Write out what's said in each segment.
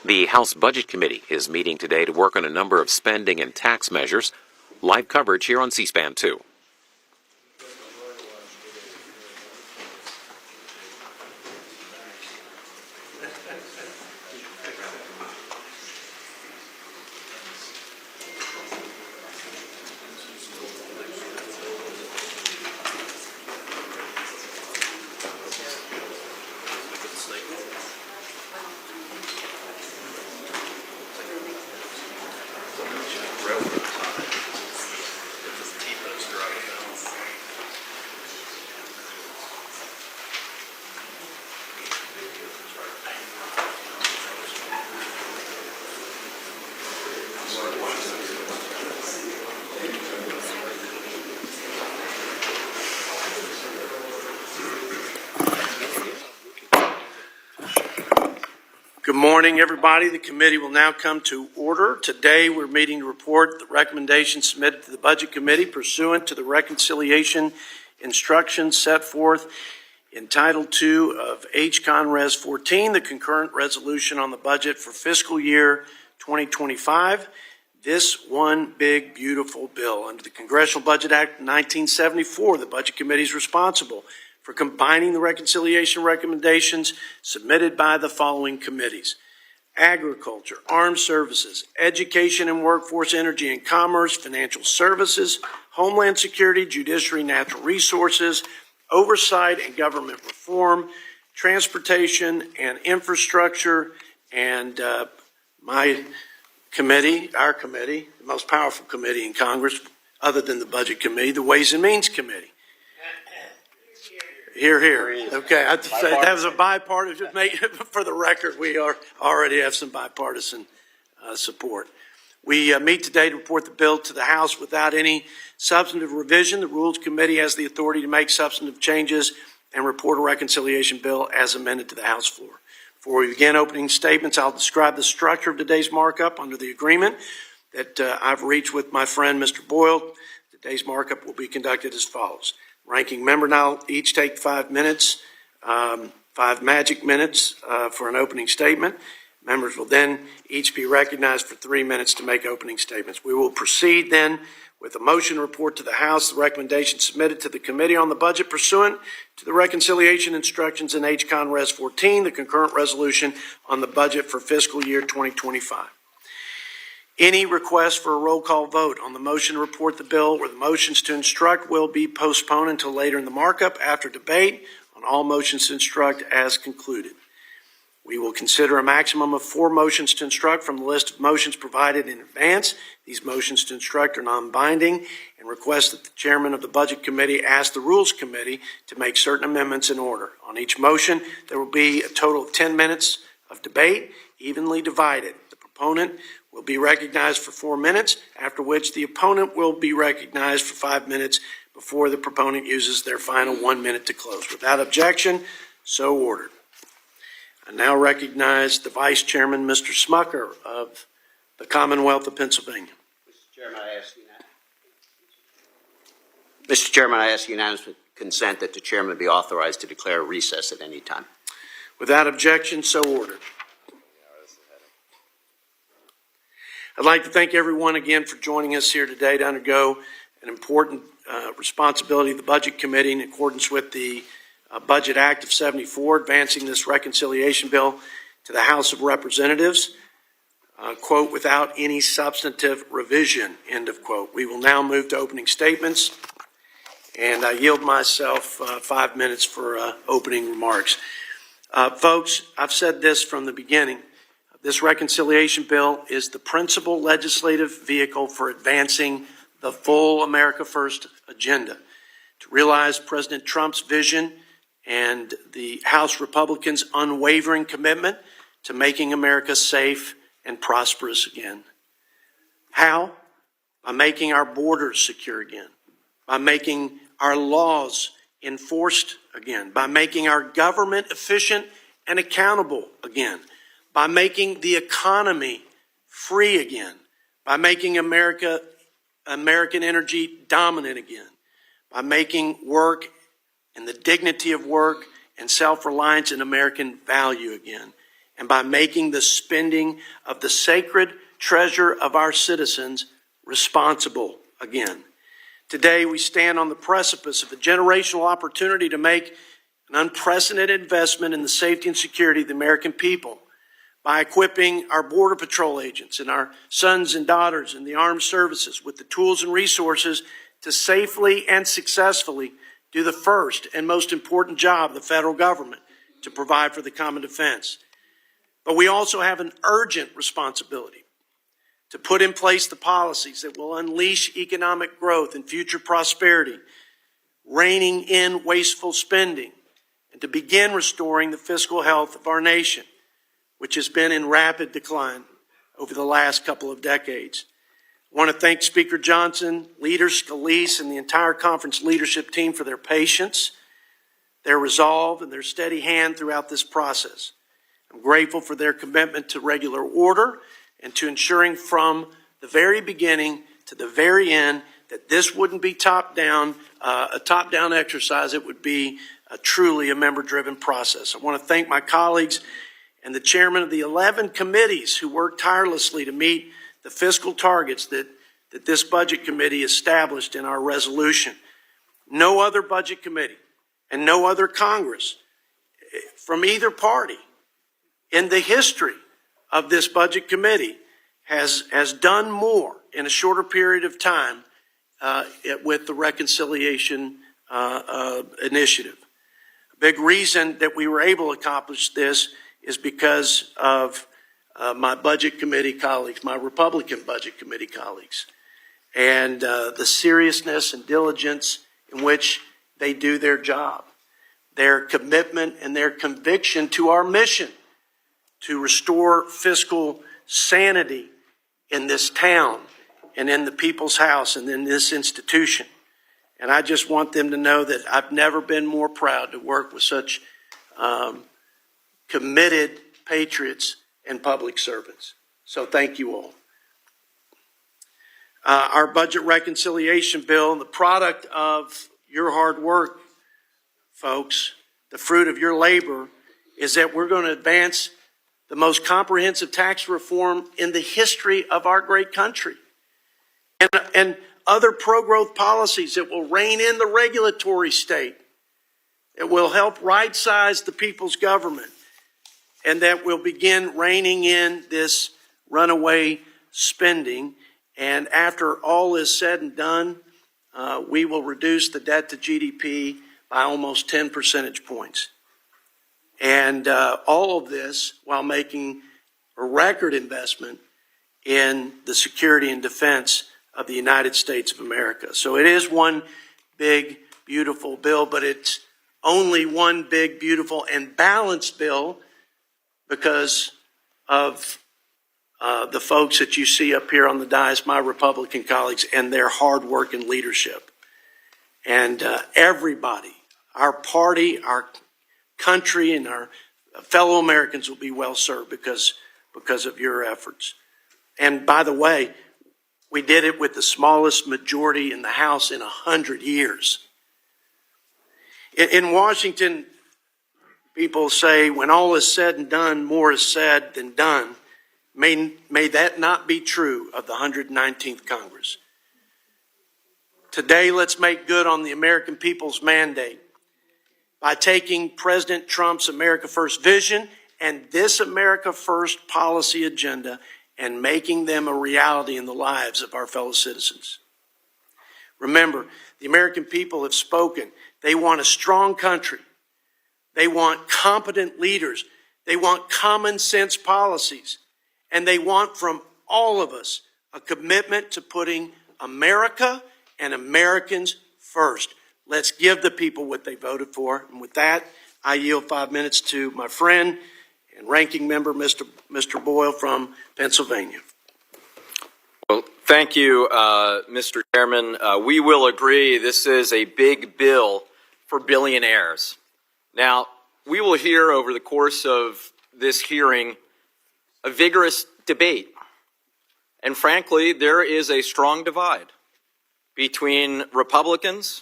The House Budget Committee is meeting today to work on a number of spending and tax measures. Live coverage here on C-SPAN 2. Good morning, everybody. The committee will now come to order. Today, we're meeting to report the recommendations submitted to the Budget Committee pursuant to the reconciliation instructions set forth in Title II of H.Con. Res. 14, the concurrent resolution on the budget for fiscal year 2025. This one big, beautiful bill. Under the Congressional Budget Act of 1974, the Budget Committee is responsible for combining the reconciliation recommendations submitted by the following committees: Agriculture, Armed Services, Education and Workforce, Energy and Commerce, Financial Services, Homeland Security, Judiciary, Natural Resources, Oversight and Government Reform, Transportation and Infrastructure, and my committee, our committee, the most powerful committee in Congress other than the Budget Committee, the Ways and Means Committee. Here, here. Okay, I have to say that was a bipartisan. For the record, we already have some bipartisan support. We meet today to report the bill to the House without any substantive revision. The Rules Committee has the authority to make substantive changes and report a reconciliation bill as amended to the House floor. Before we begin opening statements, I'll describe the structure of today's markup under the agreement that I've reached with my friend, Mr. Boyle. Today's markup will be conducted as follows. Ranking member now each take 5 minutes, 5 magic minutes for an opening statement. Members will then each be recognized for 3 minutes to make opening statements. We will proceed then with a motion report to the House, the recommendation submitted to the Committee on the Budget pursuant to the reconciliation instructions in H.Con. Res. 14, the concurrent resolution on the budget for fiscal year 2025. Any request for a roll call vote on the motion to report the bill or the motions to instruct will be postponed until later in the markup after debate on all motions to instruct as concluded. We will consider a maximum of 4 motions to instruct from the list of motions provided in advance. These motions to instruct are non-binding and request that the chairman of the Budget Committee ask the Rules Committee to make certain amendments in order. On each motion, there will be a total of 10 minutes of debate, evenly divided. The proponent will be recognized for 4 minutes, after which the opponent will be recognized for 5 minutes before the proponent uses their final 1 minute to close. Without objection, so ordered. I now recognize the Vice Chairman, Mr. Smucker of the Commonwealth of Pennsylvania. Mr. Chairman, I ask unanimous consent that the chairman be authorized to declare a recess at any time. Without objection, so ordered. I'd like to thank everyone again for joining us here today to undergo an important responsibility of the Budget Committee in accordance with the Budget Act of 74, advancing this reconciliation bill to the House of Representatives, quote, without any substantive revision, end of quote. We will now move to opening statements, and I yield myself 5 minutes for opening remarks. Folks, I've said this from the beginning. This reconciliation bill is the principal legislative vehicle for advancing the full America First agenda to realize President Trump's vision and the House Republicans' unwavering commitment to making America safe and prosperous again. How? By making our borders secure again, by making our laws enforced again, by making our government efficient and accountable again, by making the economy free again, by making American energy dominant again, by making work and the dignity of work and self-reliance an American value again, and by making the spending of the sacred treasure of our citizens responsible again. Today, we stand on the precipice of a generational opportunity to make an unprecedented investment in the safety and security of the American people by equipping our Border Patrol agents and our sons and daughters in the armed services with the tools and resources to safely and successfully do the first and most important job of the federal government, to provide for the common defense. But we also have an urgent responsibility to put in place the policies that will unleash economic growth and future prosperity, reining in wasteful spending, and to begin restoring the fiscal health of our nation, which has been in rapid decline over the last couple of decades. I want to thank Speaker Johnson, Leader Scalise, and the entire conference leadership team for their patience, their resolve, and their steady hand throughout this process. I'm grateful for their commitment to regular order and to ensuring from the very beginning to the very end that this wouldn't be a top-down exercise. It would be truly a member-driven process. I want to thank my colleagues and the chairman of the 11 committees who worked tirelessly to meet the fiscal targets that this budget committee established in our resolution. No other budget committee and no other Congress from either party in the history of this budget committee has done more in a shorter period of time with the reconciliation initiative. A big reason that we were able to accomplish this is because of my budget committee colleagues, my Republican budget committee colleagues, and the seriousness and diligence in which they do their job, their commitment and their conviction to our mission to restore fiscal sanity in this town and in the people's house and in this institution. And I just want them to know that I've never been more proud to work with such committed patriots and public servants. So thank you all. Our budget reconciliation bill, the product of your hard work, folks, the fruit of your labor, is that we're going to advance the most comprehensive tax reform in the history of our great country. And other pro-growth policies that will rein in the regulatory state. It will help right-size the people's government. And that will begin reining in this runaway spending. And after all is said and done, we will reduce the debt to GDP by almost 10 percentage points. And all of this while making a record investment in the security and defense of the United States of America. So it is one big, beautiful bill, but it's only one big, beautiful, and balanced bill because of the folks that you see up here on the dais, my Republican colleagues, and their hard work and leadership. And everybody, our party, our country, and our fellow Americans will be well served because of your efforts. And by the way, we did it with the smallest majority in the House in 100 years. In Washington, people say, when all is said and done, more is said than done. May that not be true of the 119th Congress. Today, let's make good on the American people's mandate by taking President Trump's America First vision and this America First policy agenda and making them a reality in the lives of our fellow citizens. Remember, the American people have spoken. They want a strong country. They want competent leaders. They want common sense policies. And they want from all of us a commitment to putting America and Americans first. Let's give the people what they voted for. And with that, I yield 5 minutes to my friend and ranking member, Mr. Boyle from Pennsylvania. Well, thank you, Mr. Chairman. We will agree this is a big bill for billionaires. Now, we will hear over the course of this hearing a vigorous debate. And frankly, there is a strong divide between Republicans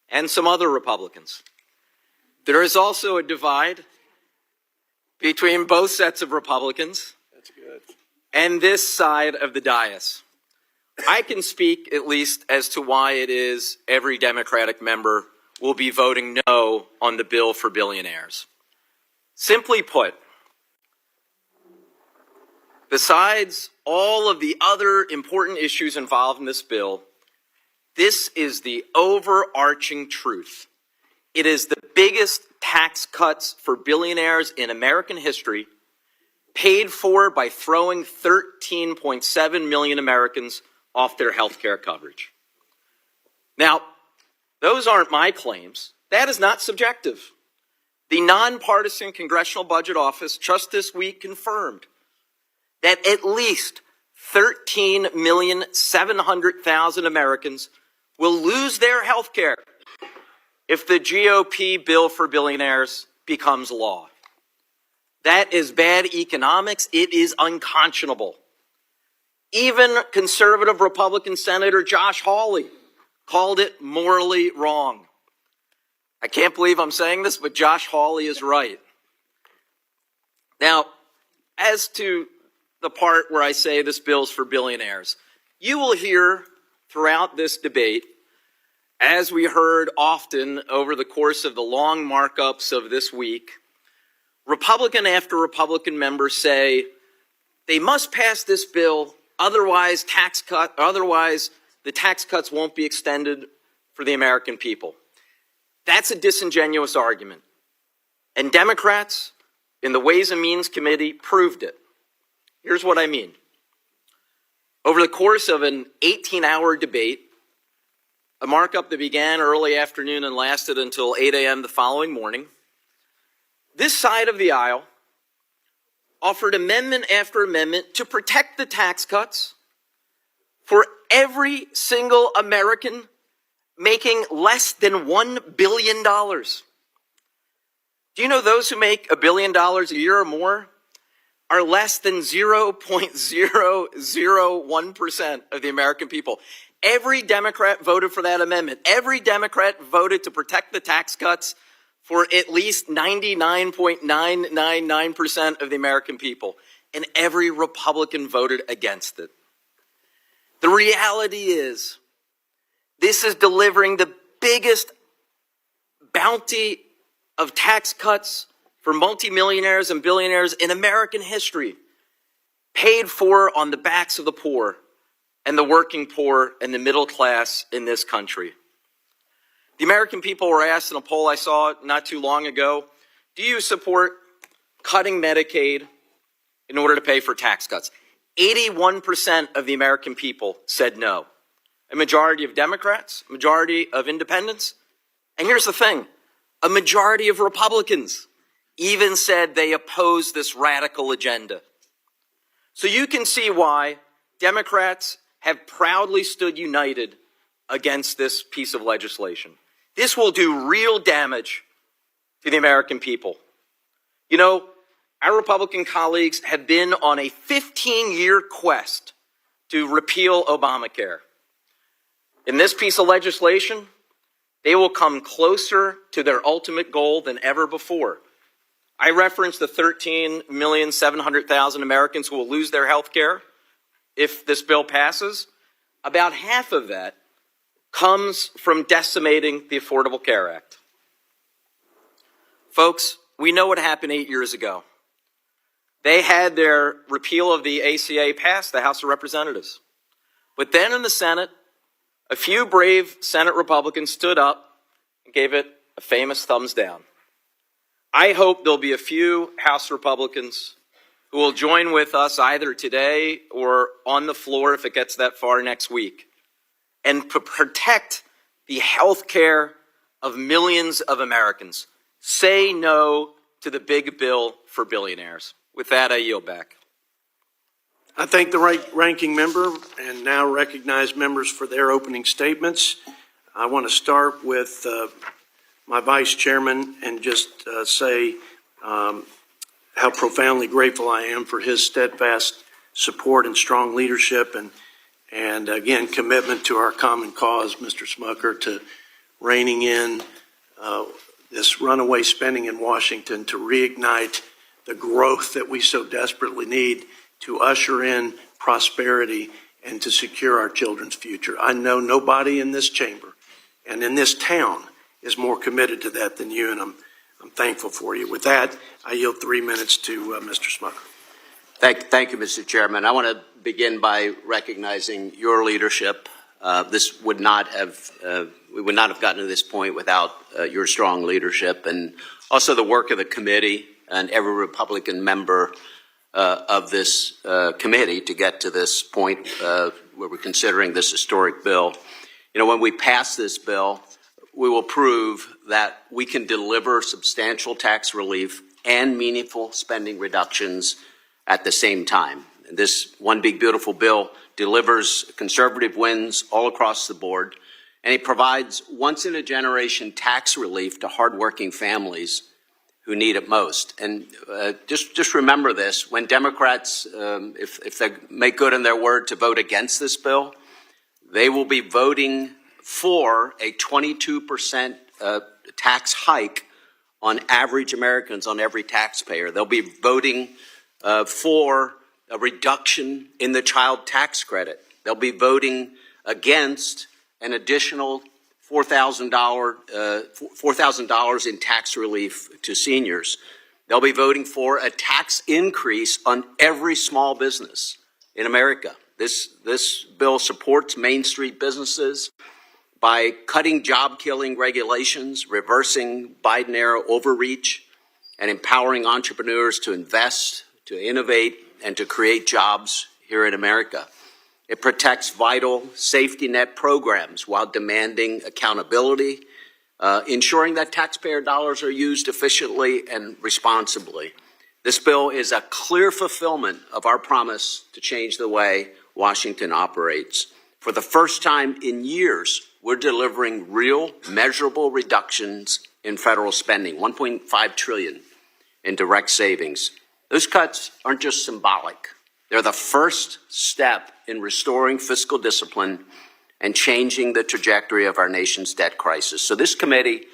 and some other Republicans. There is also a divide between both sets of Republicans and this side of the dais. I can speak at least as to why it is every Democratic member will be voting no on the bill for billionaires. Simply put, besides all of the other important issues involved in this bill, this is the overarching truth. It is the biggest tax cuts for billionaires in American history, paid for by throwing 13.7 million Americans off their health care coverage. Now, those aren't my claims. That is not subjective. The nonpartisan Congressional Budget Office just this week confirmed that at least 13,700,000 Americans will lose their health care if the GOP bill for billionaires becomes law. That is bad economics. It is unconscionable. Even conservative Republican Senator Josh Hawley called it morally wrong. I can't believe I'm saying this, but Josh Hawley is right. Now, as to the part where I say this bill's for billionaires, you will hear throughout this debate, as we heard often over the course of the long markups of this week, Republican after Republican members say they must pass this bill, otherwise the tax cuts won't be extended for the American people. That's a disingenuous argument. And Democrats in the Ways and Means Committee proved it. Here's what I mean. Over the course of an 18-hour debate, a markup that began early afternoon and lasted until 8 a.m. the following morning, this side of the aisle offered amendment after amendment to protect the tax cuts for every single American making less than $1 billion. Do you know those who make $1 billion a year or more are less than 0.001% of the American people? Every Democrat voted for that amendment. Every Democrat voted to protect the tax cuts for at least 99.999% of the American people. And every Republican voted against it. The reality is, this is delivering the biggest bounty of tax cuts for multimillionaires and billionaires in American history, paid for on the backs of the poor and the working poor and the middle class in this country. The American people were asked in a poll I saw not too long ago, do you support cutting Medicaid in order to pay for tax cuts? 81% of the American people said no. A majority of Democrats, a majority of independents, and here's the thing, a majority of Republicans even said they oppose this radical agenda. So you can see why Democrats have proudly stood united against this piece of legislation. This will do real damage to the American people. You know, our Republican colleagues have been on a 15-year quest to repeal Obamacare. In this piece of legislation, they will come closer to their ultimate goal than ever before. I referenced the 13,700,000 Americans who will lose their health care if this bill passes. About half of that comes from decimating the Affordable Care Act. Folks, we know what happened 8 years ago. They had their repeal of the ACA pass the House of Representatives. But then in the Senate, a few brave Senate Republicans stood up and gave it a famous thumbs down. I hope there'll be a few House Republicans who will join with us either today or on the floor if it gets that far next week and protect the health care of millions of Americans. Say no to the big bill for billionaires. With that, I yield back. I thank the ranking member and now recognize members for their opening statements. I want to start with my vice chairman and just say how profoundly grateful I am for his steadfast support and strong leadership and again, commitment to our common cause, Mr. Smucker, to reining in this runaway spending in Washington to reignite the growth that we so desperately need to usher in prosperity and to secure our children's future. I know nobody in this chamber and in this town is more committed to that than you, and I'm thankful for you. With that, I yield 3 minutes to Mr. Smucker. Thank you, Mr. Chairman. I want to begin by recognizing your leadership. We would not have gotten to this point without your strong leadership, and also the work of the committee and every Republican member of this committee to get to this point where we're considering this historic bill. You know, when we pass this bill, we will prove that we can deliver substantial tax relief and meaningful spending reductions at the same time. And this one big beautiful bill delivers conservative wins all across the board, and it provides once-in-a-generation tax relief to hardworking families who need it most. And just remember this, when Democrats, if they make good on their word to vote against this bill, they will be voting for a 22% tax hike on average Americans, on every taxpayer. They'll be voting for a reduction in the child tax credit. They'll be voting against an additional $4,000 in tax relief to seniors. They'll be voting for a tax increase on every small business in America. This bill supports Main Street businesses by cutting job-killing regulations, reversing Biden-era overreach, and empowering entrepreneurs to invest, to innovate, and to create jobs here in America. It protects vital safety net programs while demanding accountability, ensuring that taxpayer dollars are used efficiently and responsibly. This bill is a clear fulfillment of our promise to change the way Washington operates. For the first time in years, we're delivering real, measurable reductions in federal spending, $1.5 trillion in direct savings. Those cuts aren't just symbolic. They're the first step in restoring fiscal discipline and changing the trajectory of our nation's debt crisis. So this committee,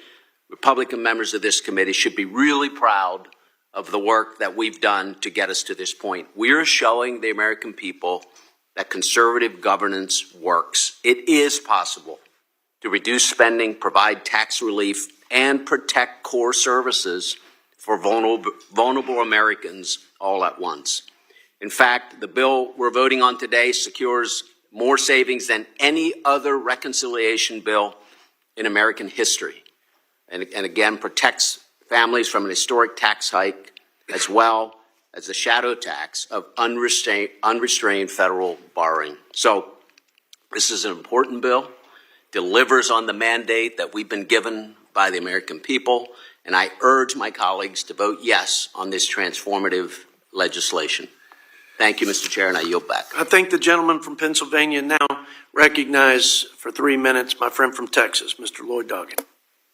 Republican members of this committee, should be really proud of the work that we've done to get us to this point. We're showing the American people that conservative governance works. It is possible to reduce spending, provide tax relief, and protect core services for vulnerable Americans all at once. In fact, the bill we're voting on today secures more savings than any other reconciliation bill in American history, and again protects families from an historic tax hike as well as the shadow tax of unrestrained federal borrowing. So this is an important bill, delivers on the mandate that we've been given by the American people, and I urge my colleagues to vote yes on this transformative legislation. Thank you, Mr. Chair, and I yield back. I thank the gentleman from Pennsylvania. Now recognize for 3 minutes my friend from Texas, Mr. Lloyd Doggett.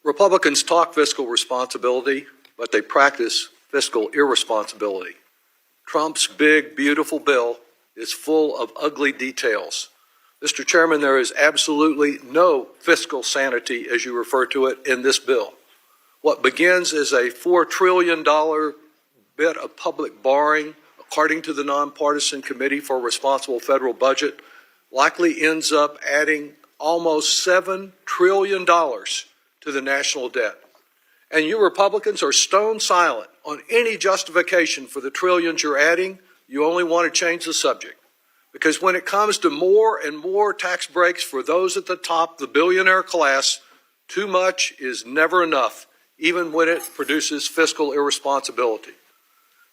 Republicans talk fiscal responsibility, but they practice fiscal irresponsibility. Trump's big, beautiful bill is full of ugly details. Mr. Chairman, there is absolutely no fiscal sanity, as you refer to it, in this bill. What begins as a $4 trillion bit of public borrowing, according to the Nonpartisan Committee for a Responsible Federal Budget, likely ends up adding almost $7 trillion to the national debt. And you Republicans are stone silent on any justification for the trillions you're adding. You only want to change the subject. Because when it comes to more and more tax breaks for those at the top, the billionaire class, too much is never enough, even when it produces fiscal irresponsibility.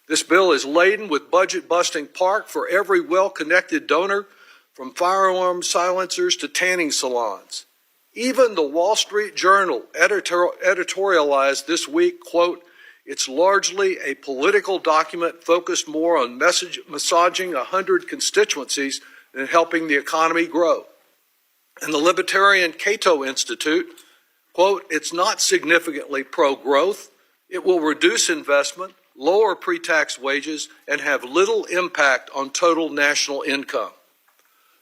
This bill is laden with budget-busting park for every well-connected donor, from firearm silencers to tanning salons. Even the Wall Street Journal editorialized this week, quote, "It's largely a political document focused more on massaging 100 constituencies than helping the economy grow." And the Libertarian Cato Institute, quote, "It's not significantly pro-growth. It will reduce investment, lower pre-tax wages, and have little impact on total national income."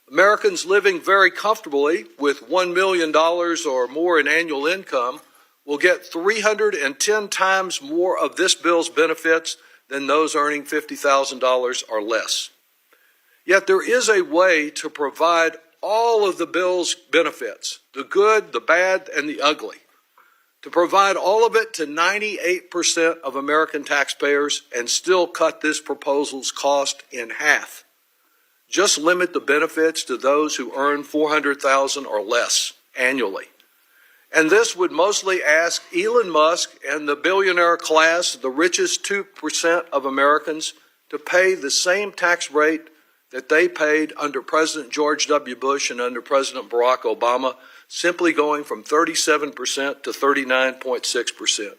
Americans living very comfortably with $1 million or more in annual income will get 310 times more of this bill's benefits than those earning $50,000 or less. Yet there is a way to provide all of the bill's benefits, the good, the bad, and the ugly, to provide all of it to 98% of American taxpayers and still cut this proposal's cost in half. Just limit the benefits to those who earn $400,000 or less annually. And this would mostly ask Elon Musk and the billionaire class, the richest 2% of Americans, to pay the same tax rate that they paid under President George W. Bush and under President Barack Obama, simply going from 37% to 39.6%.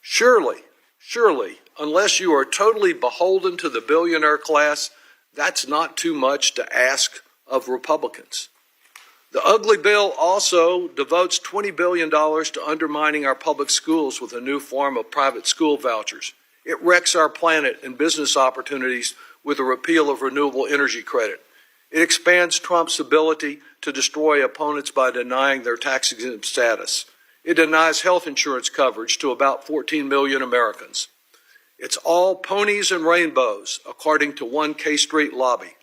Surely, unless you are totally beholden to the billionaire class, that's not too much to ask of Republicans. The ugly bill also devotes $20 billion to undermining our public schools with a new form of private school vouchers. It wrecks our planet and business opportunities with a repeal of renewable energy credit. It expands Trump's ability to destroy opponents by denying their tax-exempt status. It denies health insurance coverage to about 14 million Americans. It's all ponies and rainbows, according to one K Street lobby.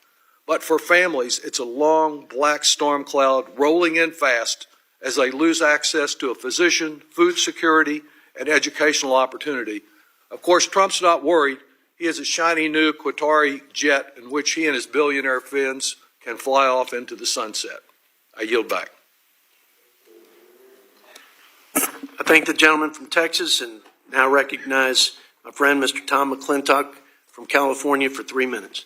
But for families, it's a long black storm cloud rolling in fast as they lose access to a physician, food security, and educational opportunity. Of course, Trump's not worried. He has a shiny new Qatari jet in which he and his billionaire friends can fly off into the sunset. I yield back. I thank the gentleman from Texas and now recognize my friend, Mr. Tom McClintock from California for 3 minutes.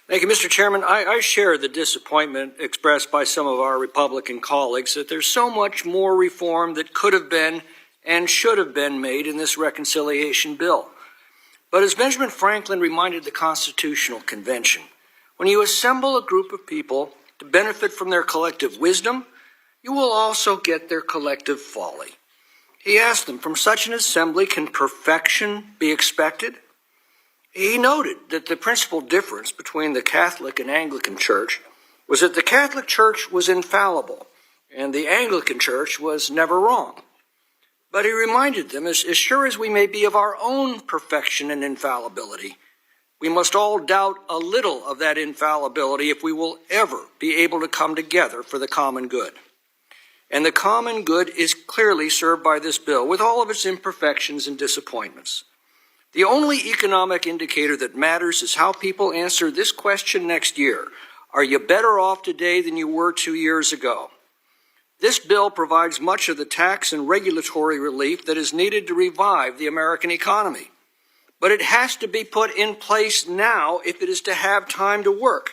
Thank you, Mr. Chairman. I share the disappointment expressed by some of our Republican colleagues that there's so much more reform that could have been and should have been made in this reconciliation bill. But as Benjamin Franklin reminded the Constitutional Convention, when you assemble a group of people to benefit from their collective wisdom, you will also get their collective folly. He asked them, from such an assembly, can perfection be expected? He noted that the principal difference between the Catholic and Anglican Church was that the Catholic Church was infallible and the Anglican Church was never wrong. But he reminded them, as sure as we may be of our own perfection and infallibility, we must all doubt a little of that infallibility if we will ever be able to come together for the common good. And the common good is clearly served by this bill, with all of its imperfections and disappointments. The only economic indicator that matters is how people answer this question next year. Are you better off today than you were 2 years ago? This bill provides much of the tax and regulatory relief that is needed to revive the American economy. But it has to be put in place now if it is to have time to work.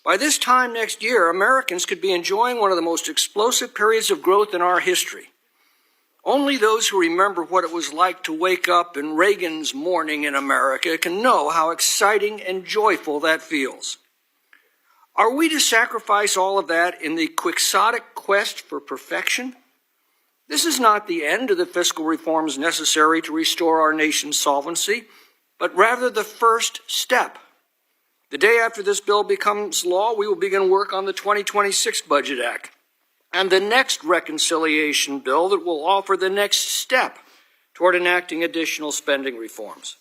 By this time next year, Americans could be enjoying one of the most explosive periods of growth in our history. Only those who remember what it was like to wake up in Reagan's morning in America can know how exciting and joyful that feels. Are we to sacrifice all of that in the quixotic quest for perfection? This is not the end of the fiscal reforms necessary to restore our nation's solvency, but rather the first step. The day after this bill becomes law, we will begin work on the 2026 Budget Act and the next reconciliation bill that will offer the next step toward enacting additional spending reforms.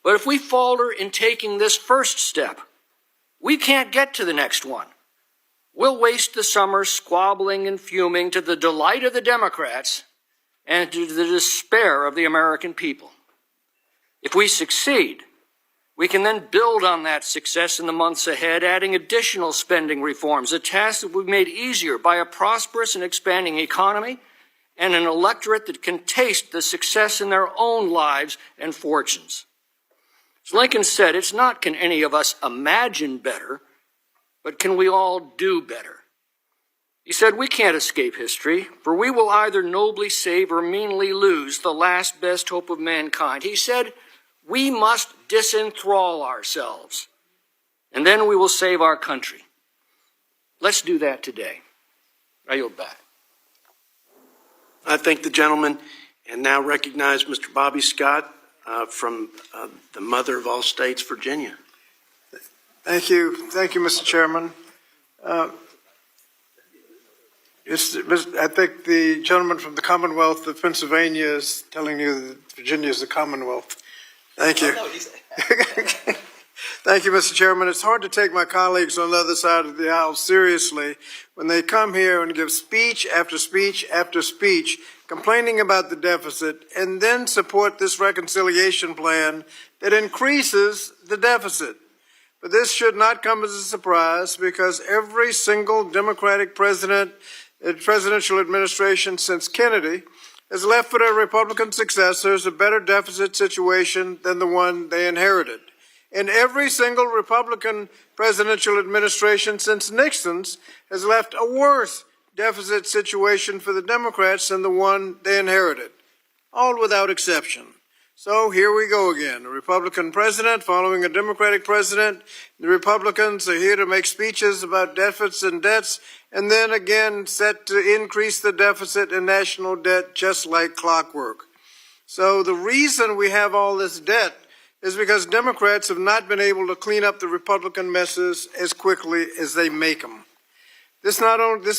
But if we falter in taking this first step, we can't get to the next one. We'll waste the summer squabbling and fuming to the delight of the Democrats and to the despair of the American people. If we succeed, we can then build on that success in the months ahead, adding additional spending reforms, a task that will be made easier by a prosperous and expanding economy and an electorate that can taste the success in their own lives and fortunes. As Lincoln said, it's not can any of us imagine better, but can we all do better? He said, we can't escape history, for we will either nobly save or meanly lose the last best hope of mankind. He said, we must disenthrall ourselves, and then we will save our country. Let's do that today. I yield back. I thank the gentleman and now recognize Mr. Bobby Scott from the mother of all states, Virginia. Thank you, Mr. Chairman. I think the gentleman from the Commonwealth of Pennsylvania is telling you that Virginia is the Commonwealth. Thank you. Thank you, Mr. Chairman. It's hard to take my colleagues on the other side of the aisle seriously when they come here and give speech after speech after speech complaining about the deficit and then support this reconciliation plan that increases the deficit. But this should not come as a surprise because every single Democratic presidential administration since Kennedy has left for their Republican successors a better deficit situation than the one they inherited. And every single Republican presidential administration since Nixon's has left a worse deficit situation for the Democrats than the one they inherited, all without exception. So here we go again, a Republican president following a Democratic president. The Republicans are here to make speeches about deficits and debts, and then again set to increase the deficit and national debt just like clockwork. So the reason we have all this debt is because Democrats have not been able to clean up the Republican messes as quickly as they make them. This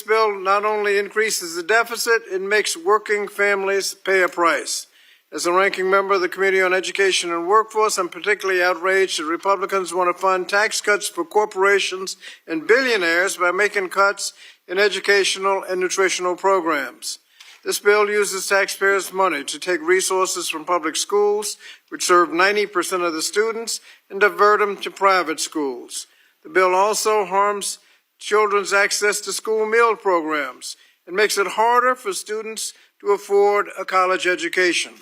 bill not only increases the deficit, it makes working families pay a price. As a ranking member of the Committee on Education and Workforce, I'm particularly outraged that Republicans want to fund tax cuts for corporations and billionaires by making cuts in educational and nutritional programs. This bill uses taxpayers' money to take resources from public schools, which serve 90% of the students, and divert them to private schools. The bill also harms children's access to school meal programs and makes it harder for students to afford a college education.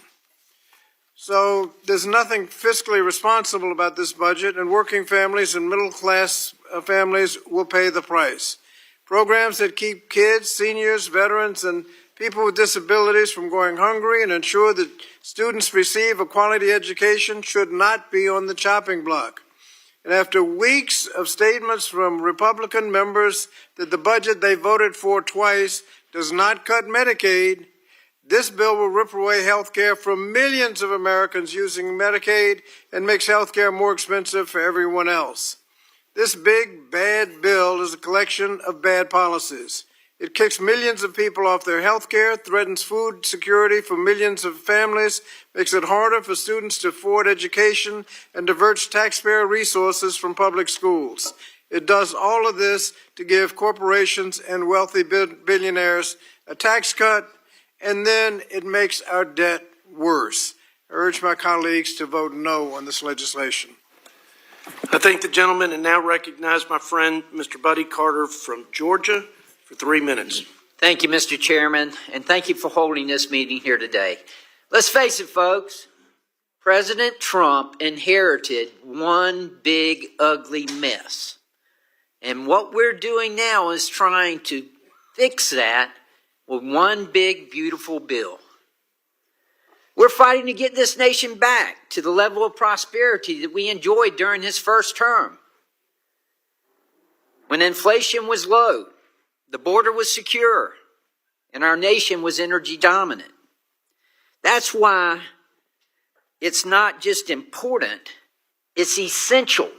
So there's nothing fiscally responsible about this budget, and working families and middle-class families will pay the price. Programs that keep kids, seniors, veterans, and people with disabilities from going hungry and ensure that students receive a quality education should not be on the chopping block. And after weeks of statements from Republican members that the budget they voted for twice does not cut Medicaid, this bill will rip away health care from millions of Americans using Medicaid and makes health care more expensive for everyone else. This big, bad bill is a collection of bad policies. It kicks millions of people off their health care, threatens food security for millions of families, makes it harder for students to afford education, and diverts taxpayer resources from public schools. It does all of this to give corporations and wealthy billionaires a tax cut, and then it makes our debt worse. I urge my colleagues to vote no on this legislation. I thank the gentleman and now recognize my friend, Mr. Buddy Carter from Georgia, for 3 minutes. Thank you, Mr. Chairman, and thank you for holding this meeting here today. Let's face it, folks. President Trump inherited one big, ugly mess. And what we're doing now is trying to fix that with one big, beautiful bill. We're fighting to get this nation back to the level of prosperity that we enjoyed during his first term, when inflation was low, the border was secure, and our nation was energy dominant. That's why it's not just important, it's essential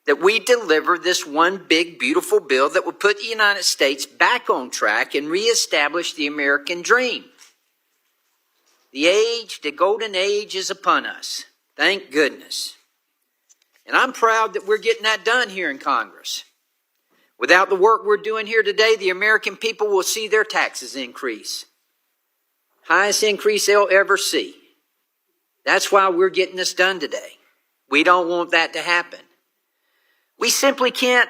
that we deliver this one big, beautiful bill that will put the United States back on track and reestablish the American dream. The golden age is upon us. Thank goodness. And I'm proud that we're getting that done here in Congress. Without the work we're doing here today, the American people will see their taxes increase. Highest increase they'll ever see. That's why we're getting this done today. We don't want that to happen. We simply can't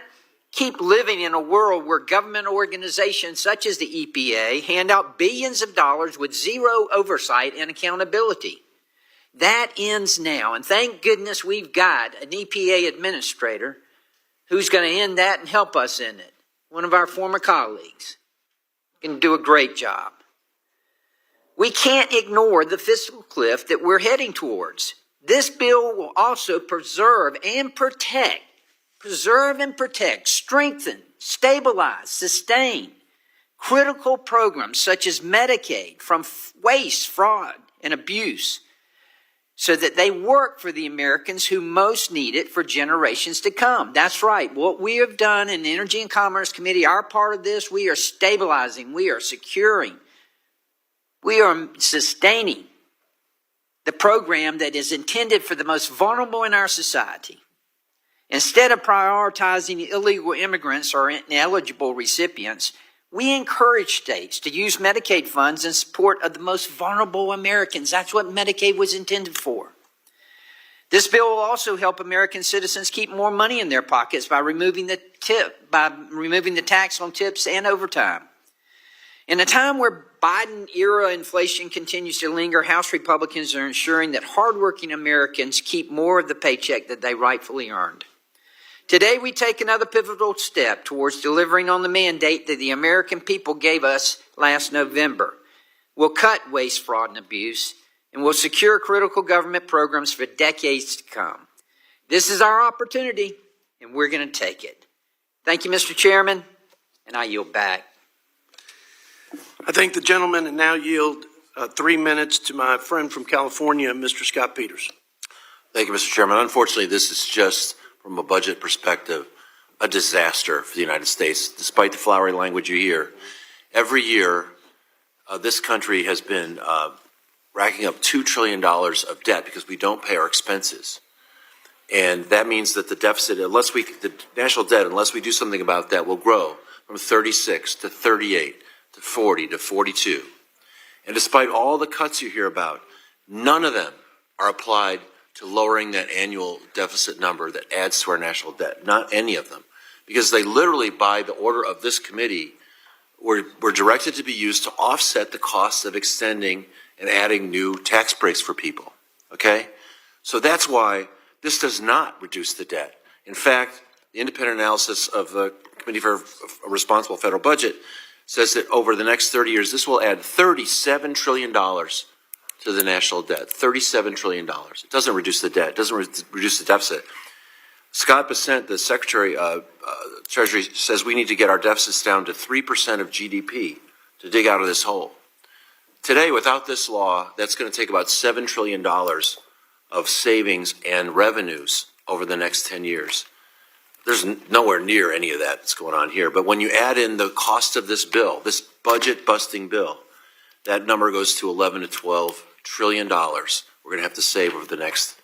keep living in a world where government organizations such as the EPA hand out billions of dollars with zero oversight and accountability. That ends now, and thank goodness we've got an EPA administrator who's going to end that and help us in it. One of our former colleagues can do a great job. We can't ignore the fiscal cliff that we're heading towards. This bill will also preserve and protect, strengthen, stabilize, sustain critical programs such as Medicaid from waste, fraud, and abuse, so that they work for the Americans who most need it for generations to come. That's right. What we have done in the Energy and Commerce Committee, our part of this, we are stabilizing, we are securing, we are sustaining the program that is intended for the most vulnerable in our society. Instead of prioritizing illegal immigrants or ineligible recipients, we encourage states to use Medicaid funds in support of the most vulnerable Americans. That's what Medicaid was intended for. This bill will also help American citizens keep more money in their pockets by removing the tax on tips and overtime. In a time where Biden-era inflation continues to linger, House Republicans are ensuring that hardworking Americans keep more of the paycheck that they rightfully earned. Today, we take another pivotal step towards delivering on the mandate that the American people gave us last November. We'll cut waste, fraud, and abuse, and we'll secure critical government programs for decades to come. This is our opportunity, and we're going to take it. Thank you, Mr. Chairman, and I yield back. I thank the gentleman and now yield 3 minutes to my friend from California, Mr. Scott Peters. Thank you, Mr. Chairman. Unfortunately, this is just, from a budget perspective, a disaster for the United States. Despite the flowery language you hear, every year this country has been racking up $2 trillion of debt because we don't pay our expenses. And that means that the deficit, the national debt, unless we do something about that, will grow from 36 to 38 to 40 to 42. And despite all the cuts you hear about, none of them are applied to lowering that annual deficit number that adds to our national debt. Not any of them. Because they literally, by the order of this committee, were directed to be used to offset the costs of extending and adding new tax breaks for people. Okay? So that's why this does not reduce the debt. In fact, the independent analysis of the Committee for a Responsible Federal Budget says that over the next 30 years, this will add $37 trillion to the national debt. $37 trillion. It doesn't reduce the debt. It doesn't reduce the deficit. Scott Bessent, the Secretary of Treasury, says we need to get our deficits down to 3% of GDP to dig out of this hole. Today, without this law, that's going to take about $7 trillion of savings and revenues over the next 10 years. There's nowhere near any of that that's going on here. But when you add in the cost of this bill, this budget-busting bill, that number goes to $11 to $12 trillion we're going to have to save over the next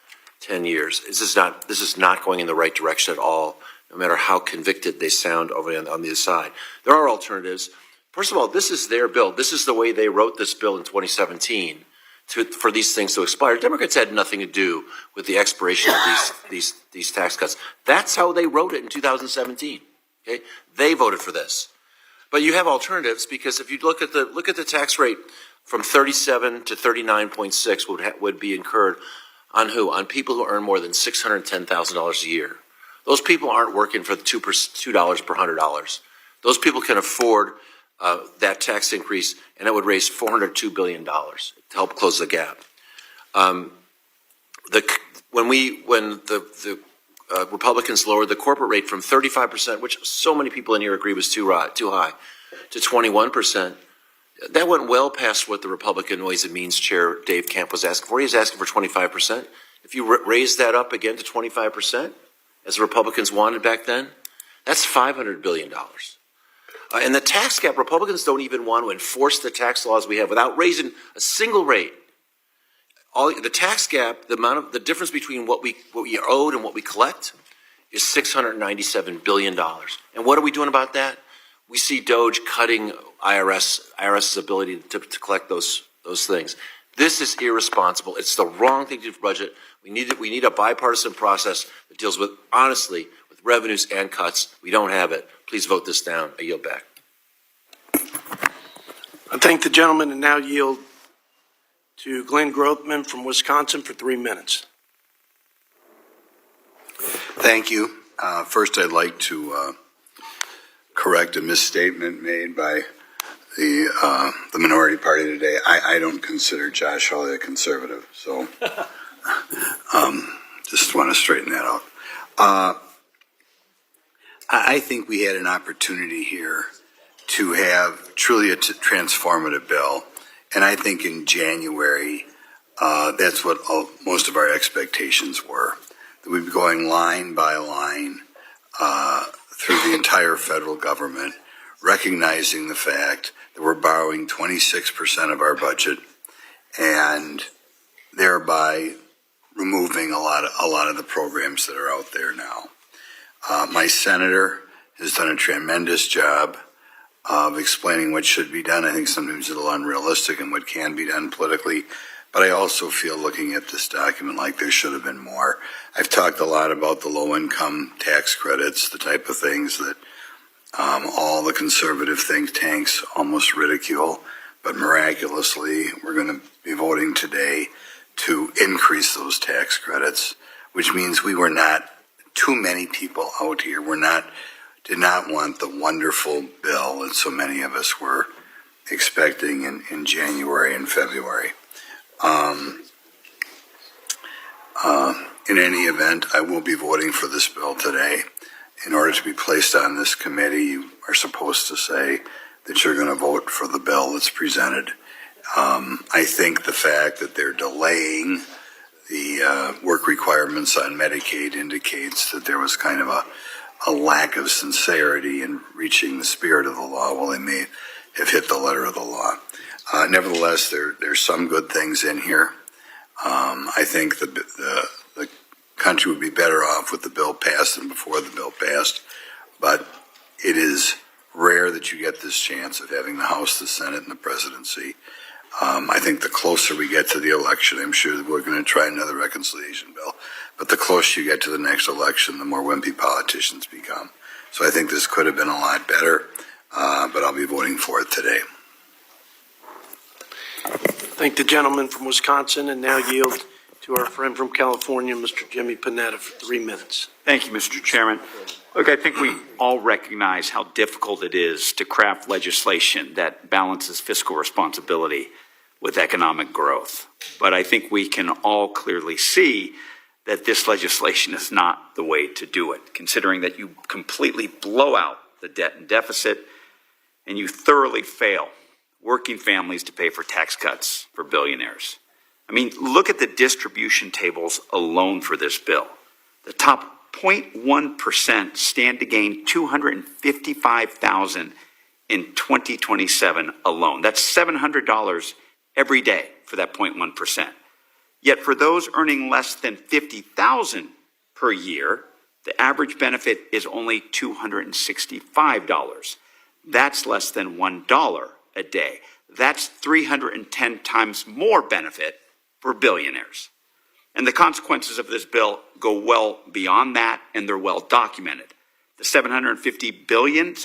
10 years. This is not going in the right direction at all, no matter how convicted they sound over on the other side. There are alternatives. First of all, this is their bill. This is the way they wrote this bill in 2017 for these things to expire. Democrats had nothing to do with the expiration of these tax cuts. That's how they wrote it in 2017. Okay? They voted for this. But you have alternatives, because if you look at the tax rate from 37 to 39.6 would be incurred on who? On people who earn more than $610,000 a year. Those people aren't working for the $2 per $100. Those people can afford that tax increase, and it would raise $402 billion to help close the gap. When the Republicans lowered the corporate rate from 35%, which so many people in here agree was too high, to 21%, that went well past what the Republican Ways and Means Chair Dave Camp was asking for. He was asking for 25%. If you raise that up again to 25%, as the Republicans wanted back then, that's $500 billion. And the tax gap, Republicans don't even want to enforce the tax laws we have without raising a single rate. The tax gap, the difference between what we owed and what we collect is $697 billion. And what are we doing about that? We see DOGE cutting IRS's ability to collect those things. This is irresponsible. It's the wrong thing to do for budget. We need a bipartisan process that deals with, honestly, with revenues and cuts. We don't have it. Please vote this down. I yield back. I thank the gentleman and now yield to Glenn Grothman from Wisconsin for 3 minutes. Thank you. First, I'd like to correct a misstatement made by the minority party today. I don't consider Josh Hawley a conservative, so just want to straighten that out. I think we had an opportunity here to have truly a transformative bill, and I think in January, that's what most of our expectations were. That we'd be going line by line through the entire federal government, recognizing the fact that we're borrowing 26% of our budget, and thereby removing a lot of the programs that are out there now. My senator has done a tremendous job of explaining what should be done. I think sometimes it's a little unrealistic in what can be done politically, but I also feel looking at this document like there should have been more. I've talked a lot about the low-income tax credits, the type of things that all the conservative think tanks almost ridicule, but miraculously we're going to be voting today to increase those tax credits, which means we were not too many people out here. Did not want the wonderful bill that so many of us were expecting in January and February. In any event, I will be voting for this bill today. In order to be placed on this committee, you are supposed to say that you're going to vote for the bill that's presented. I think the fact that they're delaying the work requirements on Medicaid indicates that there was kind of a lack of sincerity in reaching the spirit of the law. Well, they may have hit the letter of the law. Nevertheless, there's some good things in here. I think the country would be better off with the bill passed than before the bill passed, but it is rare that you get this chance of having the House, the Senate, and the presidency. I think the closer we get to the election, I'm sure that we're going to try another reconciliation bill, but the closer you get to the next election, the more wimpy politicians become. So I think this could have been a lot better, but I'll be voting for it today. Thank the gentleman from Wisconsin, and now yield to our friend from California, Mr. Jimmy Panetta, for 3 minutes. Thank you, Mr. Chairman. Look, I think we all recognize how difficult it is to craft legislation that balances fiscal responsibility with economic growth. But I think we can all clearly see that this legislation is not the way to do it, considering that you completely blow out the debt and deficit and you thoroughly fail working families to pay for tax cuts for billionaires. I mean, look at the distribution tables alone for this bill. The top 0.1% stand to gain $255,000 in 2027 alone. That's $700 every day for that 0.1%. Yet for those earning less than $50,000 per year, the average benefit is only $265. That's less than $1 a day. That's 310 times more benefit for billionaires. And the consequences of this bill go well beyond that, and they're well documented. The $715 billion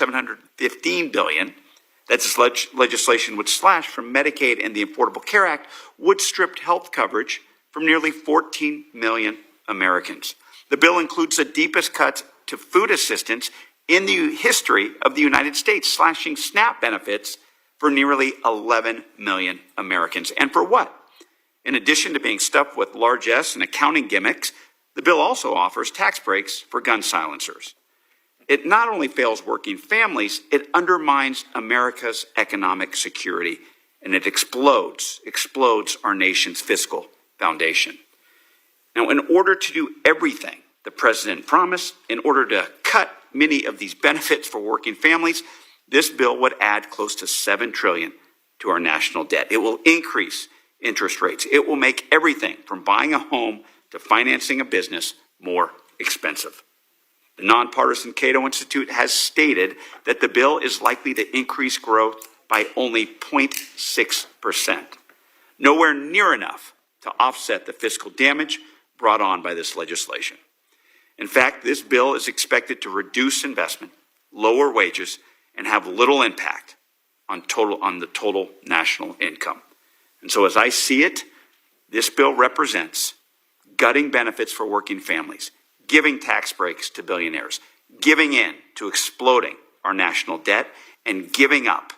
that this legislation would slash from Medicaid and the Affordable Care Act would strip health coverage from nearly 14 million Americans. The bill includes the deepest cuts to food assistance in the history of the United States, slashing SNAP benefits for nearly 11 million Americans. And for what? In addition to being stuffed with largesse and accounting gimmicks, the bill also offers tax breaks for gun silencers. It not only fails working families, it undermines America's economic security, and it explodes our nation's fiscal foundation. Now, in order to do everything the president promised, in order to cut many of these benefits for working families, this bill would add close to $7 trillion to our national debt. It will increase interest rates. It will make everything from buying a home to financing a business more expensive. The nonpartisan Cato Institute has stated that the bill is likely to increase growth by only 0.6%, nowhere near enough to offset the fiscal damage brought on by this legislation. In fact, this bill is expected to reduce investment, lower wages, and have little impact on the total national income. And so as I see it, this bill represents gutting benefits for working families, giving tax breaks to billionaires, giving in to exploding our national debt, and giving up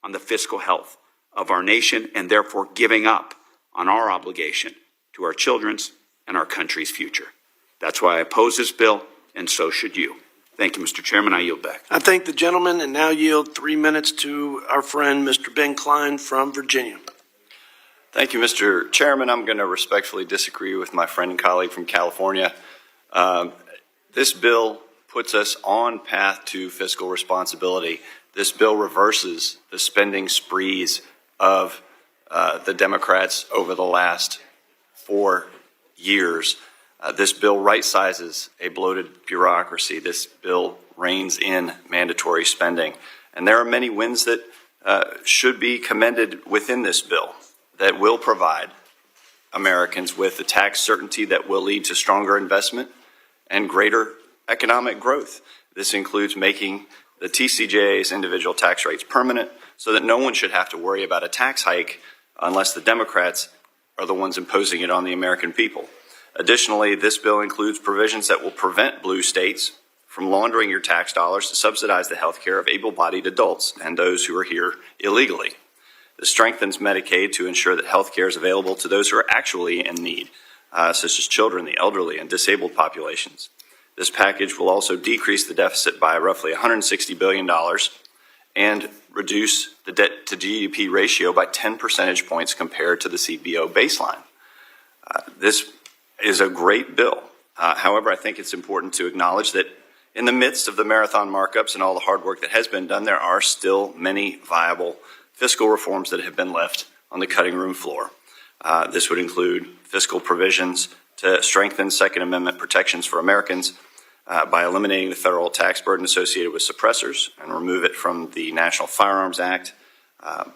on the fiscal health of our nation, and therefore giving up on our obligation to our children's and our country's future. That's why I oppose this bill, and so should you. Thank you, Mr. Chairman. I yield back. I thank the gentleman, and now yield 3 minutes to our friend, Mr. Ben Klein from Virginia. Thank you, Mr. Chairman. I'm going to respectfully disagree with my friend and colleague from California. This bill puts us on path to fiscal responsibility. This bill reverses the spending sprees of the Democrats over the last 4 years. This bill right-sizes a bloated bureaucracy. This bill reins in mandatory spending. And there are many wins that should be commended within this bill that will provide Americans with the tax certainty that will lead to stronger investment and greater economic growth. This includes making the TCJA's individual tax rates permanent so that no one should have to worry about a tax hike unless the Democrats are the ones imposing it on the American people. Additionally, this bill includes provisions that will prevent blue states from laundering your tax dollars to subsidize the health care of able-bodied adults and those who are here illegally. This strengthens Medicaid to ensure that health care is available to those who are actually in need, such as children, the elderly, and disabled populations. This package will also decrease the deficit by roughly $160 billion and reduce the debt to GDP ratio by 10 percentage points compared to the CBO baseline. This is a great bill. However, I think it's important to acknowledge that in the midst of the marathon markups and all the hard work that has been done, there are still many viable fiscal reforms that have been left on the cutting room floor. This would include fiscal provisions to strengthen Second Amendment protections for Americans by eliminating the federal tax burden associated with suppressors and remove it from the National Firearms Act.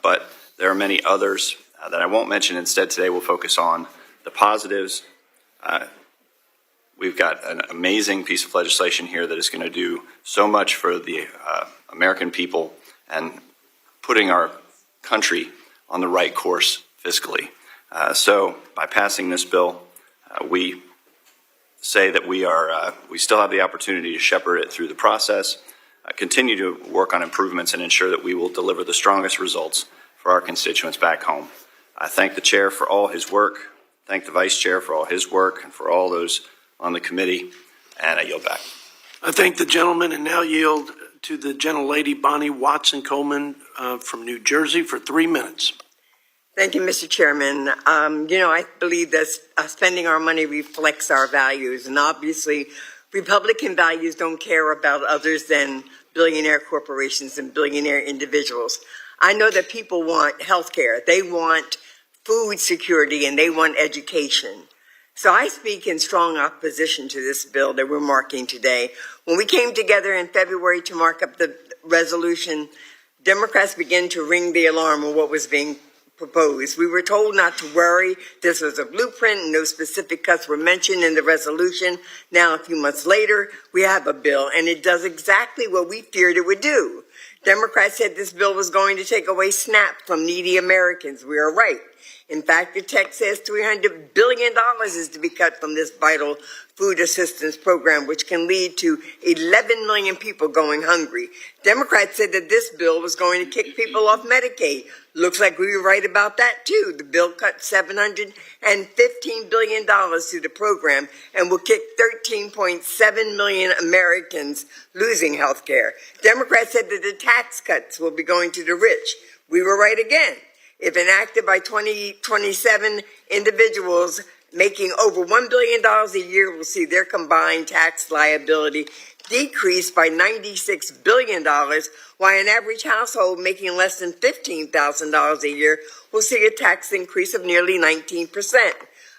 But there are many others that I won't mention. Instead, today we'll focus on the positives. We've got an amazing piece of legislation here that is going to do so much for the American people and putting our country on the right course fiscally. So by passing this bill, we say that we still have the opportunity to shepherd it through the process, continue to work on improvements, and ensure that we will deliver the strongest results for our constituents back home. I thank the chair for all his work, thank the vice chair for all his work, and for all those on the committee, and I yield back. I thank the gentleman and now yield to the gentlelady Bonnie Watson-Coleman from New Jersey for 3 minutes. Thank you, Mr. Chairman. I believe that spending our money reflects our values, and obviously Republican values don't care about others than billionaire corporations and billionaire individuals. I know that people want health care, they want food security, and they want education. So I speak in strong opposition to this bill that we're marking today. When we came together in February to mark up the resolution, Democrats began to ring the alarm on what was being proposed. We were told not to worry. This was a blueprint and no specific cuts were mentioned in the resolution. Now, a few months later, we have a bill, and it does exactly what we feared it would do. Democrats said this bill was going to take away SNAP from needy Americans. We are right. In fact, the text says $300 billion is to be cut from this vital food assistance program, which can lead to 11 million people going hungry. Democrats said that this bill was going to kick people off Medicaid. Looks like we were right about that, too. The bill cut $715 billion to the program and will kick 13.7 million Americans losing health care. Democrats said that the tax cuts will be going to the rich. We were right again. If enacted by 2027, individuals making over $1 billion a year will see their combined tax liability decrease by $96 billion, while an average household making less than $15,000 a year will see a tax increase of nearly 19%.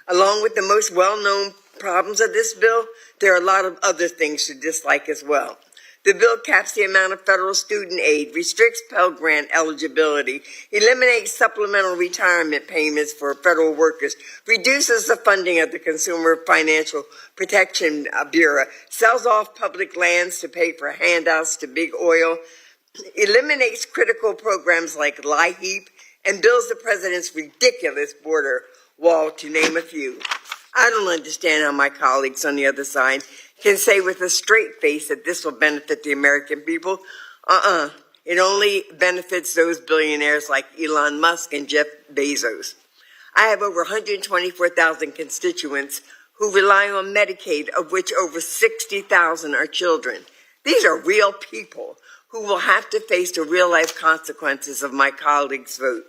Along with the most well-known problems of this bill, there are a lot of other things to dislike as well. The bill caps the amount of federal student aid, restricts Pell Grant eligibility, eliminates supplemental retirement payments for federal workers, reduces the funding of the Consumer Financial Protection Bureau, sells off public lands to pay for handouts to big oil, eliminates critical programs like LIHEAP, and builds the president's ridiculous border wall, to name a few. I don't understand how my colleagues on the other side can say with a straight face that this will benefit the American people. It only benefits those billionaires like Elon Musk and Jeff Bezos. I have over 124,000 constituents who rely on Medicaid, of which over 60,000 are children. These are real people who will have to face the real-life consequences of my colleagues' vote.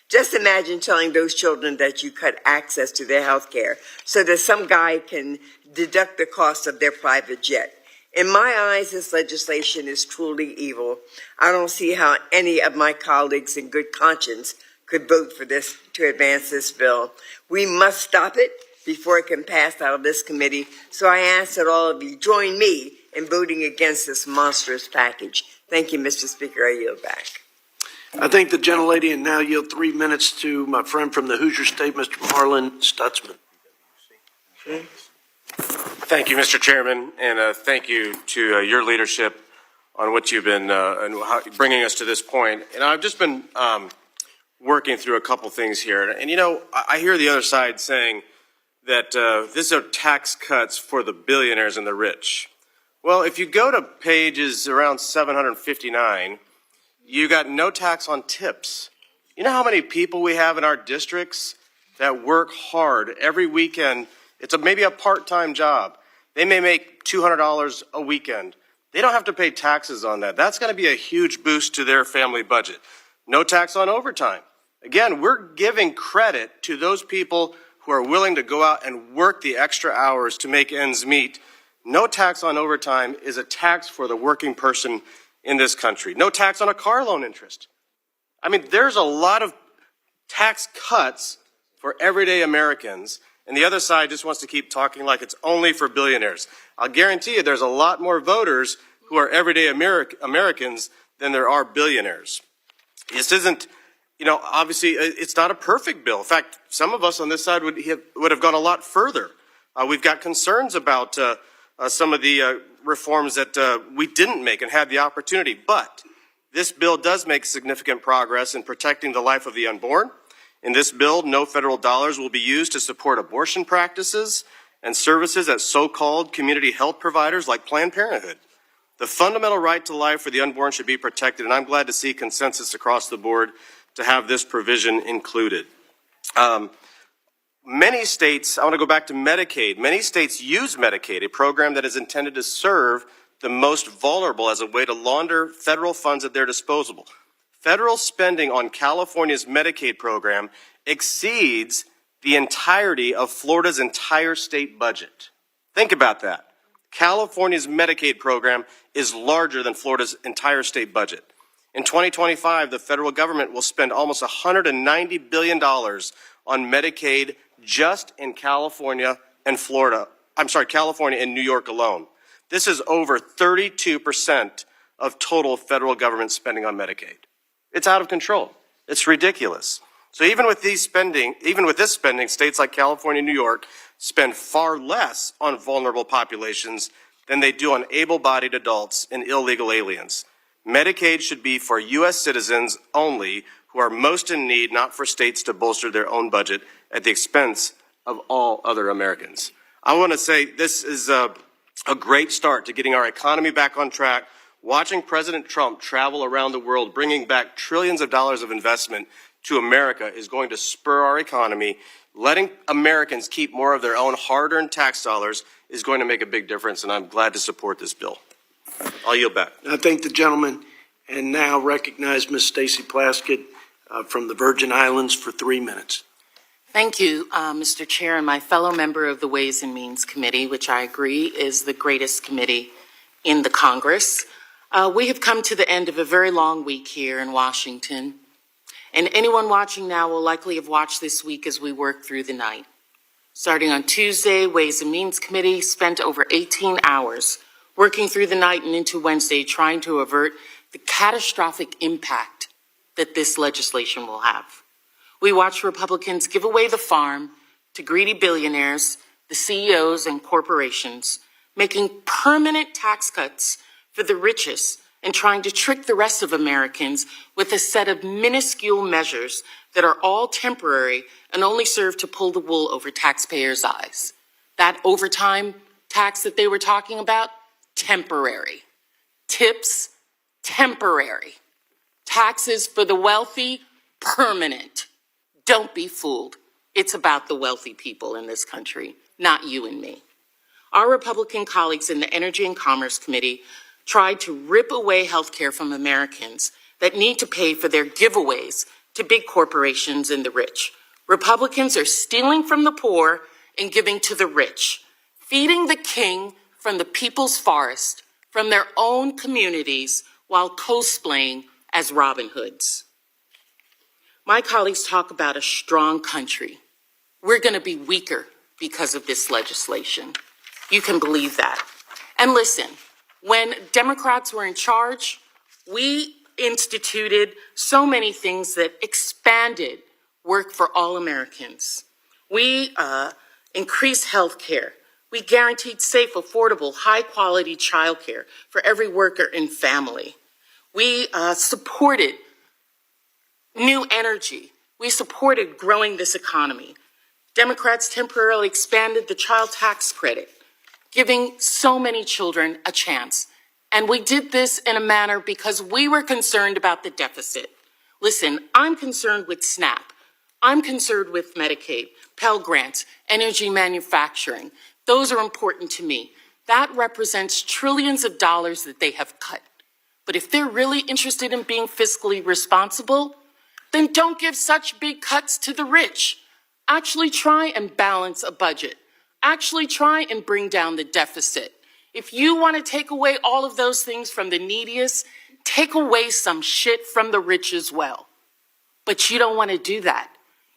Just imagine telling those children that you cut access to their health care so that some guy can deduct the cost of their private jet. In my eyes, this legislation is truly evil. I don't see how any of my colleagues in good conscience could vote for this, to advance this bill. We must stop it before it can pass out of this committee. So I ask that all of you join me in voting against this monstrous package. Thank you, Mr. Speaker. I yield back. I thank the gentlelady and now yield 3 minutes to my friend from the Hoosier State, Mr. Marlon Stutzman. Thank you, Mr. Chairman, and thank you to your leadership on what you've been bringing us to this point. And I've just been working through a couple things here. And, you know, I hear the other side saying that these are tax cuts for the billionaires and the rich. Well, if you go to pages around 759, you got no tax on tips. You know how many people we have in our districts that work hard every weekend? It's maybe a part-time job. They may make $200 a weekend. They don't have to pay taxes on that. That's going to be a huge boost to their family budget. No tax on overtime. Again, we're giving credit to those people who are willing to go out and work the extra hours to make ends meet. No tax on overtime is a tax for the working person in this country. No tax on a car loan interest. I mean, there's a lot of tax cuts for everyday Americans, and the other side just wants to keep talking like it's only for billionaires. I'll guarantee you there's a lot more voters who are everyday Americans than there are billionaires. This isn't, you know, obviously it's not a perfect bill. In fact, some of us on this side would have gone a lot further. We've got concerns about some of the reforms that we didn't make and had the opportunity. But this bill does make significant progress in protecting the life of the unborn. In this bill, no federal dollars will be used to support abortion practices and services at so-called community health providers like Planned Parenthood. The fundamental right to life for the unborn should be protected, and I'm glad to see consensus across the board to have this provision included. Many states, I want to go back to Medicaid, many states use Medicaid, a program that is intended to serve the most vulnerable as a way to launder federal funds at their disposal. Federal spending on California's Medicaid program exceeds the entirety of Florida's entire state budget. Think about that. California's Medicaid program is larger than Florida's entire state budget. In 2025, the federal government will spend almost $190 billion on Medicaid just in California and California and New York alone. This is over 32% of total federal government spending on Medicaid. It's out of control. It's ridiculous. So even with this spending, states like California and New York spend far less on vulnerable populations than they do on able-bodied adults and illegal aliens. Medicaid should be for U.S. citizens only who are most in need, not for states to bolster their own budget at the expense of all other Americans. I want to say this is a great start to getting our economy back on track. Watching President Trump travel around the world, bringing back trillions of dollars of investment to America is going to spur our economy. Letting Americans keep more of their own hard-earned tax dollars is going to make a big difference, and I'm glad to support this bill. I'll yield back. I thank the gentleman and now recognize Ms. Stacey Plaskett from the Virgin Islands for 3 minutes. Thank you, Mr. Chair, and my fellow member of the Ways and Means Committee, which I agree is the greatest committee in the Congress. We have come to the end of a very long week here in Washington, and anyone watching now will likely have watched this week as we work through the night. Starting on Tuesday, Ways and Means Committee spent over 18 hours working through the night and into Wednesday trying to avert the catastrophic impact that this legislation will have. We watched Republicans give away the farm to greedy billionaires, the CEOs and corporations, making permanent tax cuts for the richest and trying to trick the rest of Americans with a set of minuscule measures that are all temporary and only serve to pull the wool over taxpayers' eyes. That overtime tax that they were talking about, temporary. Tips, temporary. Taxes for the wealthy, permanent. Don't be fooled. It's about the wealthy people in this country, not you and me. Our Republican colleagues in the Energy and Commerce Committee tried to rip away health care from Americans that need to pay for their giveaways to big corporations and the rich. Republicans are stealing from the poor and giving to the rich, feeding the king from the people's forest, from their own communities, while cosplaying as Robin Hoods. My colleagues talk about a strong country. We're going to be weaker because of this legislation. You can believe that. And listen, when Democrats were in charge, we instituted so many things that expanded work for all Americans. We increased health care. We guaranteed safe, affordable, high-quality child care for every worker and family. We supported new energy. We supported growing this economy. Democrats temporarily expanded the child tax credit, giving so many children a chance. And we did this in a manner because we were concerned about the deficit. Listen, I'm concerned with SNAP. I'm concerned with Medicaid, Pell Grants, energy manufacturing. Those are important to me. That represents trillions of dollars that they have cut. But if they're really interested in being fiscally responsible, then don't give such big cuts to the rich. Actually try and balance a budget. Actually try and bring down the deficit. If you want to take away all of those things from the neediest, take away some shit from the rich as well. But you don't want to do that.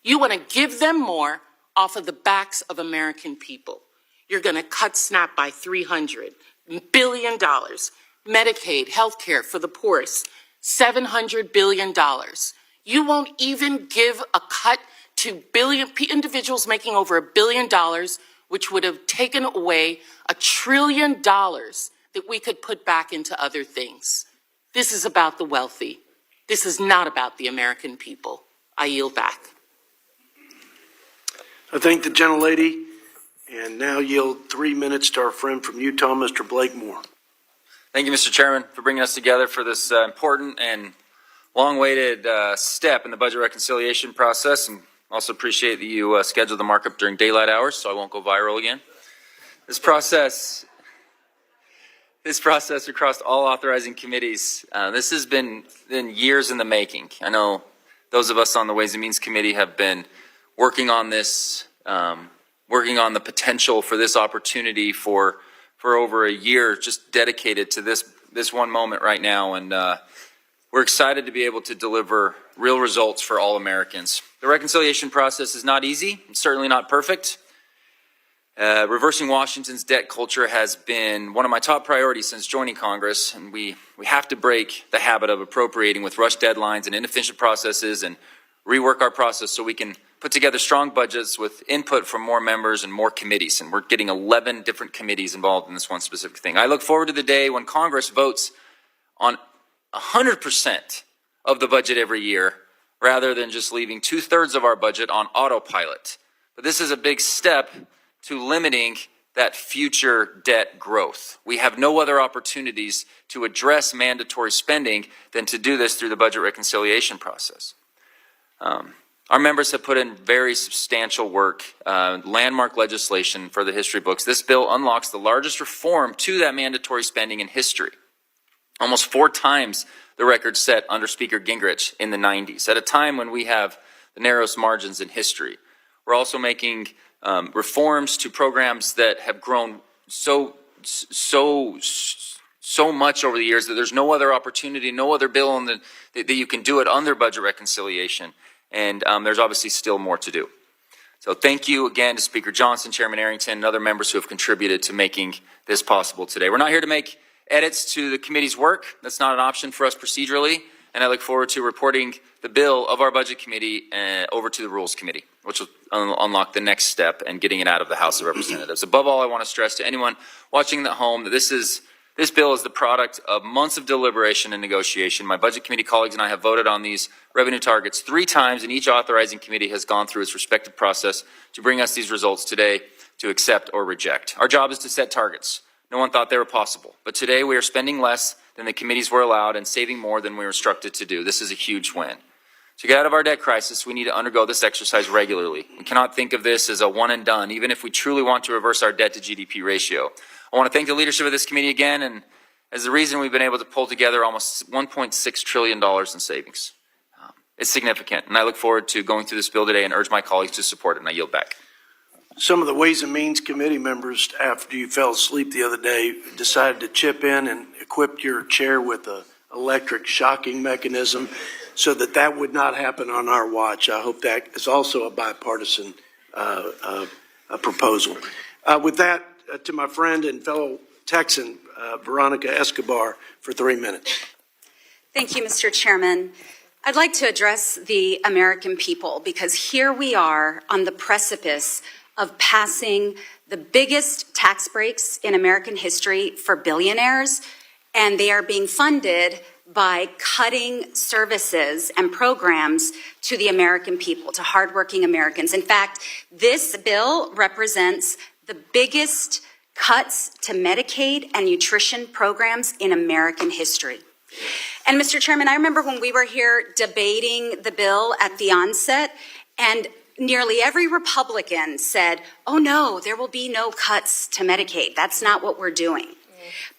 You want to give them more off of the backs of American people. You're going to cut SNAP by $300 billion. Medicaid, health care for the poorest, $700 billion. You won't even give a cut to individuals making over $1 billion, which would have taken away $1 trillion that we could put back into other things. This is about the wealthy. This is not about the American people. I yield back. I thank the gentlelady, and now yield 3 minutes to our friend from Utah, Mr. Blake Moore. Thank you, Mr. Chairman, for bringing us together for this important and long-awaited step in the budget reconciliation process, and also appreciate that you scheduled the markup during daylight hours, so I won't go viral again. This process across all authorizing committees, this has been years in the making. I know those of us on the Ways and Means Committee have been working on this, working on the potential for this opportunity for over a year, just dedicated to this one moment right now, and we're excited to be able to deliver real results for all Americans. The reconciliation process is not easy, it's certainly not perfect. Reversing Washington's debt culture has been one of my top priorities since joining Congress, and we have to break the habit of appropriating with rushed deadlines and inefficient processes and rework our process so we can put together strong budgets with input from more members and more committees, and we're getting 11 different committees involved in this one specific thing. I look forward to the day when Congress votes on 100% of the budget every year, rather than just leaving 2/3 of our budget on autopilot. But this is a big step to limiting that future debt growth. We have no other opportunities to address mandatory spending than to do this through the budget reconciliation process. Our members have put in very substantial work, landmark legislation for the history books. This bill unlocks the largest reform to that mandatory spending in history. Almost 4 times the record set under Speaker Gingrich in the 90s, at a time when we have the narrowest margins in history. We're also making reforms to programs that have grown so much over the years that there's no other opportunity, no other bill that you can do it under budget reconciliation. And there's obviously still more to do. So thank you again to Speaker Johnson, Chairman Arrington, and other members who have contributed to making this possible today. We're not here to make edits to the committee's work. That's not an option for us procedurally. And I look forward to reporting the bill of our Budget Committee over to the Rules Committee, which will unlock the next step and getting it out of the House of Representatives. Above all, I want to stress to anyone watching at home that this bill is the product of months of deliberation and negotiation. My Budget Committee colleagues and I have voted on these revenue targets 3 times, and each authorizing committee has gone through its respective process to bring us these results today to accept or reject. Our job is to set targets. No one thought they were possible, but today we are spending less than the committees were allowed and saving more than we were instructed to do. This is a huge win. To get out of our debt crisis, we need to undergo this exercise regularly. We cannot think of this as a one and done, even if we truly want to reverse our debt to GDP ratio. I want to thank the leadership of this committee again, and as the reason we've been able to pull together almost $1.6 trillion in savings. It's significant, and I look forward to going through this bill today and urge my colleagues to support it, and I yield back. Some of the Ways and Means Committee members, after you fell asleep the other day, decided to chip in and equip your chair with an electric shocking mechanism so that that would not happen on our watch. I hope that is also a bipartisan proposal. With that, to my friend and fellow Texan, Veronica Escobar, for 3 minutes. Thank you, Mr. Chairman. I'd like to address the American people because here we are on the precipice of passing the biggest tax breaks in American history for billionaires, and they are being funded by cutting services and programs to the American people, to hardworking Americans. In fact, this bill represents the biggest cuts to Medicaid and nutrition programs in American history. And Mr. Chairman, I remember when we were here debating the bill at the onset, and nearly every Republican said, oh no, there will be no cuts to Medicaid. That's not what we're doing.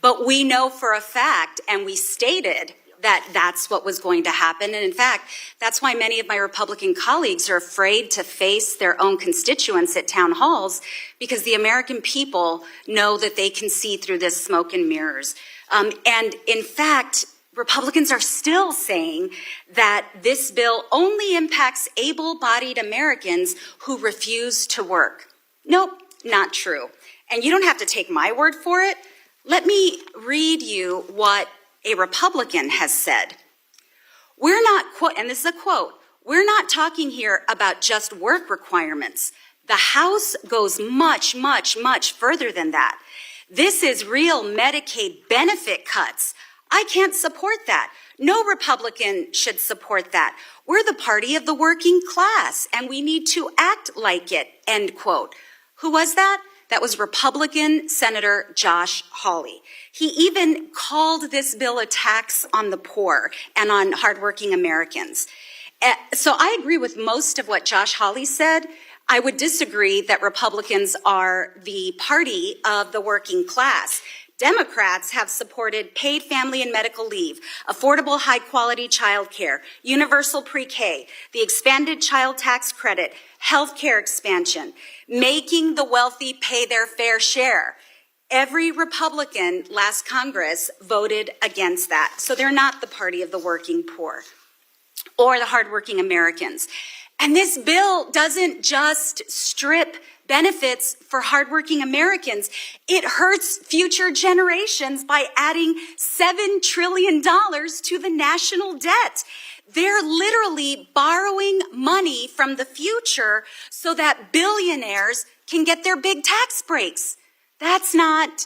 But we know for a fact, and we stated that that's what was going to happen. And in fact, that's why many of my Republican colleagues are afraid to face their own constituents at town halls, because the American people know that they can see through this smoke and mirrors. And in fact, Republicans are still saying that this bill only impacts able-bodied Americans who refuse to work. Nope, not true. And you don't have to take my word for it. Let me read you what a Republican has said. We're not, and this is a quote, we're not talking here about just work requirements. The House goes much, much, much further than that. This is real Medicaid benefit cuts. I can't support that. No Republican should support that. We're the party of the working class, and we need to act like it, end quote. Who was that? That was Republican Senator Josh Hawley. He even called this bill a tax on the poor and on hardworking Americans. So I agree with most of what Josh Hawley said. I would disagree that Republicans are the party of the working class. Democrats have supported paid family and medical leave, affordable high-quality child care, universal pre-K, the expanded child tax credit, health care expansion, making the wealthy pay their fair share. Every Republican last Congress voted against that. So they're not the party of the working poor or the hardworking Americans. And this bill doesn't just strip benefits for hardworking Americans. It hurts future generations by adding $7 trillion to the national debt. They're literally borrowing money from the future so that billionaires can get their big tax breaks. That's not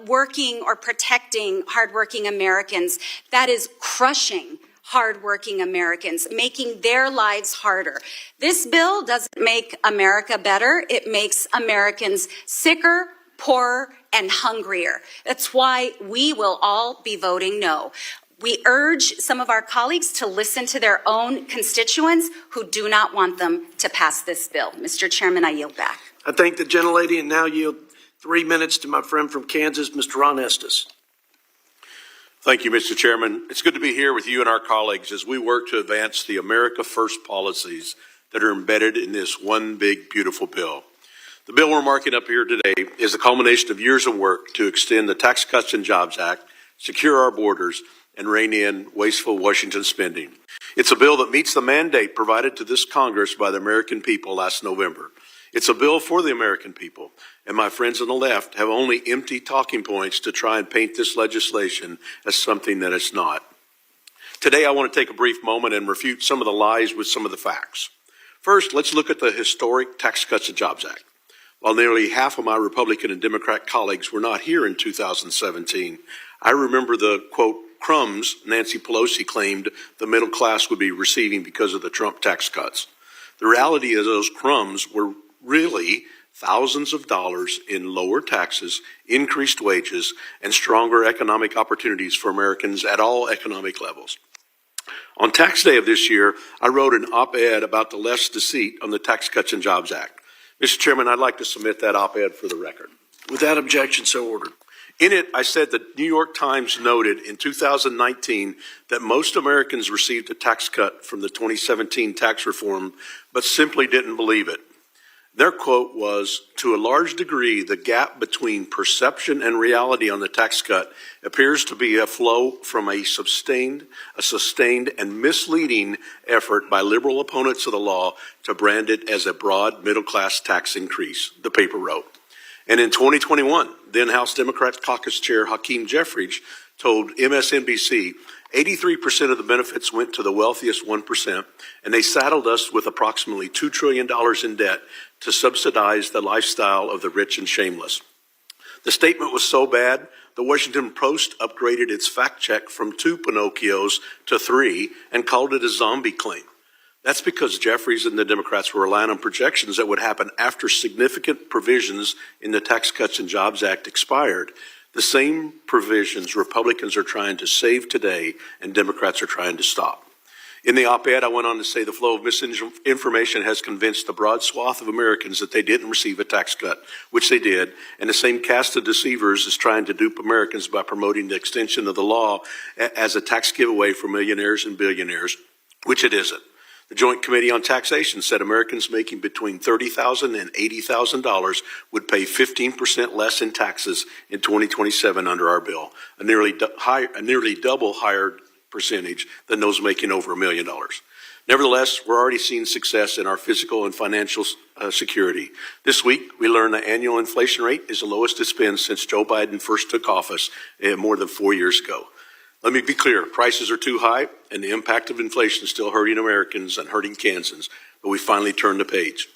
working or protecting hardworking Americans. That is crushing hardworking Americans, making their lives harder. This bill doesn't make America better. It makes Americans sicker, poorer, and hungrier. That's why we will all be voting no. We urge some of our colleagues to listen to their own constituents who do not want them to pass this bill. Mr. Chairman, I yield back. I thank the gentlelady and now yield 3 minutes to my friend from Kansas, Mr. Ron Estes. Thank you, Mr. Chairman. It's good to be here with you and our colleagues as we work to advance the America First policies that are embedded in this one big, beautiful bill. The bill we're marking up here today is the culmination of years of work to extend the Tax Cuts and Jobs Act, secure our borders, and rein in wasteful Washington spending. It's a bill that meets the mandate provided to this Congress by the American people last November. It's a bill for the American people, and my friends on the left have only empty talking points to try and paint this legislation as something that it's not. Today, I want to take a brief moment and refute some of the lies with some of the facts. First, let's look at the historic Tax Cuts and Jobs Act. While nearly half of my Republican and Democrat colleagues were not here in 2017, I remember the, quote, crumbs Nancy Pelosi claimed the middle class would be receiving because of the Trump tax cuts. The reality is those crumbs were really thousands of dollars in lower taxes, increased wages, and stronger economic opportunities for Americans at all economic levels. On tax day of this year, I wrote an op-ed about the left's deceit on the Tax Cuts and Jobs Act. Mr. Chairman, I'd like to submit that op-ed for the record. Without objection, so ordered. In it, I said the New York Times noted in 2019 that most Americans received a tax cut from the 2017 tax reform, but simply didn't believe it. Their quote was, "To a large degree, the gap between perception and reality on the tax cut appears to be a flow from a sustained and misleading effort by liberal opponents of the law to brand it as a broad middle-class tax increase," the paper wrote. And in 2021, then House Democrat Caucus Chair Hakeem Jeffries told MSNBC 83% of the benefits went to the wealthiest 1%, and they saddled us with approximately $2 trillion in debt to subsidize the lifestyle of the rich and shameless. The statement was so bad, the Washington Post upgraded its fact check from 2 Pinocchios to 3 and called it a zombie claim. That's because Jeffries and the Democrats were relying on projections that would happen after significant provisions in the Tax Cuts and Jobs Act expired. The same provisions Republicans are trying to save today and Democrats are trying to stop. In the op-ed, I went on to say the flow of misinformation has convinced the broad swath of Americans that they didn't receive a tax cut, which they did, and the same cast of deceivers is trying to dupe Americans by promoting the extension of the law as a tax giveaway for millionaires and billionaires, which it isn't. The Joint Committee on Taxation said Americans making between $30,000 and $80,000 would pay 15% less in taxes in 2027 under our bill, a nearly double higher percentage than those making over $1 million. Nevertheless, we're already seeing success in our physical and financial security. This week, we learned the annual inflation rate is the lowest it's been since Joe Biden first took office more than 4 years ago. Let me be clear, prices are too high, and the impact of inflation is still hurting Americans and hurting Kansans, but we finally turned the page.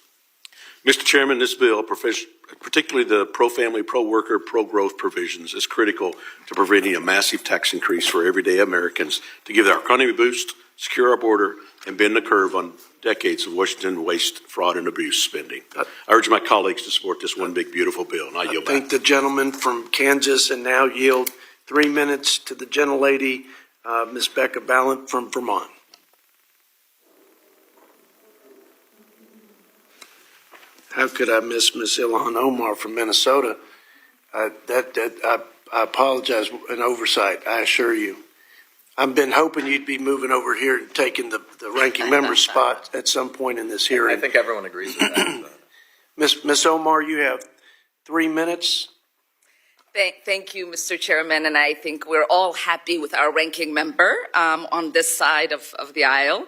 Mr. Chairman, this bill, particularly the pro-family, pro-worker, pro-growth provisions, is critical to preventing a massive tax increase for everyday Americans to give our economy a boost, secure our border, and bend the curve on decades of Washington waste, fraud, and abuse spending. I urge my colleagues to support this one big, beautiful bill, and I yield back. Thank the gentleman from Kansas, and now yield 3 minutes to the gentlelady, Ms. Becca Ballant from Vermont. How could I miss Ms. Ilhan Omar from Minnesota? I apologize, an oversight, I assure you. I've been hoping you'd be moving over here and taking the ranking member spot at some point in this hearing. I think everyone agrees with that. Ms. Omar, you have 3 minutes. Thank you, Mr. Chairman, and I think we're all happy with our ranking member on this side of the aisle.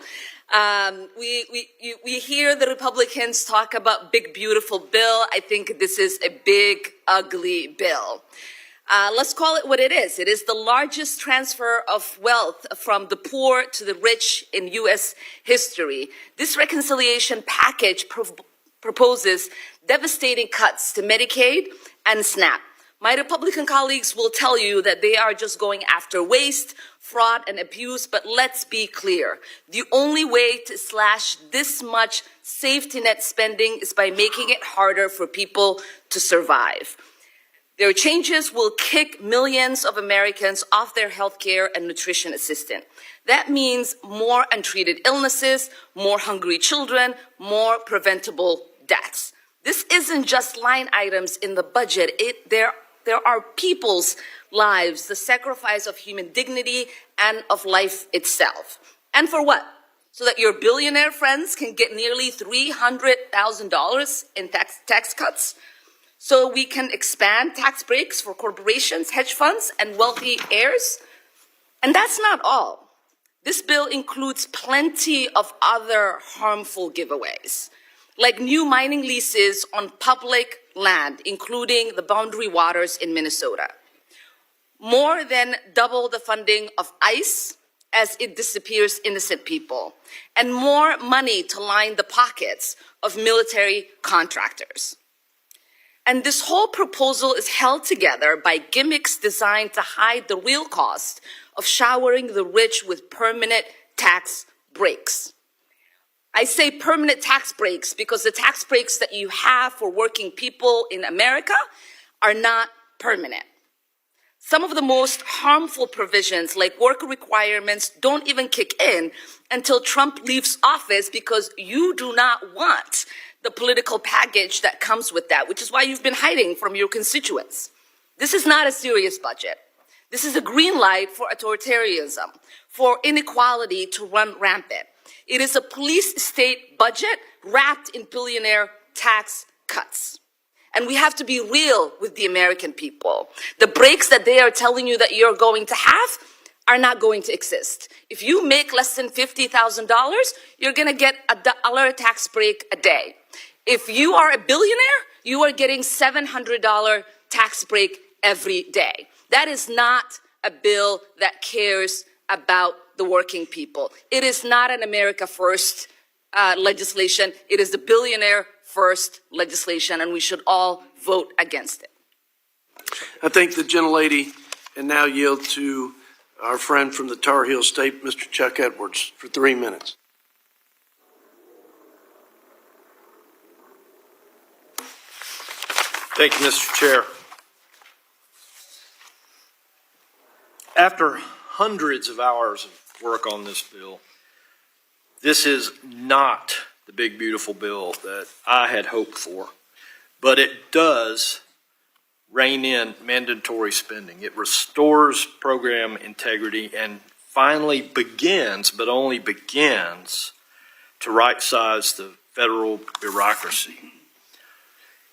We hear the Republicans talk about big, beautiful bill. I think this is a big, ugly bill. Let's call it what it is. It is the largest transfer of wealth from the poor to the rich in U.S. history. This reconciliation package proposes devastating cuts to Medicaid and SNAP. My Republican colleagues will tell you that they are just going after waste, fraud, and abuse, but let's be clear. The only way to slash this much safety net spending is by making it harder for people to survive. Their changes will kick millions of Americans off their health care and nutrition assistance. That means more untreated illnesses, more hungry children, more preventable deaths. This isn't just line items in the budget. There are people's lives, the sacrifice of human dignity and of life itself. And for what? So that your billionaire friends can get nearly $300,000 in tax cuts? So we can expand tax breaks for corporations, hedge funds, and wealthy heirs? And that's not all. This bill includes plenty of other harmful giveaways, like new mining leases on public land, including the boundary waters in Minnesota. More than double the funding of ICE as it disappears innocent people, and more money to line the pockets of military contractors. And this whole proposal is held together by gimmicks designed to hide the real cost of showering the rich with permanent tax breaks. I say permanent tax breaks because the tax breaks that you have for working people in America are not permanent. Some of the most harmful provisions, like work requirements, don't even kick in until Trump leaves office because you do not want the political package that comes with that, which is why you've been hiding from your constituents. This is not a serious budget. This is a green light for authoritarianism, for inequality to run rampant. It is a police state budget wrapped in billionaire tax cuts. And we have to be real with the American people. The breaks that they are telling you that you're going to have are not going to exist. If you make less than $50,000, you're going to get $1 tax break a day. If you are a billionaire, you are getting $700 tax break every day. That is not a bill that cares about the working people. It is not an America First legislation. It is the billionaire first legislation, and we should all vote against it. I thank the gentlelady and now yield to our friend from the Tar Heel State, Mr. Chuck Edwards, for 3 minutes. Thank you, Mr. Chair. After hundreds of hours of work on this bill, this is not the big, beautiful bill that I had hoped for, but it does rein in mandatory spending. It restores program integrity and finally begins, but only begins, to right-size the federal bureaucracy.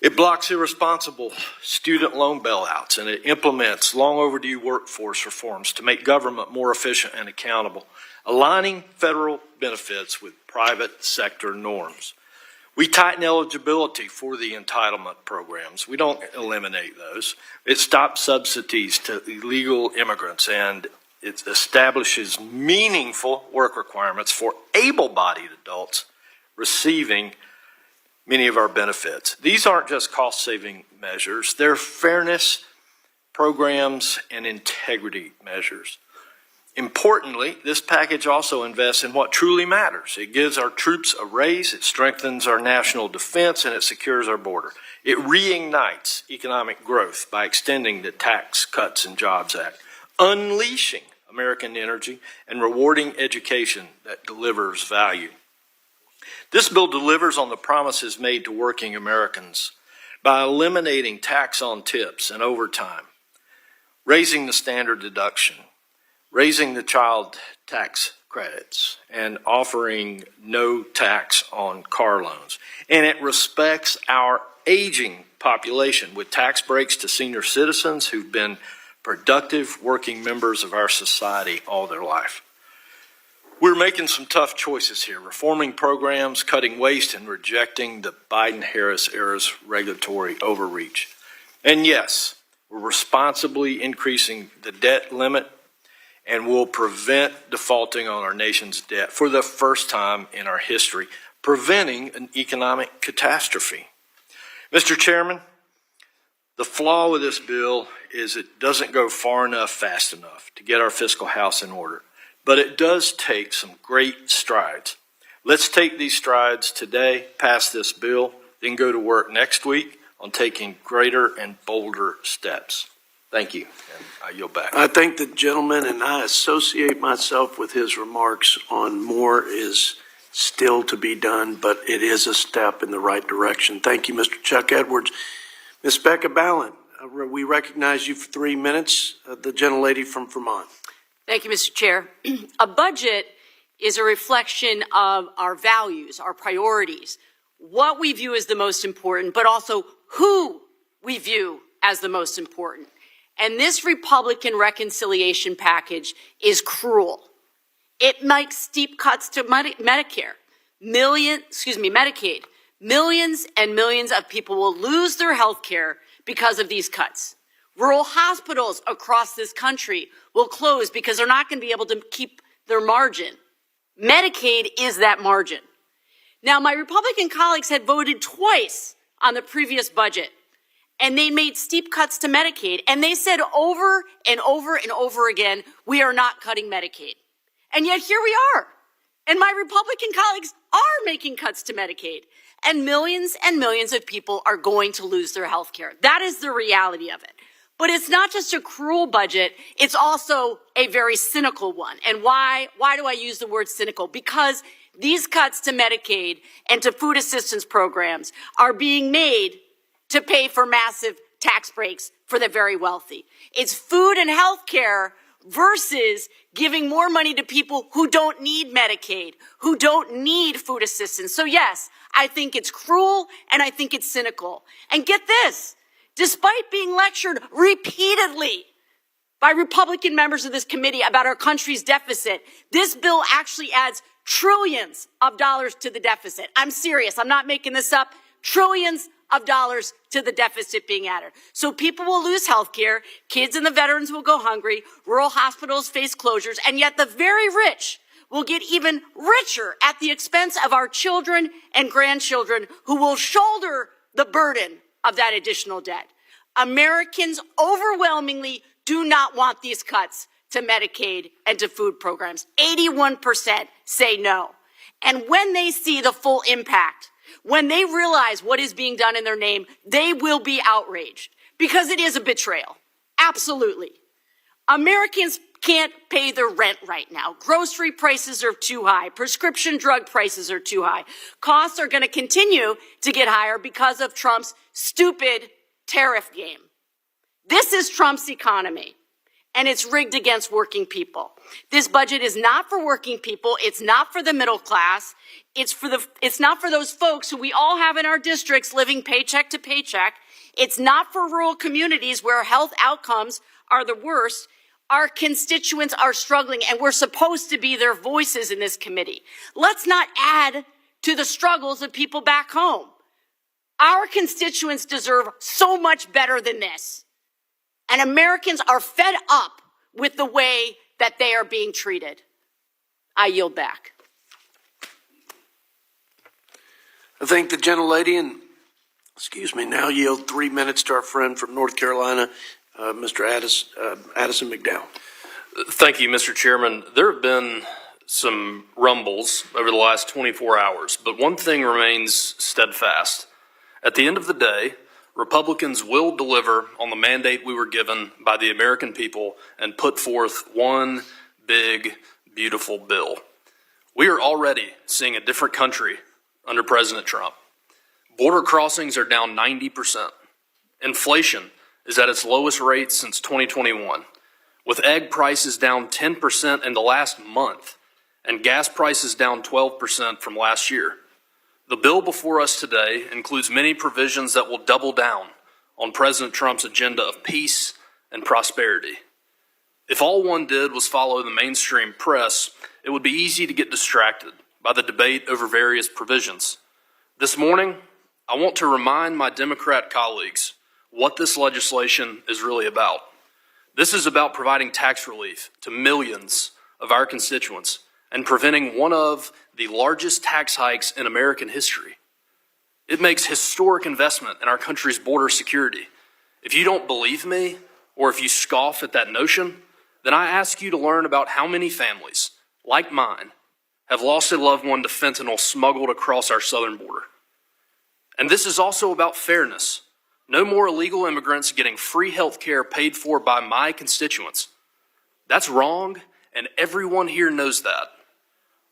It blocks irresponsible student loan bailouts, and it implements long overdue workforce reforms to make government more efficient and accountable, aligning federal benefits with private sector norms. We tighten eligibility for the entitlement programs. We don't eliminate those. It stops subsidies to illegal immigrants, and it establishes meaningful work requirements for able-bodied adults receiving many of our benefits. These aren't just cost-saving measures. They're fairness programs and integrity measures. Importantly, this package also invests in what truly matters. It gives our troops a raise, it strengthens our national defense, and it secures our border. It reignites economic growth by extending the Tax Cuts and Jobs Act, unleashing American energy, and rewarding education that delivers value. This bill delivers on the promises made to working Americans by eliminating tax on tips and overtime, raising the standard deduction, raising the child tax credits, and offering no tax on car loans. And it respects our aging population with tax breaks to senior citizens who've been productive working members of our society all their life. We're making some tough choices here, reforming programs, cutting waste, and rejecting the Biden-Harris era's regulatory overreach. And yes, we're responsibly increasing the debt limit, and will prevent defaulting on our nation's debt for the first time in our history, preventing an economic catastrophe. Mr. Chairman, the flaw with this bill is it doesn't go far enough, fast enough to get our fiscal house in order. But it does take some great strides. Let's take these strides today, pass this bill, then go to work next week on taking greater and bolder steps. Thank you, and I yield back. I thank the gentleman, and I associate myself with his remarks on more is still to be done, but it is a step in the right direction. Thank you, Mr. Chuck Edwards. Ms. Becca Ballant, we recognize you for 3 minutes, the gentlelady from Vermont. Thank you, Mr. Chair. A budget is a reflection of our values, our priorities, what we view as the most important, but also who we view as the most important. And this Republican reconciliation package is cruel. It makes steep cuts to Medicaid. Millions and millions of people will lose their health care because of these cuts. Rural hospitals across this country will close because they're not going to be able to keep their margin. Medicaid is that margin. Now, my Republican colleagues had voted twice on the previous budget, and they made steep cuts to Medicaid, and they said over and over and over again, we are not cutting Medicaid. And yet here we are. And my Republican colleagues are making cuts to Medicaid, and millions of people are going to lose their health care. That is the reality of it. But it's not just a cruel budget, it's also a very cynical one. And why do I use the word cynical? Because these cuts to Medicaid and to food assistance programs are being made to pay for massive tax breaks for the very wealthy. It's food and health care versus giving more money to people who don't need Medicaid, who don't need food assistance. So yes, I think it's cruel and I think it's cynical. And get this, despite being lectured repeatedly by Republican members of this committee about our country's deficit, this bill actually adds trillions of dollars to the deficit. I'm serious. I'm not making this up. Trillions of dollars to the deficit being added. So people will lose health care, kids and the veterans will go hungry, rural hospitals face closures, and yet the very rich will get even richer at the expense of our children and grandchildren who will shoulder the burden of that additional debt. Americans overwhelmingly do not want these cuts to Medicaid and to food programs. 81% say no. And when they see the full impact, when they realize what is being done in their name, they will be outraged because it is a betrayal. Absolutely. Americans can't pay their rent right now. Grocery prices are too high. Prescription drug prices are too high. Costs are going to continue to get higher because of Trump's stupid tariff game. This is Trump's economy, and it's rigged against working people. This budget is not for working people. It's not for the middle class. It's not for those folks who we all have in our districts living paycheck to paycheck. It's not for rural communities where health outcomes are the worst. Our constituents are struggling, and we're supposed to be their voices in this committee. Let's not add to the struggles of people back home. Our constituents deserve so much better than this. And Americans are fed up with the way that they are being treated. I yield back. I thank the gentlelady and, now yield 3 minutes to our friend from North Carolina, Mr. Addison McDowell. Thank you, Mr. Chairman. There have been some rumbles over the last 24 hours, but one thing remains steadfast. At the end of the day, Republicans will deliver on the mandate we were given by the American people and put forth one big, beautiful bill. We are already seeing a different country under President Trump. Border crossings are down 90%. Inflation is at its lowest rate since 2021, with egg prices down 10% in the last month and gas prices down 12% from last year. The bill before us today includes many provisions that will double down on President Trump's agenda of peace and prosperity. If all one did was follow the mainstream press, it would be easy to get distracted by the debate over various provisions. This morning, I want to remind my Democrat colleagues what this legislation is really about. This is about providing tax relief to millions of our constituents and preventing one of the largest tax hikes in American history. It makes historic investment in our country's border security. If you don't believe me, or if you scoff at that notion, then I ask you to learn about how many families, like mine, have lost a loved one to fentanyl smuggled across our southern border. And this is also about fairness. No more illegal immigrants getting free health care paid for by my constituents. That's wrong, and everyone here knows that.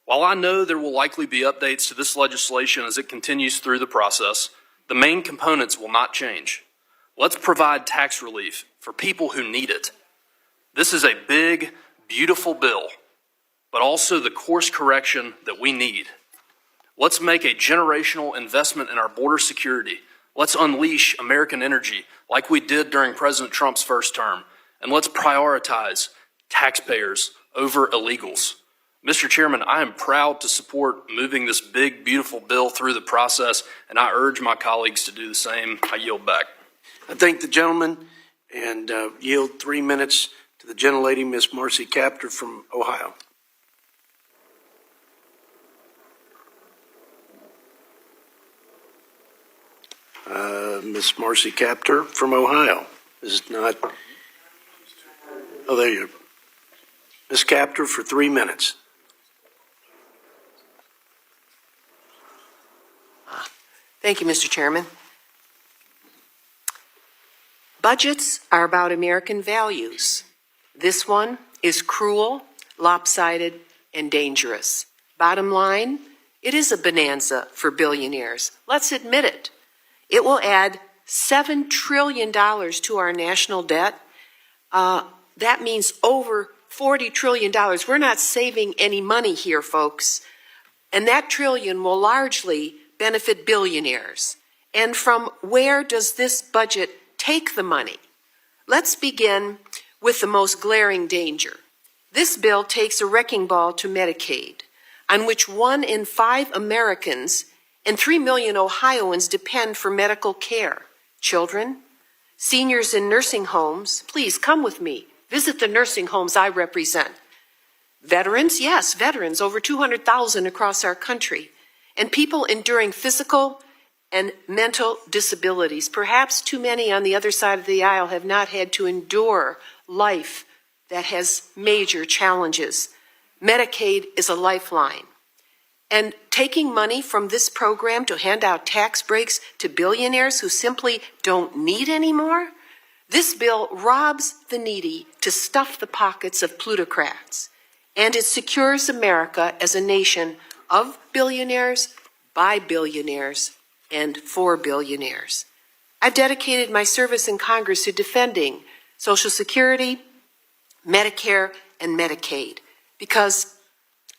While I know there will likely be updates to this legislation as it continues through the process, the main components will not change. Let's provide tax relief for people who need it. This is a big, beautiful bill, but also the course correction that we need. Let's make a generational investment in our border security. Let's unleash American energy like we did during President Trump's first term, and let's prioritize taxpayers over illegals. Mr. Chairman, I am proud to support moving this big, beautiful bill through the process, and I urge my colleagues to do the same. I yield back. I thank the gentleman and yield 3 minutes to the gentlelady, Ms. Marcy Kaptur from Ohio. Ms. Marcy Kaptur from Ohio is not. Oh, there you are. Ms. Kaptur for 3 minutes. Thank you, Mr. Chairman. Budgets are about American values. This one is cruel, lopsided, and dangerous. Bottom line, it is a bonanza for billionaires. Let's admit it. It will add $7 trillion to our national debt. That means over $40 trillion. We're not saving any money here, folks. And that trillion will largely benefit billionaires. And from where does this budget take the money? Let's begin with the most glaring danger. This bill takes a wrecking ball to Medicaid, on which 1 in 5 Americans and 3 million Ohioans depend for medical care. Children, seniors in nursing homes, please come with me. Visit the nursing homes I represent. Veterans, yes, veterans, over 200,000 across our country. And people enduring physical and mental disabilities. Perhaps too many on the other side of the aisle have not had to endure life that has major challenges. Medicaid is a lifeline. And taking money from this program to hand out tax breaks to billionaires who simply don't need any more? This bill robs the needy to stuff the pockets of plutocrats. And it secures America as a nation of billionaires, by billionaires, and for billionaires. I've dedicated my service in Congress to defending Social Security, Medicare, and Medicaid because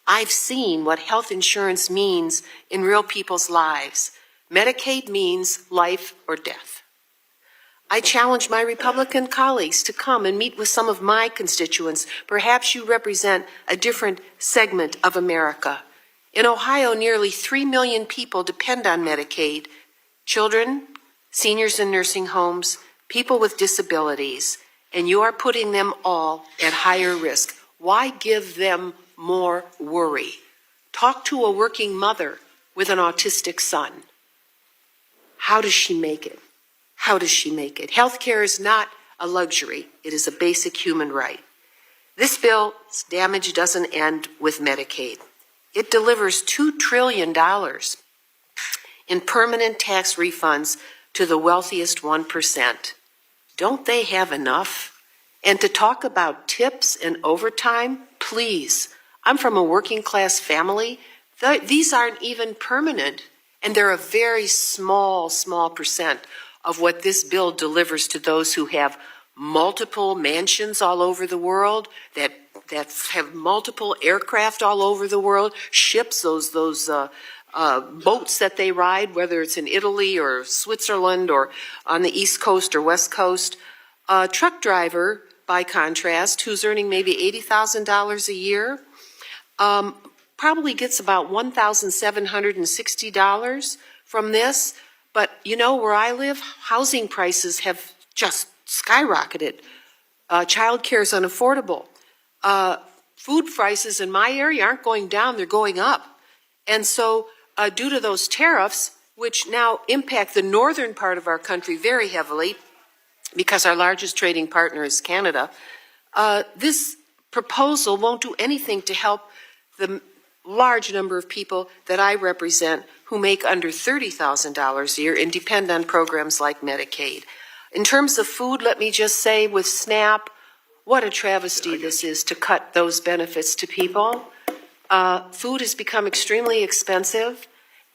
I've seen what health insurance means in real people's lives. Medicaid means life or death. I challenge my Republican colleagues to come and meet with some of my constituents. Perhaps you represent a different segment of America. In Ohio, nearly 3 million people depend on Medicaid. Children, seniors in nursing homes, people with disabilities, and you are putting them all at higher risk. Why give them more worry? Talk to a working mother with an autistic son. How does she make it? How does she make it? Healthcare is not a luxury. It is a basic human right. This bill's damage doesn't end with Medicaid. It delivers $2 trillion in permanent tax refunds to the wealthiest 1%. Don't they have enough? And to talk about tips and overtime, please. I'm from a working class family. These aren't even permanent, and they're a very small percent of what this bill delivers to those who have multiple mansions all over the world, that have multiple aircraft all over the world, ships, those boats that they ride, whether it's in Italy or Switzerland or on the East Coast or West Coast. A truck driver, by contrast, who's earning maybe $80,000 a year, probably gets about $1,760 from this. But you know, where I live, housing prices have just skyrocketed. Childcare is unaffordable. Food prices in my area aren't going down, they're going up. And so due to those tariffs, which now impact the northern part of our country very heavily, because our largest trading partner is Canada, this proposal won't do anything to help the large number of people that I represent who make under $30,000 a year and depend on programs like Medicaid. In terms of food, let me just say with SNAP, what a travesty this is to cut those benefits to people. Food has become extremely expensive.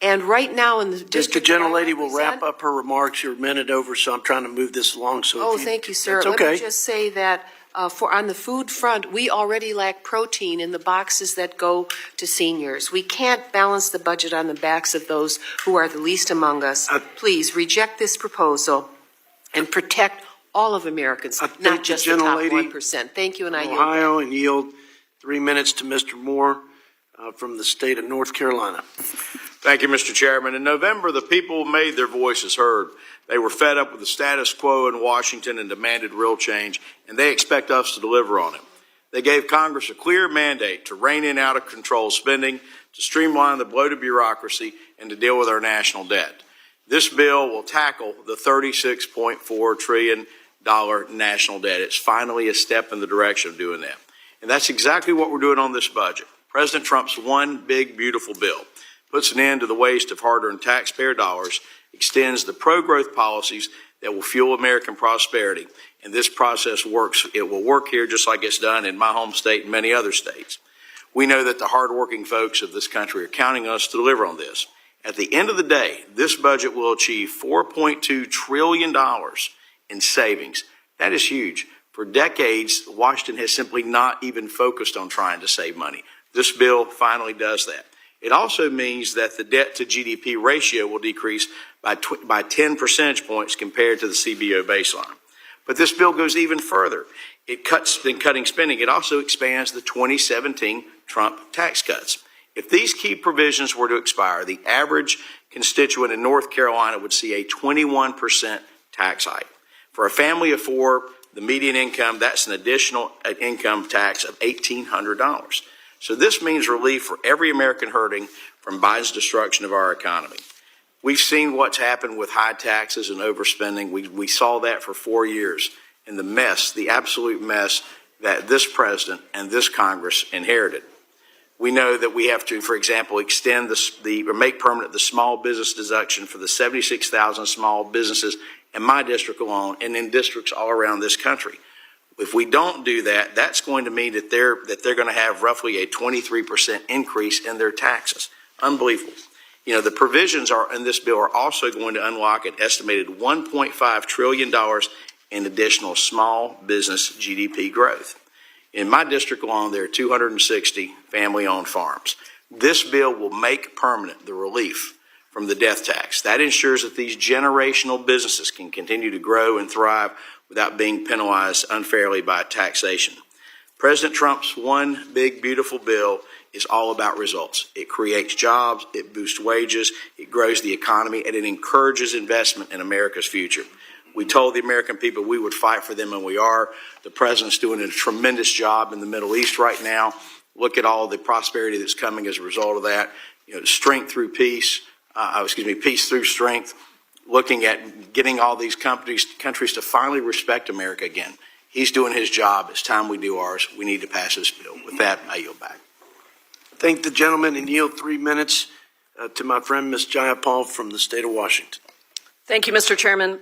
And right now in the district, the gentlelady will wrap up her remarks. You're a minute over, so I'm trying to move this along. So thank you, sir. That's Let okay. me just say that on the food front, we already lack protein in the boxes that go to seniors. We can't balance the budget on the backs of those who are the least among us. Please reject this proposal and protect all of Americans, not just the top 1%. Thank you, and I yield back. Ohio, and yield 3 minutes to Mr. Moore from the state of North Carolina. Thank you, Mr. Chairman. In November, the people made their voices heard. They were fed up with the status quo in Washington and demanded real change, and they expect us to deliver on it. They gave Congress a clear mandate to rein in out-of-control spending, to streamline the bloated bureaucracy, and to deal with our national debt. This bill will tackle the $36.4 trillion national debt. It's finally a step in the direction of doing that. And that's exactly what we're doing on this budget. President Trump's one big, beautiful bill puts an end to the waste of hard-earned taxpayer dollars, extends the pro-growth policies that will fuel American prosperity, and this process works. It will work here just like it's done in my home state and many other states. We know that the hardworking folks of this country are counting us to deliver on this. At the end of the day, this budget will achieve $4.2 trillion in savings. That is huge. For decades, Washington has simply not even focused on trying to save money. This bill finally does that. It also means that the debt to GDP ratio will decrease by 10 percentage points compared to the CBO baseline. But this bill goes even further. It cuts than cutting spending. It also expands the 2017 Trump tax cuts. If these key provisions were to expire, the average constituent in North Carolina would see a 21% tax hike. For a family of four, the median income, that's an additional income tax of $1,800. So this means relief for every American hurting from Biden's destruction of our economy. We've seen what's happened with high taxes and overspending. We saw that for 4 years, and the mess, the absolute mess that this president and this Congress inherited. We know that we have to, for example, extend or make permanent the small business deduction for the 76,000 small businesses in my district alone and in districts all around this country. If we don't do that, that's going to mean that they're going to have roughly a 23% increase in their taxes. Unbelievable. You know, the provisions in this bill are also going to unlock an estimated $1.5 trillion in additional small business GDP growth. In my district alone, there are 260 family-owned farms. This bill will make permanent the relief from the death tax. That ensures that these generational businesses can continue to grow and thrive without being penalized unfairly by taxation. President Trump's one big, beautiful bill is all about results. It creates jobs, it boosts wages, it grows the economy, and it encourages investment in America's future. We told the American people we would fight for them, and we are. The president's doing a tremendous job in the Middle East right now. Look at all the prosperity that's coming as a result of that. You know, strength through peace, peace through strength. Looking at getting all these countries to finally respect America again. He's doing his job. It's time we do ours. We need to pass this bill. With that, I yield back. Thank the gentleman and yield 3 minutes to my friend, Ms. Jayapal from the state of Washington. Thank you, Mr. Chairman.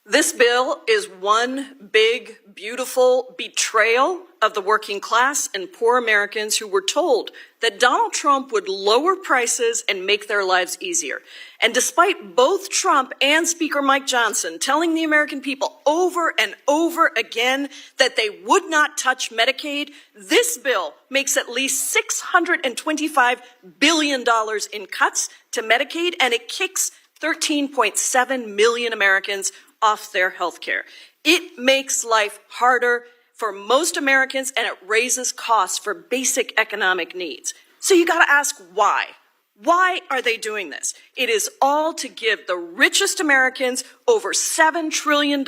This bill is one big, beautiful betrayal of the working class and poor Americans who were told that Donald Trump would lower prices and make their lives easier. And despite both Trump and Speaker Mike Johnson telling the American people over and over again that they would not touch Medicaid, this bill makes at least $625 billion in cuts to Medicaid, and it kicks 13.7 million Americans off their health care. It makes life harder for most Americans, and it raises costs for basic economic needs. So you got to ask why. Why are they doing this? It is all to give the richest Americans over $7 trillion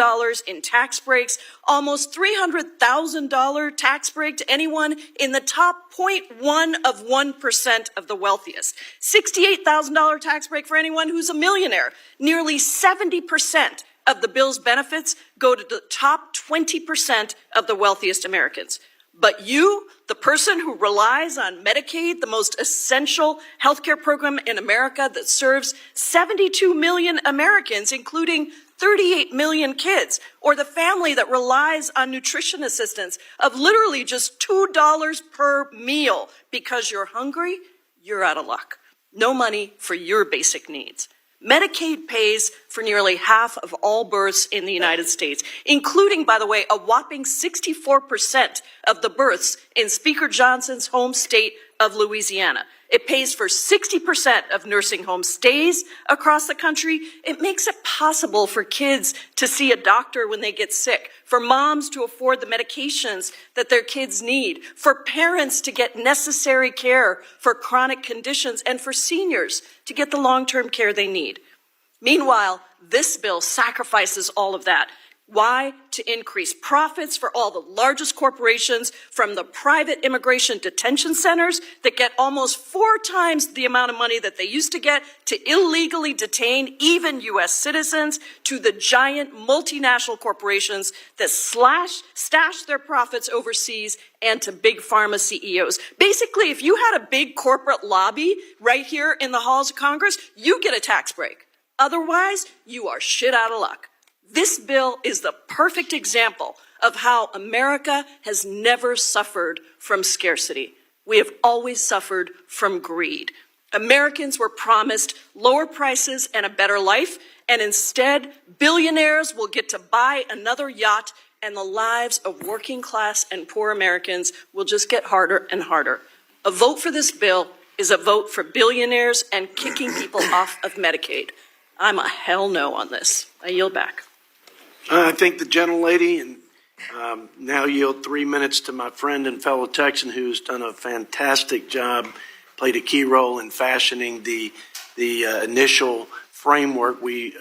in tax breaks, almost $300,000 tax break to anyone in the top 0.1 of 1% of the wealthiest, $68,000 tax break for anyone who's a millionaire, nearly 70% of the bill's benefits go to the top 20% of the wealthiest Americans. But you, the person who relies on Medicaid, the most essential healthcare program in America that serves 72 million Americans, including 38 million kids, or the family that relies on nutrition assistance of literally just $2 per meal because you're hungry, you're out of luck. No money for your basic needs. Medicaid pays for nearly half of all births in the United States, including, by the way, a whopping 64% of the births in Speaker Johnson's home state of Louisiana. It pays for 60% of nursing home stays across the country. It makes it possible for kids to see a doctor when they get sick, for moms to afford the medications that their kids need, for parents to get necessary care for chronic conditions, and for seniors to get the long-term care they need. Meanwhile, this bill sacrifices all of that. Why? To increase profits for all the largest corporations, from the private immigration detention centers that get almost 4 times the amount of money that they used to get to illegally detain even U.S. citizens, to the giant multinational corporations that stash their profits overseas, and to big pharma CEOs. Basically, if you had a big corporate lobby right here in the halls of Congress, you get a tax break. Otherwise, you are shit out of luck. This bill is the perfect example of how America has never suffered from scarcity. We have always suffered from greed. Americans were promised lower prices and a better life, and instead, billionaires will get to buy another yacht and the lives of working class and poor Americans will just get harder and harder. A vote for this bill is a vote for billionaires and kicking people off of Medicaid. I'm a hell no on this. I yield back. I thank the gentlelady, and now yield 3 minutes to my friend and fellow Texan who's done a fantastic job, played a key role in fashioning the initial framework we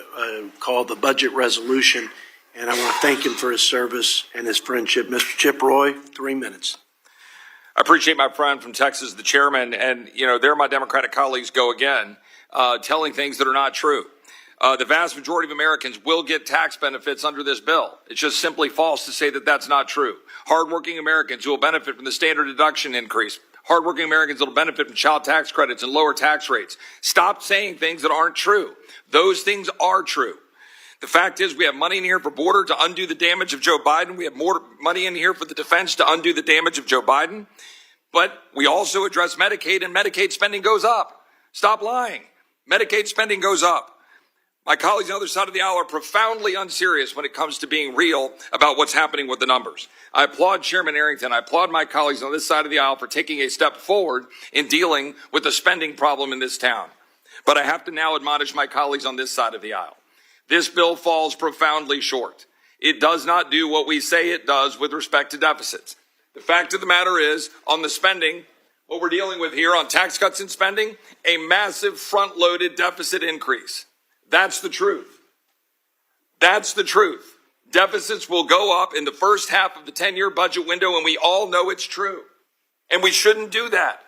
call the budget resolution. And I want to thank him for his service and his friendship. Mr. Chip Roy, 3 minutes. I appreciate my friend from Texas, the chairman, and, there my Democratic colleagues go again, telling things that are not true. The vast majority of Americans will get tax benefits under this bill. It's just simply false to say that that's not true. Hardworking Americans who will benefit from the standard deduction increase. Hardworking Americans that will benefit from child tax credits and lower tax rates. Stop saying things that aren't true. Those things are true. The fact is we have money in here for border to undo the damage of Joe Biden. We have more money in here for the defense to undo the damage of Joe Biden. But we also address Medicaid, and Medicaid spending goes up. Stop lying. Medicaid spending goes up. My colleagues on the other side of the aisle are profoundly unserious when it comes to being real about what's happening with the numbers. I applaud Chairman Arrington. I applaud my colleagues on this side of the aisle for taking a step forward in dealing with the spending problem in this town. But I have to now admonish my colleagues on this side of the aisle. This bill falls profoundly short. It does not do what we say it does with respect to deficits. The fact of the matter is, on the spending, what we're dealing with here on tax cuts and spending, a massive front-loaded deficit increase. That's the truth. That's the truth. Deficits will go up in the first half of the 10-year budget window, and we all know it's true. And we shouldn't do that.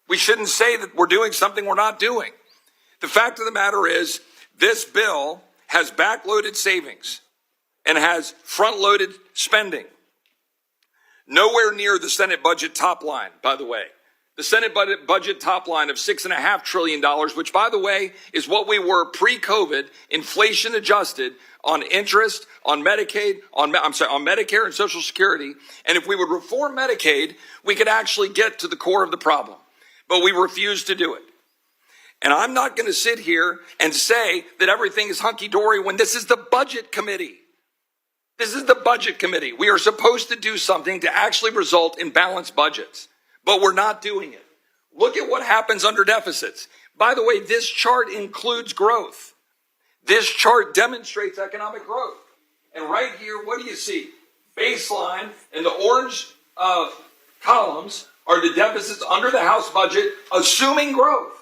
We shouldn't say that we're doing something we're not doing. The fact of the matter is, this bill has backloaded savings and has front-loaded spending. Nowhere near the Senate budget top line, by the way. The Senate budget top line of $6.5 trillion, which, by the way, is what we were pre-COVID, inflation adjusted on interest, on Medicaid, on Medicare and Social Security. And if we would reform Medicaid, we could actually get to the core of the problem. But we refuse to do it. And I'm not going to sit here and say that everything is hunky-dory when this is the budget committee. This is the budget committee. We are supposed to do something to actually result in balanced budgets, but we're not doing it. Look at what happens under deficits. By the way, this chart includes growth. This chart demonstrates economic growth. And right here, what do you see? Baseline, and the orange columns are the deficits under the House budget, assuming growth.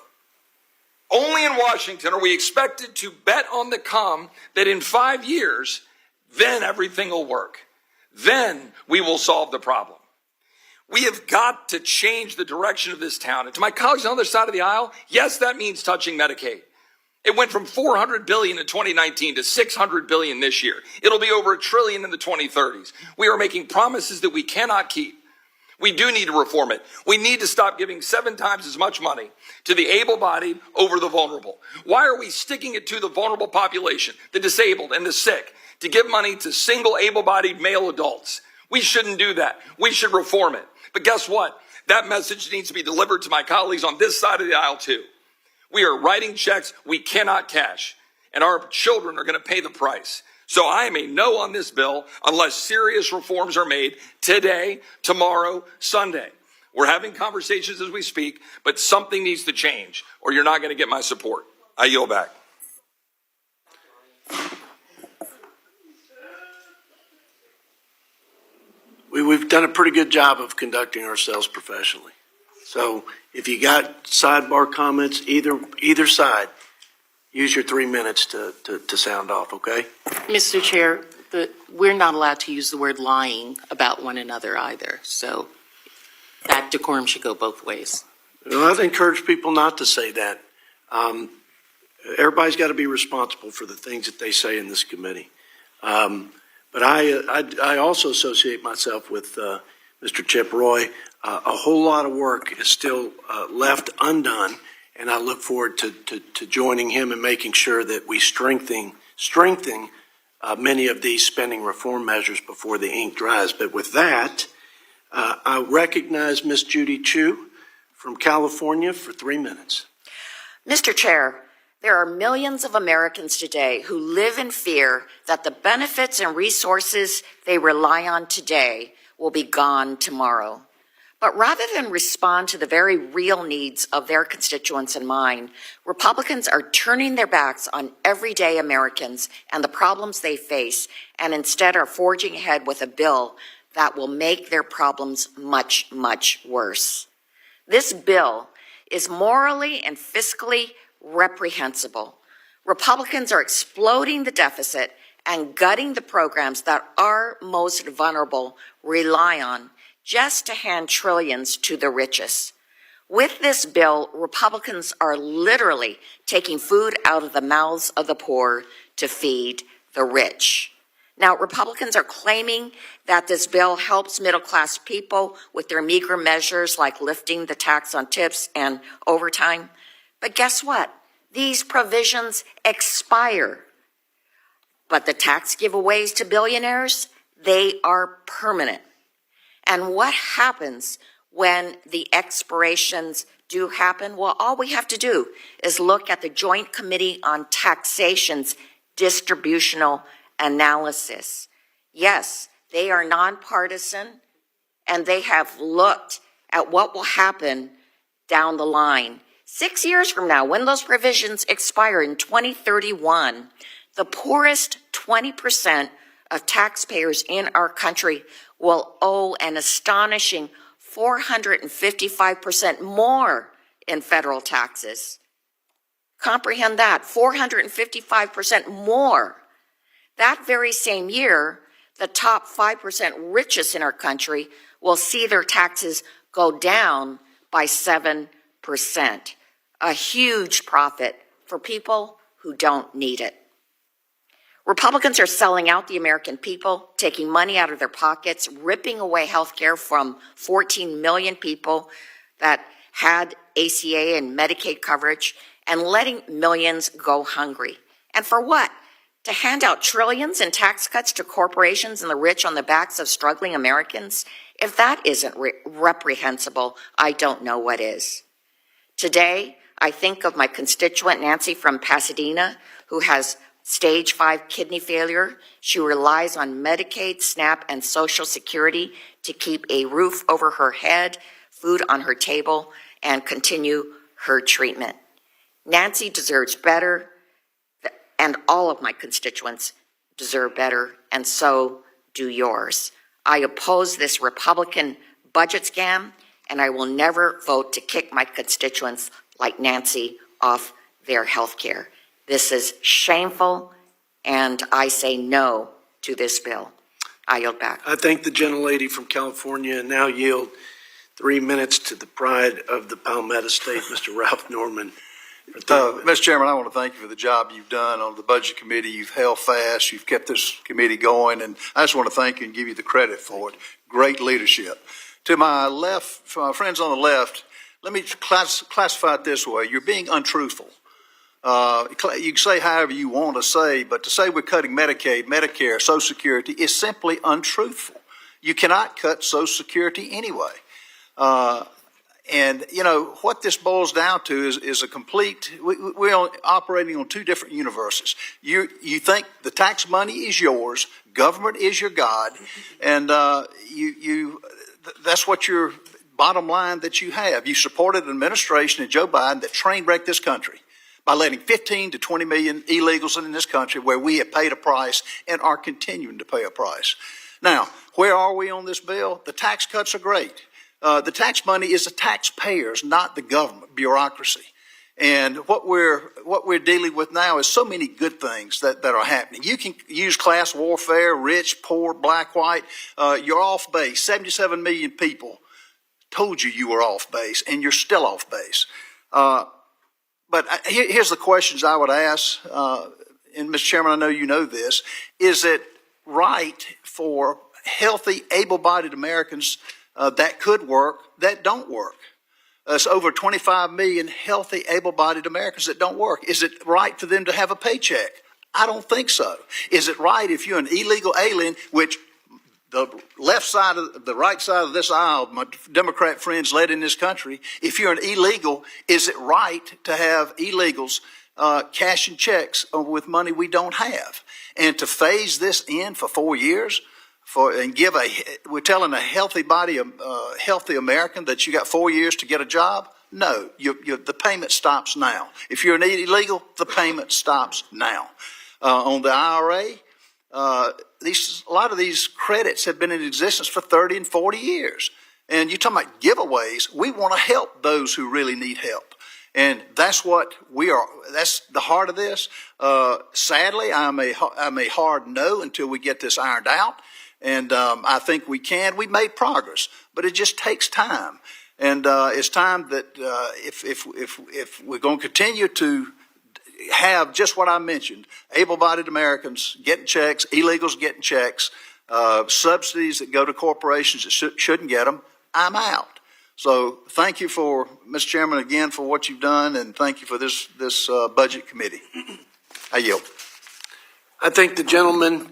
Only in Washington are we expected to bet on the come that in 5 years, then everything will work. Then we will solve the problem. We have got to change the direction of this town. And to my colleagues on the other side of the aisle, yes, that means touching Medicaid. It went from $400 billion in 2019 to $600 billion this year. It'll be over $1 trillion in the 2030s. We are making promises that we cannot keep. We do need to reform it. We need to stop giving 7 times as much money to the able-bodied over the vulnerable. Why are we sticking it to the vulnerable population, the disabled and the sick, to give money to single able-bodied male adults? We shouldn't do that. We should reform it. But guess what? That message needs to be delivered to my colleagues on this side of the aisle too. We are writing checks we cannot cash, and our children are going to pay the price. So I am a no on this bill unless serious reforms are made today, tomorrow, Sunday. We're having conversations as we speak, but something needs to change, or you're not going to get my support. I yield back. We've done a pretty good job of conducting ourselves professionally. So if you got sidebar comments, either side, use your 3 minutes to sound off, okay? Mr. Chair, we're not allowed to use the word lying about one another either. So that decorum should go both ways. Well, I'd encourage people not to say that. Everybody's got to be responsible for the things that they say in this committee. But I also associate myself with Mr. Chip Roy. A whole lot of work is still left undone, and I look forward to joining him and making sure that we strengthen many of these spending reform measures before the ink dries. But with that, I recognize Ms. Judy Chu from California for 3 minutes. Mr. Chair, There are millions of Americans today who live in fear that the benefits and resources they rely on today will be gone tomorrow. But rather than respond to the very real needs of their constituents in mind, Republicans are turning their backs on everyday Americans and the problems they face, and instead are forging ahead with a bill that will make their problems much, much worse. This bill is morally and fiscally reprehensible. Republicans are exploding the deficit and gutting the programs that our most vulnerable rely on, just to hand trillions to the richest. With this bill, Republicans are literally taking food out of the mouths of the poor to feed the rich. Now, Republicans are claiming that this bill helps middle-class people with their meager measures like lifting the tax on tips and overtime. But guess what? These provisions expire. But the tax giveaways to billionaires, they are permanent. And what happens when the expirations do happen? Well, all we have to do is look at the Joint Committee on Taxation's distributional analysis. Yes, they are nonpartisan, and they have looked at what will happen down the line. 6 years from now, when those provisions expire in 2031, the poorest 20% of taxpayers in our country will owe an astonishing 455% more in federal taxes. Comprehend that, 455% more. That very same year, the top 5% richest in our country will see their taxes go down by 7%. A huge profit for people who don't need it. Republicans are selling out the American people, taking money out of their pockets, ripping away health care from 14 million people that had ACA and Medicaid coverage, and letting millions go hungry. And for what? To hand out trillions in tax cuts to corporations and the rich on the backs of struggling Americans? If that isn't reprehensible, I don't know what is. Today, I think of my constituent Nancy from Pasadena, who has stage 5 kidney failure. She relies on Medicaid, SNAP, and Social Security to keep a roof over her head, food on her table, and continue her treatment. Nancy deserves better, and all of my constituents deserve better, and so do yours. I oppose this Republican budget scam, and I will never vote to kick my constituents like Nancy off their health care. This is shameful, and I say no to this bill. I yield back. I thank the gentlelady from California and now yield 3 minutes to the pride of the Palmetto State, Mr. Ralph Norman. Mr. Chairman, I want to thank you for the job you've done on the Budget Committee. You've held fast. You've kept this committee going, and I just want to thank you and give you the credit for it. Great leadership. To my left, for my friends on the left, let me classify it this way. You're being untruthful. You can say however you want to say, but to say we're cutting Medicaid, Medicare, Social Security is simply untruthful. You cannot cut Social Security anyway. And, you know, what this boils down to is a complete, we're operating on two different universes. You think the tax money is yours, government is your God, and that's what your bottom line that you have. You supported an administration and Joe Biden that train wrecked this country by letting 15 to 20 million illegals in this country where we have paid a price and are continuing to pay a price. Now, where are we on this bill? The tax cuts are great. The tax money is the taxpayers, not the government bureaucracy. And what we're dealing with now is so many good things that are happening. You can use class warfare, rich, poor, black, white. You're off base. 77 million people told you were off base, and you're still off base. But here's the questions I would ask, and Mr. Chairman, I know you know this. Is it right for healthy, able-bodied Americans that could work, that don't work? It's over 25 million healthy, able-bodied Americans that don't work. Is it right for them to have a paycheck? I don't think so. Is it right if you're an illegal alien, which the right side of this aisle, my Democrat friends led in this country, if you're an illegal, is it right to have illegals cashing checks with money we don't have. And to phase this in for 4 years, we're telling a healthy healthy American that you got 4 years to get a job. No, the payment stops now. If you're an illegal, the payment stops now. On the IRA, a lot of these credits have been in existence for 30 and 40 years. And you're talking about giveaways. We want to help those who really need help. And that's what we are. That's the heart of this. Sadly, I'm a hard no until we get this ironed out. And I think we can. We made progress, but it just takes time. And it's time that if we're going to continue to have just what I mentioned, able-bodied Americans getting checks, illegals getting checks, subsidies that go to corporations that shouldn't get them, I'm out. So thank you for, Mr. Chairman, again for what you've done, and thank you for this budget committee. I yield. I thank the gentleman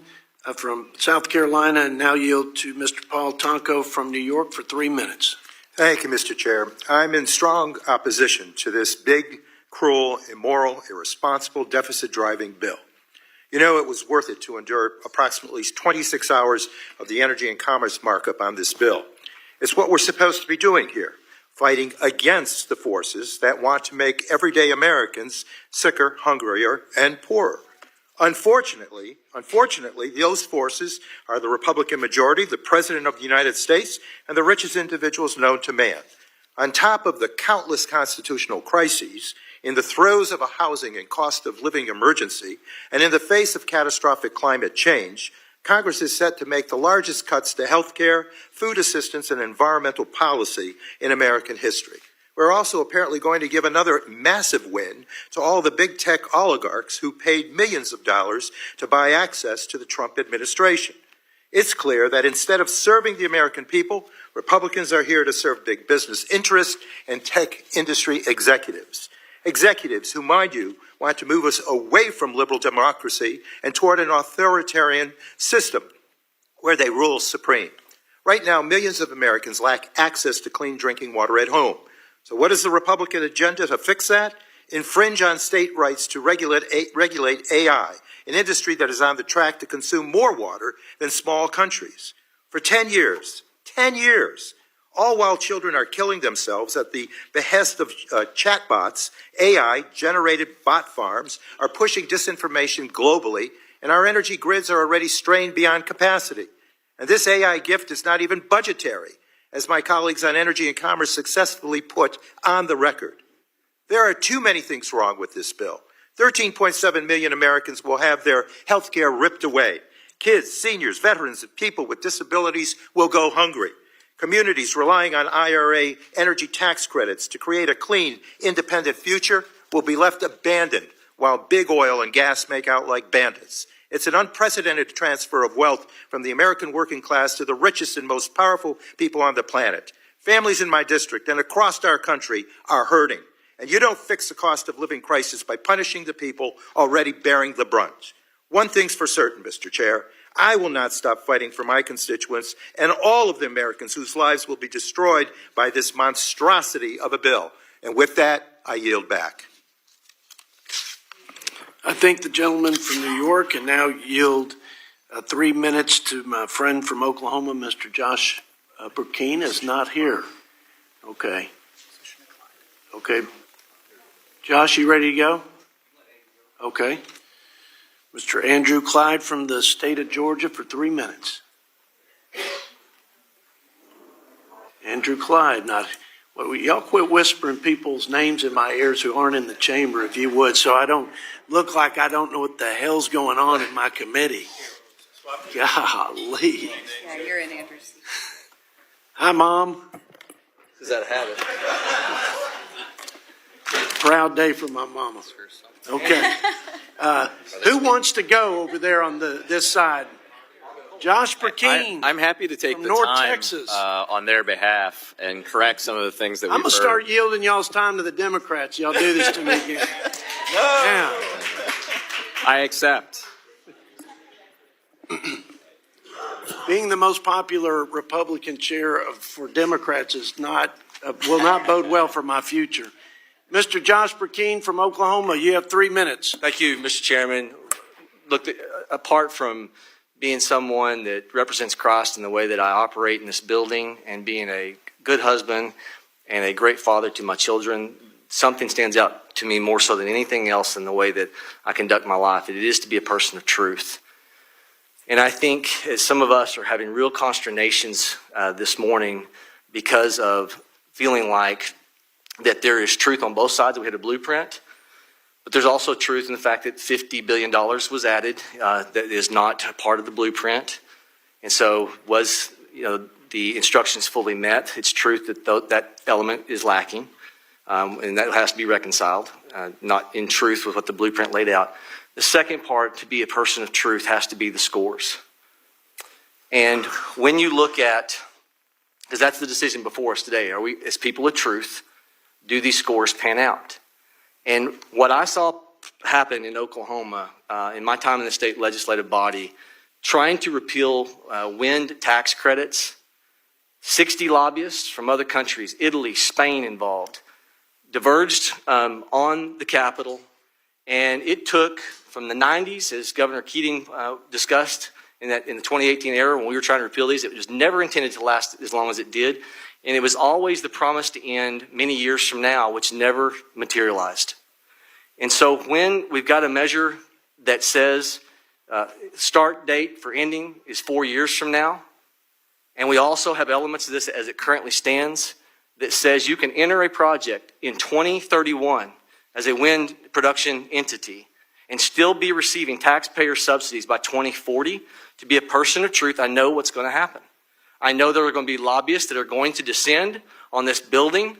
from South Carolina and now yield to Mr. Paul Tonko from New York for 3 minutes. Thank you, Mr. Chair. I'm in strong opposition to this big, cruel, immoral, irresponsible, deficit-driving bill. You know, it was worth it to endure approximately 26 hours of the Energy and Commerce markup on this bill. It's what we're supposed to be doing here, fighting against the forces that want to make everyday Americans sicker, hungrier, and poorer. Unfortunately, those forces are the Republican majority, the President of the United States, and the richest individuals known to man. On top of the countless constitutional crises, in the throes of a housing and cost of living emergency, and in the face of catastrophic climate change, Congress is set to make the largest cuts to health care, food assistance, and environmental policy in American history. We're also apparently going to give another massive win to all the big tech oligarchs who paid millions of dollars to buy access to the Trump administration. It's clear that instead of serving the American people, Republicans are here to serve big business interests and tech industry executives. Executives who, mind you, want to move us away from liberal democracy and toward an authoritarian system where they rule supreme. Right now, millions of Americans lack access to clean drinking water at home. So what is the Republican agenda to fix that? Infringe on state rights to regulate AI, an industry that is on the track to consume more water than small countries. For 10 years, all while children are killing themselves at the behest of chatbots, AI-generated bot farms are pushing disinformation globally, and our energy grids are already strained beyond capacity. And this AI gift is not even budgetary, as my colleagues on Energy and Commerce successfully put on the record. There are too many things wrong with this bill. 13.7 million Americans will have their health care ripped away. Kids, seniors, veterans, and people with disabilities will go hungry. Communities relying on IRA energy tax credits to create a clean, independent future will be left abandoned while big oil and gas make out like bandits. It's an unprecedented transfer of wealth from the American working class to the richest and most powerful people on the planet. Families in my district and across our country are hurting. And you don't fix the cost of living crisis by punishing the people already bearing the brunt. One thing's for certain, Mr. Chair. I will not stop fighting for my constituents and all of the Americans whose lives will be destroyed by this monstrosity of a bill. And with that, I yield back. I thank the gentleman from New York and now yield 3 minutes to my friend from Oklahoma, Mr. Josh Burkeen is not here. Okay. Josh, you ready to go? Okay. Mr. Andrew Clyde from the state of Georgia for 3 minutes. Andrew Clyde, y'all quit whispering people's names in my ears who aren't in the chamber, if you would, so I don't look like I don't know what the hell's going on in my committee. Golly. Yeah, you're in Andrews. Hi, Mom. Is that a habit? Proud day for my mama. Okay. Who wants to go over there on this side? Josh Burkeen. I'm happy to take from the North time Texas. On their behalf and correct some of the things that we've I'm going to heard. start yielding y'all's time to the Democrats. Y'all do this to me again. Now, I accept. being the most popular Republican chair for Democrats is will not bode well for my future. Mr. Josh Burkeen from Oklahoma, you have 3 minutes. Thank you, Mr. Chairman. Look, apart from being someone that represents Christ in the way that I operate in this building and being a good husband and a great father to my children, something stands out to me more so than anything else in the way that I conduct my life. It is to be a person of truth. And I think as some of us are having real consternations this morning because of feeling like that there is truth on both sides, that we had a blueprint, but there's also truth in the fact that $50 billion was added that is not part of the blueprint. And so was, the instructions fully met? It's truth that that element is lacking, and that has to be reconciled, not in truth with what the blueprint laid out. The second part, to be a person of truth, has to be the scores. And when you look at, because that's the decision before us today, are we, as people of truth, do these scores pan out? And what I saw happen in Oklahoma in my time in the state legislative body, trying to repeal wind tax credits, 60 lobbyists from other countries, Italy, Spain involved, diverged on the Capitol, and it took from the 90s, as Governor Keating discussed in the 2018 era when we were trying to repeal these, it was never intended to last as long as it did. And it was always the promise to end many years from now, which never materialized. And so when we've got a measure that says start date for ending is 4 years from now, and we also have elements of this as it currently stands that says you can enter a project in 2031 as a wind production entity and still be receiving taxpayer subsidies by 2040, to be a person of truth, I know what's going to happen. I know there are going to be lobbyists that are going to descend on this building.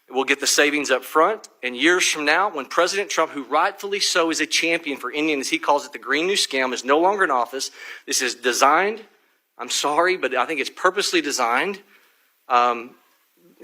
We'll get the savings up front. And years from now, when President Trump, who rightfully so is a champion for Indian, as he calls it, the Green New Scam, is no longer in office, this is designed, I'm sorry, but I think it's purposely designed. And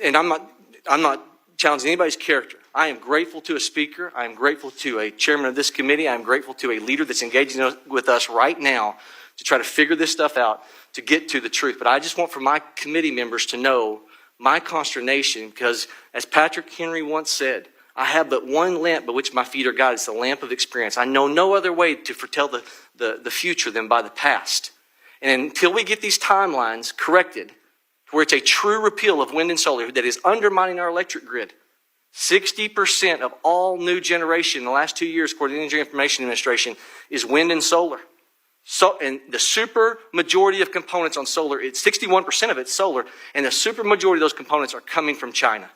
I'm not challenging anybody's character. I am grateful to a speaker. I am grateful to a chairman of this committee. I am grateful to a leader that's engaging with us right now to try to figure this stuff out, to get to the truth. But I just want for my committee members to know my consternation, because as Patrick Henry once said, I have but one lamp by which my feet are guided. It's the lamp of experience. I know no other way to foretell the future than by the past. And until we get these timelines corrected, where it's a true repeal of wind and solar that is undermining our electric grid, 60% of all new generation in the last 2 years, according to the Energy Information Administration, is wind and solar. So, and the super majority of components on solar, it's 61% of it's solar, and the super majority of those components are coming from China,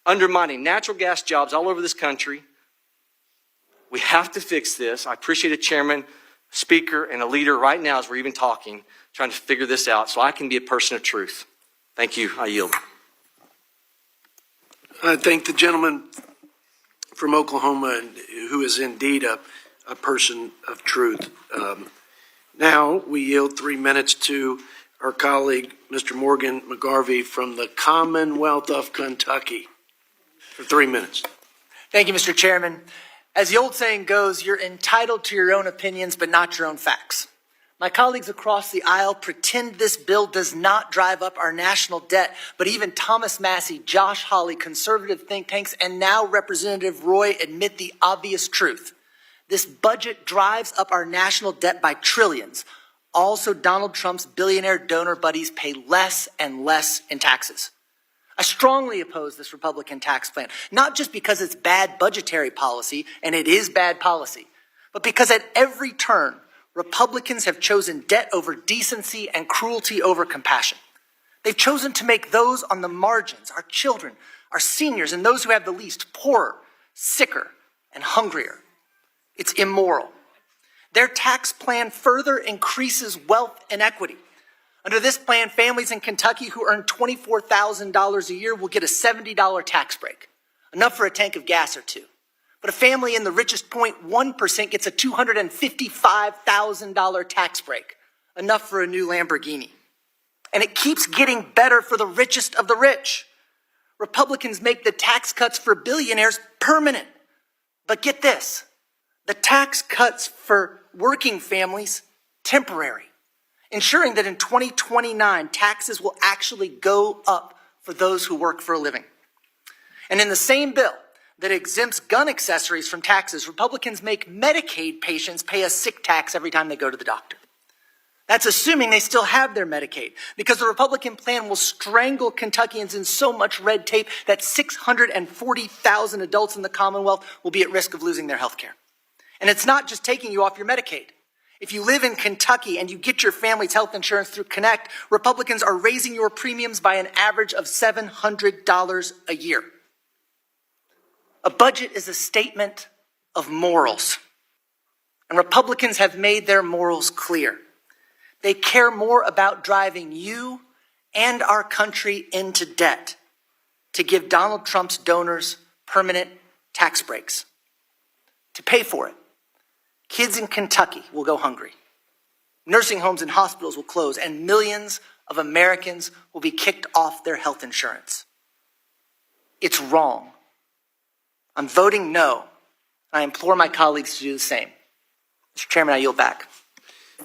undermining natural gas jobs all over this country. We have to fix this. I appreciate a chairman, speaker, and a leader right now as we're even talking, trying to figure this out so I can be a person of truth. Thank you. I yield. I thank the gentleman from Oklahoma, who is indeed a person of truth. Now we yield 3 minutes to our colleague, Mr. Morgan McGarvey from the Commonwealth of Kentucky for 3 minutes. Thank you, Mr. Chairman. As the old saying goes, you're entitled to your own opinions, but not your own facts. My colleagues across the aisle pretend this bill does not drive up our national debt, but even Thomas Massey, Josh Hawley, conservative think tanks, and now Representative Roy admit the obvious truth. This budget drives up our national debt by trillions. Also, Donald Trump's billionaire donor buddies pay less and less in taxes. I strongly oppose this Republican tax plan, not just because it's bad budgetary policy, and it is bad policy, but because at every turn, Republicans have chosen debt over decency and cruelty over compassion. They've chosen to make those on the margins, our children, our seniors, and those who have the least, poorer, sicker, and hungrier. It's immoral. Their tax plan further increases wealth inequity. Under this plan, families in Kentucky who earn $24,000 a year will get a $70 tax break, enough for a tank of gas or two. But a family in the richest 0.1% gets a $255,000 tax break, enough for a new Lamborghini. And it keeps getting better for the richest of the rich. Republicans make the tax cuts for billionaires permanent. But get this, the tax cuts for working families temporary, ensuring that in 2029, taxes will actually go up for those who work for a living. And in the same bill, that exempts gun accessories from taxes, Republicans make Medicaid patients pay a sick tax every time they go to the doctor. That's assuming they still have their Medicaid, because the Republican plan will strangle Kentuckians in so much red tape that 640,000 adults in the Commonwealth will be at risk of losing their health care. And it's not just taking you off your Medicaid. If you live in Kentucky and you get your family's health insurance through Connect, Republicans are raising your premiums by an average of $700 a year. A budget is a statement of morals. And Republicans have made their morals clear. They care more about driving you and our country into debt to give Donald Trump's donors permanent tax breaks. To pay for it, kids in Kentucky will go hungry. Nursing homes and hospitals will close, and millions of Americans will be kicked off their health insurance. It's wrong. I'm voting no. I implore my colleagues to do the same. Mr. Chairman, I yield back.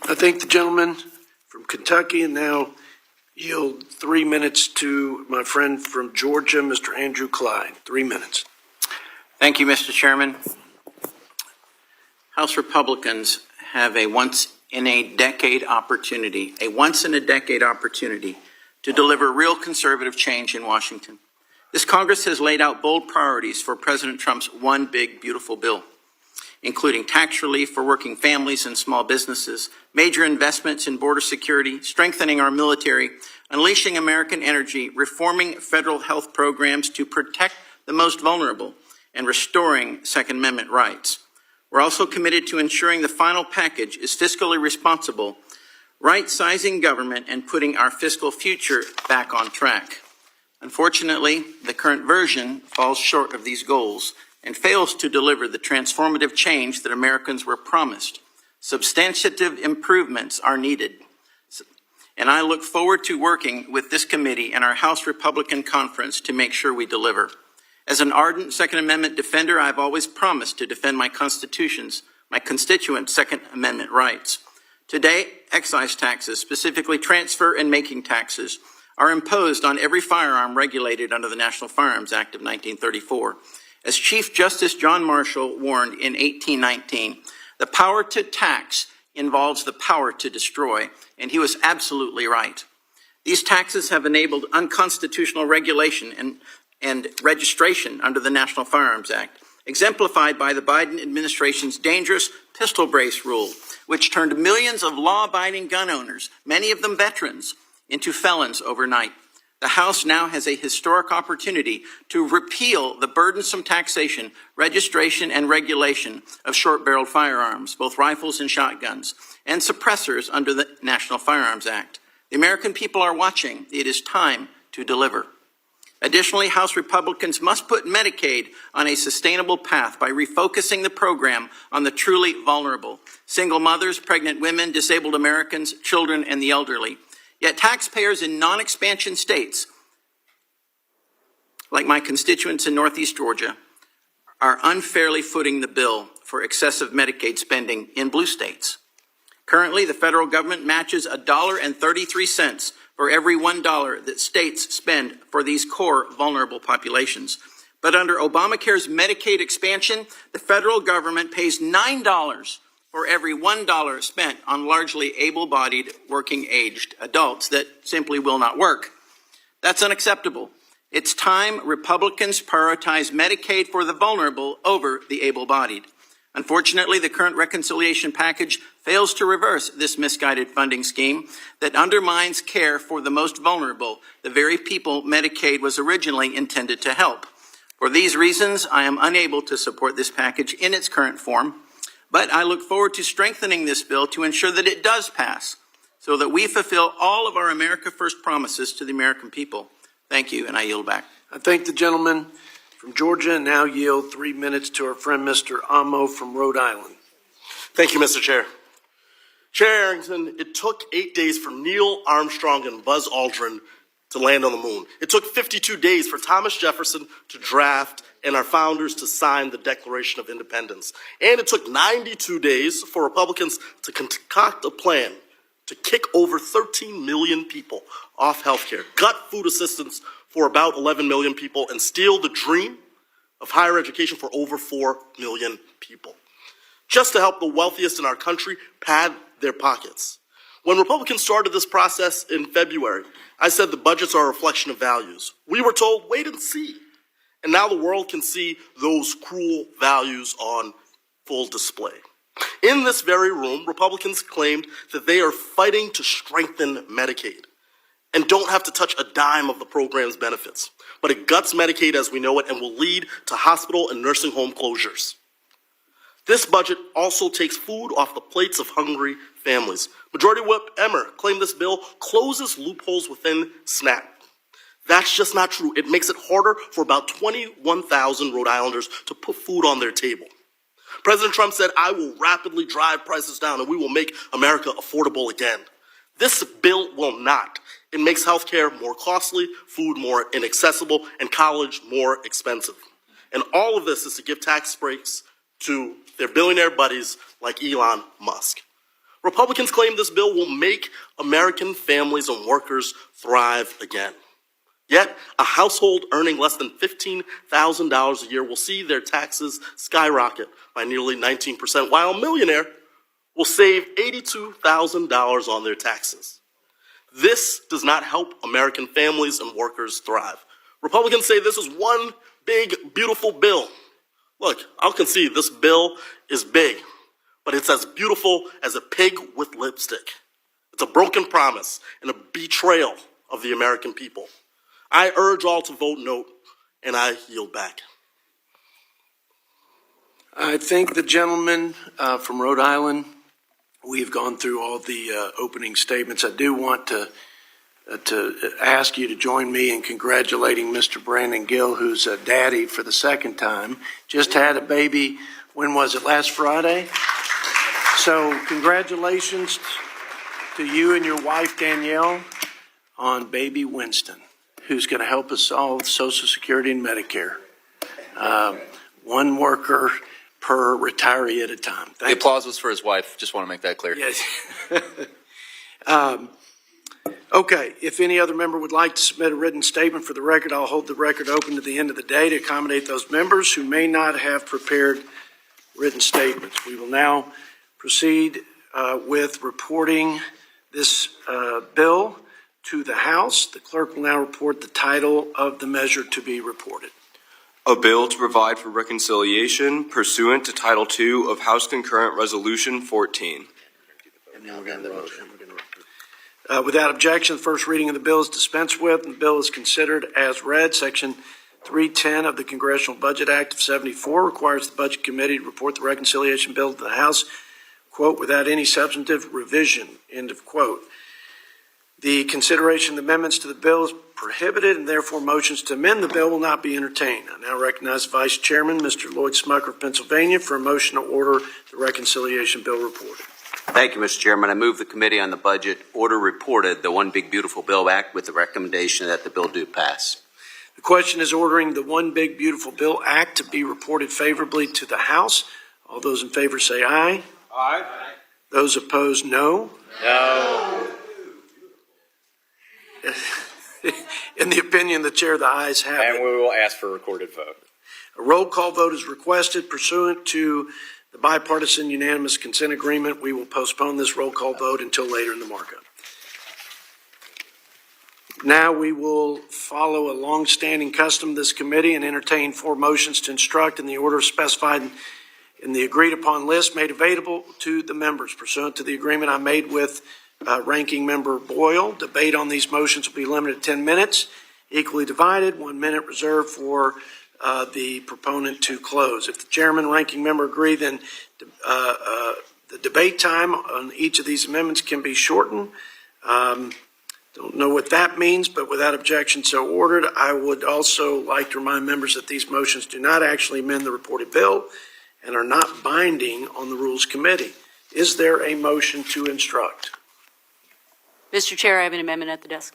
I thank the gentleman from Kentucky, and now yield 3 minutes to my friend from Georgia, Mr. Andrew Clyde. 3 minutes. Thank you, Mr. Chairman. House Republicans have a once-in-a-decade opportunity to deliver real conservative change in Washington. This Congress has laid out bold priorities for President Trump's one big, beautiful bill, including tax relief for working families and small businesses, major investments in border security, strengthening our military, unleashing American energy, reforming federal health programs to protect the most vulnerable, and restoring Second Amendment rights. We're also committed to ensuring the final package is fiscally responsible, right-sizing government, and putting our fiscal future back on track. Unfortunately, the current version falls short of these goals and fails to deliver the transformative change that Americans were promised. Substantive improvements are needed, and I look forward to working with this committee and our House Republican Conference to make sure we deliver. As an ardent Second Amendment defender, I've always promised to defend my constituents, my constituents' Second Amendment rights. Today, excise taxes, specifically transfer and making taxes, are imposed on every firearm regulated under the National Firearms Act of 1934. As Chief Justice John Marshall warned in 1819, the power to tax involves the power to destroy, and he was absolutely right. These taxes have enabled unconstitutional regulation and registration under the National Firearms Act, exemplified by the Biden administration's dangerous pistol brace rule, which turned millions of law-abiding gun owners, many of them veterans, into felons overnight. The House now has a historic opportunity to repeal the burdensome taxation, registration, and regulation of short-barreled firearms, both rifles and shotguns, and suppressors under the National Firearms Act. The American people are watching. It is time to deliver. Additionally, House Republicans must put Medicaid on a sustainable path by refocusing the program on the truly vulnerable: single mothers, pregnant women, disabled Americans, children, and the elderly. Yet taxpayers in non-expansion states, like my constituents in Northeast Georgia, are unfairly footing the bill for excessive Medicaid spending in blue states. Currently, the federal government matches $1.33 for every $1 that states spend for these core vulnerable populations. But under Obamacare's Medicaid expansion, the federal government pays $9 for every $1 spent on largely able-bodied, working-aged adults that simply will not work. That's unacceptable. It's time Republicans prioritize Medicaid for the vulnerable over the able-bodied. Unfortunately, the current reconciliation package fails to reverse this misguided funding scheme that undermines care for the most vulnerable, the very people Medicaid was originally intended to help. For these reasons, I am unable to support this package in its current form, but I look forward to strengthening this bill to ensure that it does pass, so that we fulfill all of our America First promises to the American people. Thank you, and I yield back. I thank the gentleman from Georgia, and now yield 3 minutes to our friend Mr. Amo from Rhode Island. Thank you, Mr. Chair. Chair Arrington, it took 8 days for Neil Armstrong and Buzz Aldrin to land on the moon. It took 52 days for Thomas Jefferson to draft and our founders to sign the Declaration of Independence. And it took 92 days for Republicans to concoct a plan to kick over 13 million people off health care, gut food assistance for about 11 million people, and steal the dream of higher education for over 4 million people, just to help the wealthiest in our country pad their pockets. When Republicans started this process in February, I said the budgets are a reflection of values. We were told, wait and see. And now the world can see those cruel values on full display. In this very room, Republicans claimed that they are fighting to strengthen Medicaid and don't have to touch a dime of the program's benefits. But it guts Medicaid as we know it and will lead to hospital and nursing home closures. This budget also takes food off the plates of hungry families. Majority Whip Emmer claimed this bill closes loopholes within SNAP. That's just not true. It makes it harder for about 21,000 Rhode Islanders to put food on their table. President Trump said, I will rapidly drive prices down and we will make America affordable again. This bill will not. It makes healthcare more costly, food more inaccessible, and college more expensive. And all of this is to give tax breaks to their billionaire buddies like Elon Musk. Republicans claim this bill will make American families and workers thrive again. Yet, a household earning less than $15,000 a year will see their taxes skyrocket by nearly 19%, while a millionaire will save $82,000 on their taxes. This does not help American families and workers thrive. Republicans say this is one big, beautiful bill. Look, I'll concede this bill is big, but it's as beautiful as a pig with lipstick. It's a broken promise and a betrayal of the American people. I urge all to vote no, and I yield back. I thank the gentleman from Rhode Island. We've gone through all the opening statements. I do want to ask you to join me in congratulating Mr. Brandon Gill, who's a daddy for the second time. Just had a baby, when was it, last Friday? So congratulations to you and your wife, Danielle, on baby Winston, who's going to help us solve Social Security and Medicare. One worker per retiree at a time. The applause was for his wife. Just want to make that clear. Yes. Okay, if any other member would like to submit a written statement for the record, I'll hold the record open to the end of the day to accommodate those members who may not have prepared written statements. We will now proceed with reporting this bill to the House. The clerk will now report the title of the measure to be reported. A bill to provide for reconciliation pursuant to Title II of House Concurrent Resolution 14. Without objection, the first reading of the bill is dispensed with, and the bill is considered as read. Section 310 of the Congressional Budget Act of 74 requires the Budget Committee to report the reconciliation bill to the House, quote, without any substantive revision, end of quote. The consideration of amendments to the bill is prohibited, and therefore motions to amend the bill will not be entertained. I now recognize the Vice Chairman, Mr. Lloyd Smucker of Pennsylvania, for a motion to order the reconciliation bill reported. Thank you, Mr. Chairman. I move the Committee on the Budget order reported the One Big Beautiful Bill Act with the recommendation that the bill do pass. The question is ordering the One Big Beautiful Bill Act to be reported favorably to the House. All those in favor say aye. Aye. Those opposed, no. No. In the opinion of the chair, the ayes have it. And we will ask for a recorded vote. A roll call vote is requested pursuant to the bipartisan unanimous consent agreement. We will postpone this roll call vote until later in the markup. Now we will follow a long-standing custom of this committee and entertain 4 motions to instruct in the order specified in the agreed-upon list made available to the members. Pursuant to the agreement I made with Ranking Member Boyle, debate on these motions will be limited to 10 minutes, equally divided, 1 minute reserved for the proponent to close. If the chairman and ranking member agree, then the debate time on each of these amendments can be shortened. Don't know what that means, but without objection so ordered. I would also like to remind members that these motions do not actually amend the reported bill and are not binding on the Rules Committee. Is there a motion to instruct? Mr. Chair, I have an amendment at the desk.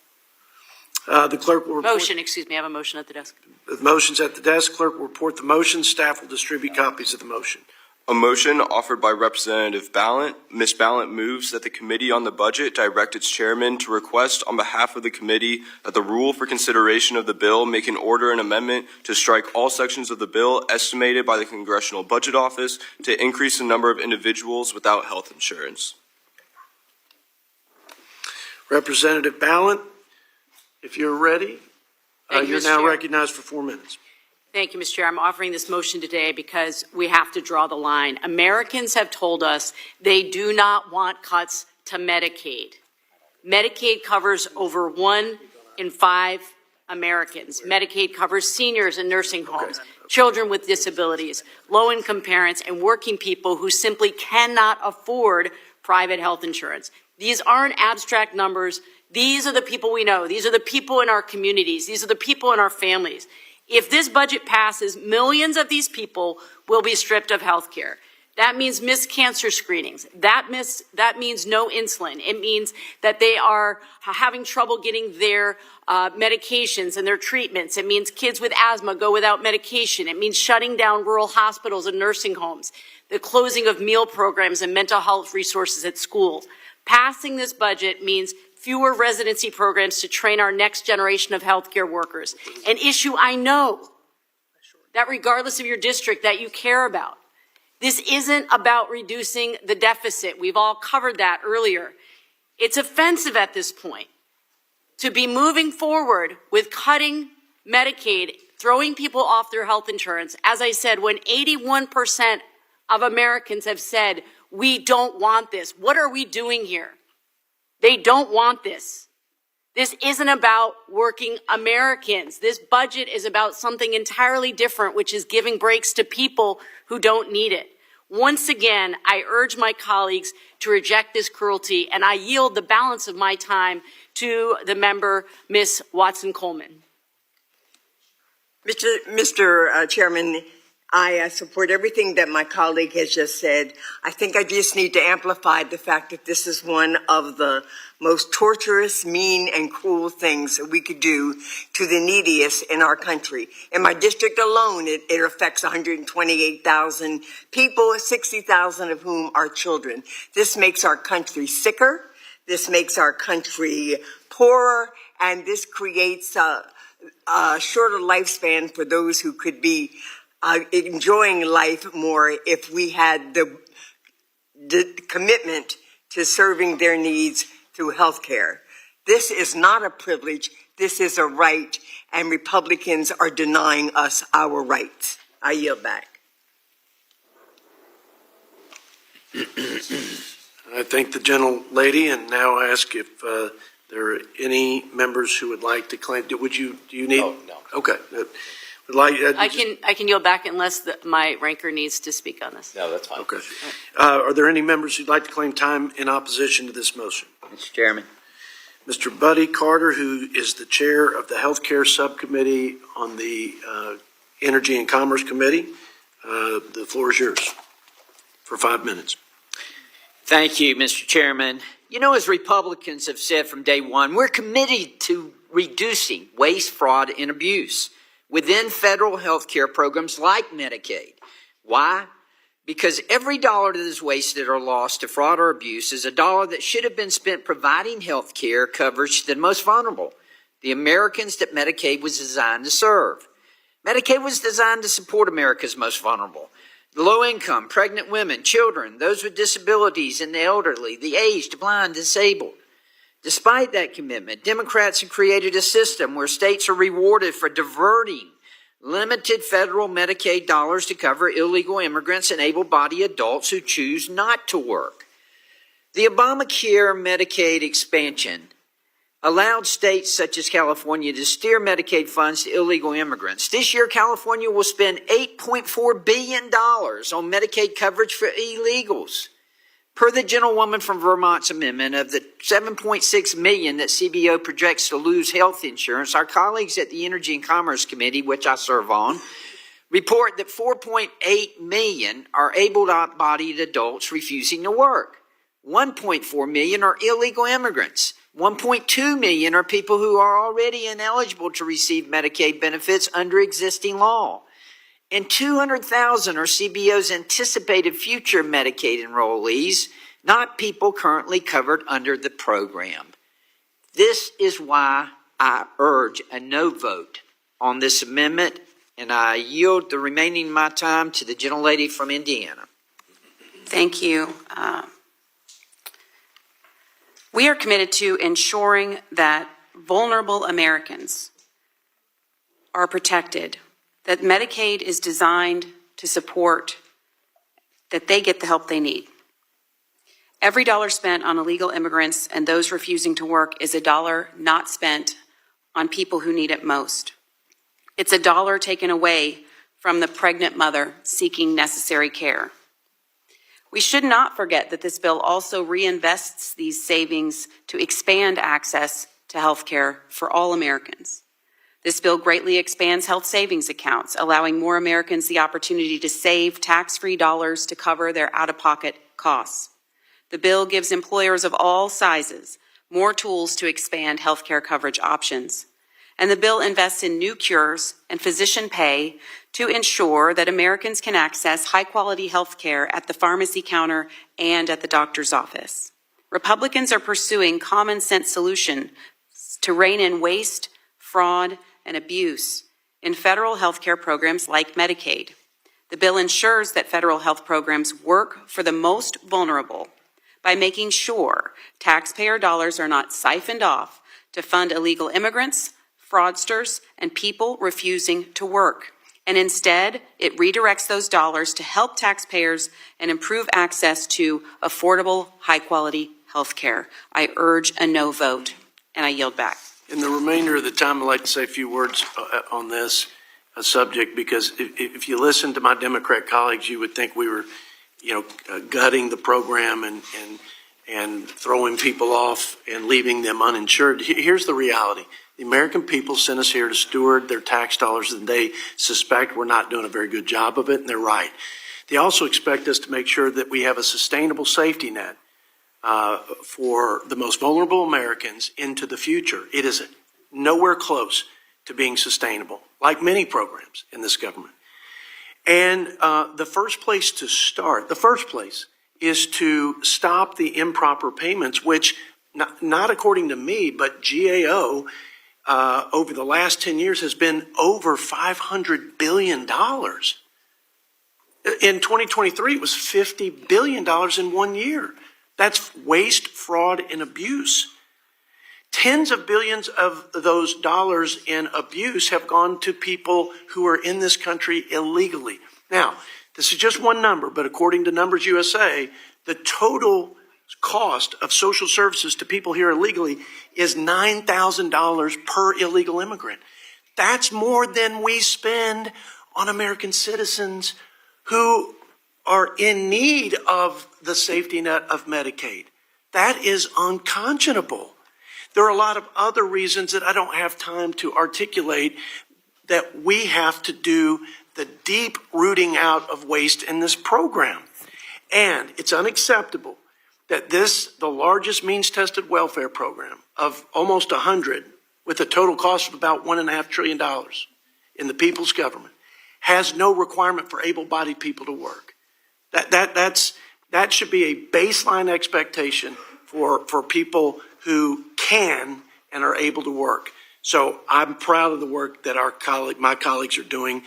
The clerk will report. Motion, excuse me, I have a motion at the desk. The motion's at the desk. Clerk will report the motion. Staff will distribute copies of the motion. A motion offered by Representative Ballant. Ms. Ballant moves that the Committee on the Budget direct its chairman to request on behalf of the committee that the rule for consideration of the bill make an order and amendment to strike all sections of the bill estimated by the Congressional Budget Office to increase the number of individuals without health insurance. Representative Ballant, if you're ready, Thank you, you're Mr. now Chair. recognized for 4 minutes. Thank you, Mr. Chair. I'm offering this motion today because we have to draw the line. Americans have told us they do not want cuts to Medicaid. Medicaid covers over 1 in 5 Americans. Medicaid covers seniors in nursing homes, children with disabilities, low-income parents, and working people who simply cannot afford private health insurance. These aren't abstract numbers. These are the people we know. These are the people in our communities. These are the people in our families. If this budget passes, millions of these people will be stripped of health care. That means missed cancer screenings. That means no insulin. It means that they are having trouble getting their medications and their treatments. It means kids with asthma go without medication. It means shutting down rural hospitals and nursing homes, the closing of meal programs and mental health resources at schools. Passing this budget means fewer residency programs to train our next generation of healthcare workers. An issue I know that regardless of your district that you care about. This isn't about reducing the deficit. We've all covered that earlier. It's offensive at this point to be moving forward with cutting Medicaid, throwing people off their health insurance, as I said, when 81% of Americans have said, we don't want this. What are we doing here? They don't want this. This isn't about working Americans. This budget is about something entirely different, which is giving breaks to people who don't need it. Once again, I urge my colleagues to reject this cruelty, and I yield the balance of my time to the member, Ms. Watson-Coleman. Mr. Chairman, I support everything that my colleague has just said. I think I just need to amplify the fact that this is one of the most torturous, mean, and cruel things that we could do to the neediest in our country. In my district alone, it affects 128,000 people, 60,000 of whom are children. This makes our country sicker. This makes our country poorer, and this creates a shorter lifespan for those who could be enjoying life more if we had the commitment to serving their needs through health care. This is not a privilege. This is a right, and Republicans are denying us our rights. I yield back. I thank the gentlelady, and now ask if there are any members who would like to claim. Do you need? Oh, no. Okay. I can yield back unless my ranker needs to speak on this. No, that's fine. Okay. Are there any members who'd like to claim time in opposition to this motion? Mr. Chairman. Mr. Buddy Carter, who is the chair of the Healthcare Subcommittee on the Energy and Commerce Committee, the floor is yours for 5 minutes. Thank you, Mr. Chairman. You know, as Republicans have said from day one, we're committed to reducing waste, fraud, and abuse within federal health care programs like Medicaid. Why? Because every dollar that is wasted or lost to fraud or abuse is a dollar that should have been spent providing health care coverage to the most vulnerable, the Americans that Medicaid was designed to serve. Medicaid was designed to support America's most vulnerable, the low-income, pregnant women, children, those with disabilities, and the elderly, the aged, blind, disabled. Despite that commitment, Democrats have created a system where states are rewarded for diverting limited federal Medicaid dollars to cover illegal immigrants and able-bodied adults who choose not to work. The Obamacare Medicaid expansion allowed states such as California to steer Medicaid funds to illegal immigrants. This year, California will spend $8.4 billion on Medicaid coverage for illegals. Per the gentlewoman from Vermont's amendment, of the $7.6 million that CBO projects to lose health insurance, our colleagues at the Energy and Commerce Committee, which I serve on, report that 4.8 million are able-bodied adults refusing to work. 1.4 million are illegal immigrants. 1.2 million are people who are already ineligible to receive Medicaid benefits under existing law. and 200,000 are CBO's anticipated future Medicaid enrollees, not people currently covered under the program. This is why I urge a no vote on this amendment, and I yield the remaining of my time to the gentlelady from Indiana. Thank you. We are committed to ensuring that vulnerable Americans are protected, that Medicaid is designed to support, that they get the help they need. Every dollar spent on illegal immigrants and those refusing to work is a dollar not spent on people who need it most. It's a dollar taken away from the pregnant mother seeking necessary care. We should not forget that this bill also reinvests these savings to expand access to health care for all Americans. This bill greatly expands health savings accounts, allowing more Americans the opportunity to save tax-free dollars to cover their out-of-pocket costs. The bill gives employers of all sizes more tools to expand health care coverage options. And the bill invests in new cures and physician pay to ensure that Americans can access high-quality health care at the pharmacy counter and at the doctor's office. Republicans are pursuing common-sense solutions to rein in waste, fraud, and abuse in federal health care programs like Medicaid. The bill ensures that federal health programs work for the most vulnerable by making sure taxpayer dollars are not siphoned off to fund illegal immigrants, fraudsters, and people refusing to work. And instead, it redirects those dollars to help taxpayers and improve access to affordable, high-quality health care. I urge a no vote, and I yield back. In the remainder of the time, I'd like to say a few words on this subject, because if you listen to my Democrat colleagues, you would think we were, gutting the program and throwing people off and leaving them uninsured. Here's the reality. The American people sent us here to steward their tax dollars, and they suspect we're not doing a very good job of it, and they're right. They also expect us to make sure that we have a sustainable safety net for the most vulnerable Americans into the future. It is nowhere close to being sustainable, like many programs in this government. And the first place to start, is to stop the improper payments, which, not according to me, but GAO, over the last 10 years has been over $500 billion. In 2023, it was $50 billion in 1 year. That's waste, fraud, and abuse. Tens of billions of those dollars in abuse have gone to people who are in this country illegally. Now, this is just one number, but according to Numbers USA, the total cost of social services to people here illegally is $9,000 per illegal immigrant. That's more than we spend on American citizens who are in need of the safety net of Medicaid. That is unconscionable. There are a lot of other reasons that I don't have time to articulate that we have to do the deep rooting out of waste in this program. And it's unacceptable that the largest means-tested welfare program of almost 100, with a total cost of about $1.5 trillion in the people's government, has no requirement for able-bodied people to work. That should be a baseline expectation for people who can and are able to work. So I'm proud of the work that my colleagues are doing.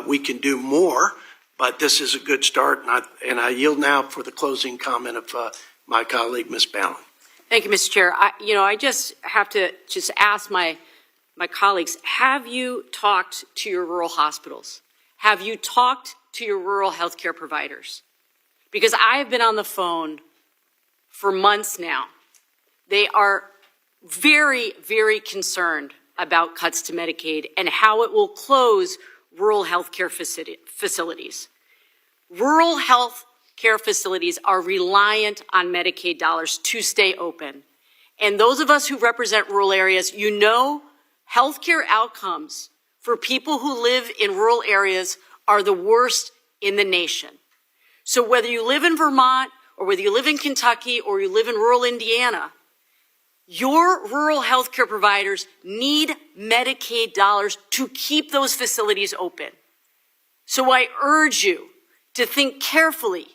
We can do more, but this is a good start, and I yield now for the closing comment of my colleague, Ms. Ballin. Thank you, Mr. Chair. I just have to ask my colleagues, have you talked to your rural hospitals? Have you talked to your rural healthcare providers? Because I have been on the phone for months now. They are very, very concerned about cuts to Medicaid and how it will close rural healthcare facilities. Rural health care facilities are reliant on Medicaid dollars to stay open. And those of us who represent rural areas, healthcare outcomes for people who live in rural areas are the worst in the nation. So whether you live in Vermont or whether you live in Kentucky or you live in rural Indiana, your rural healthcare providers need Medicaid dollars to keep those facilities open. So I urge you to think carefully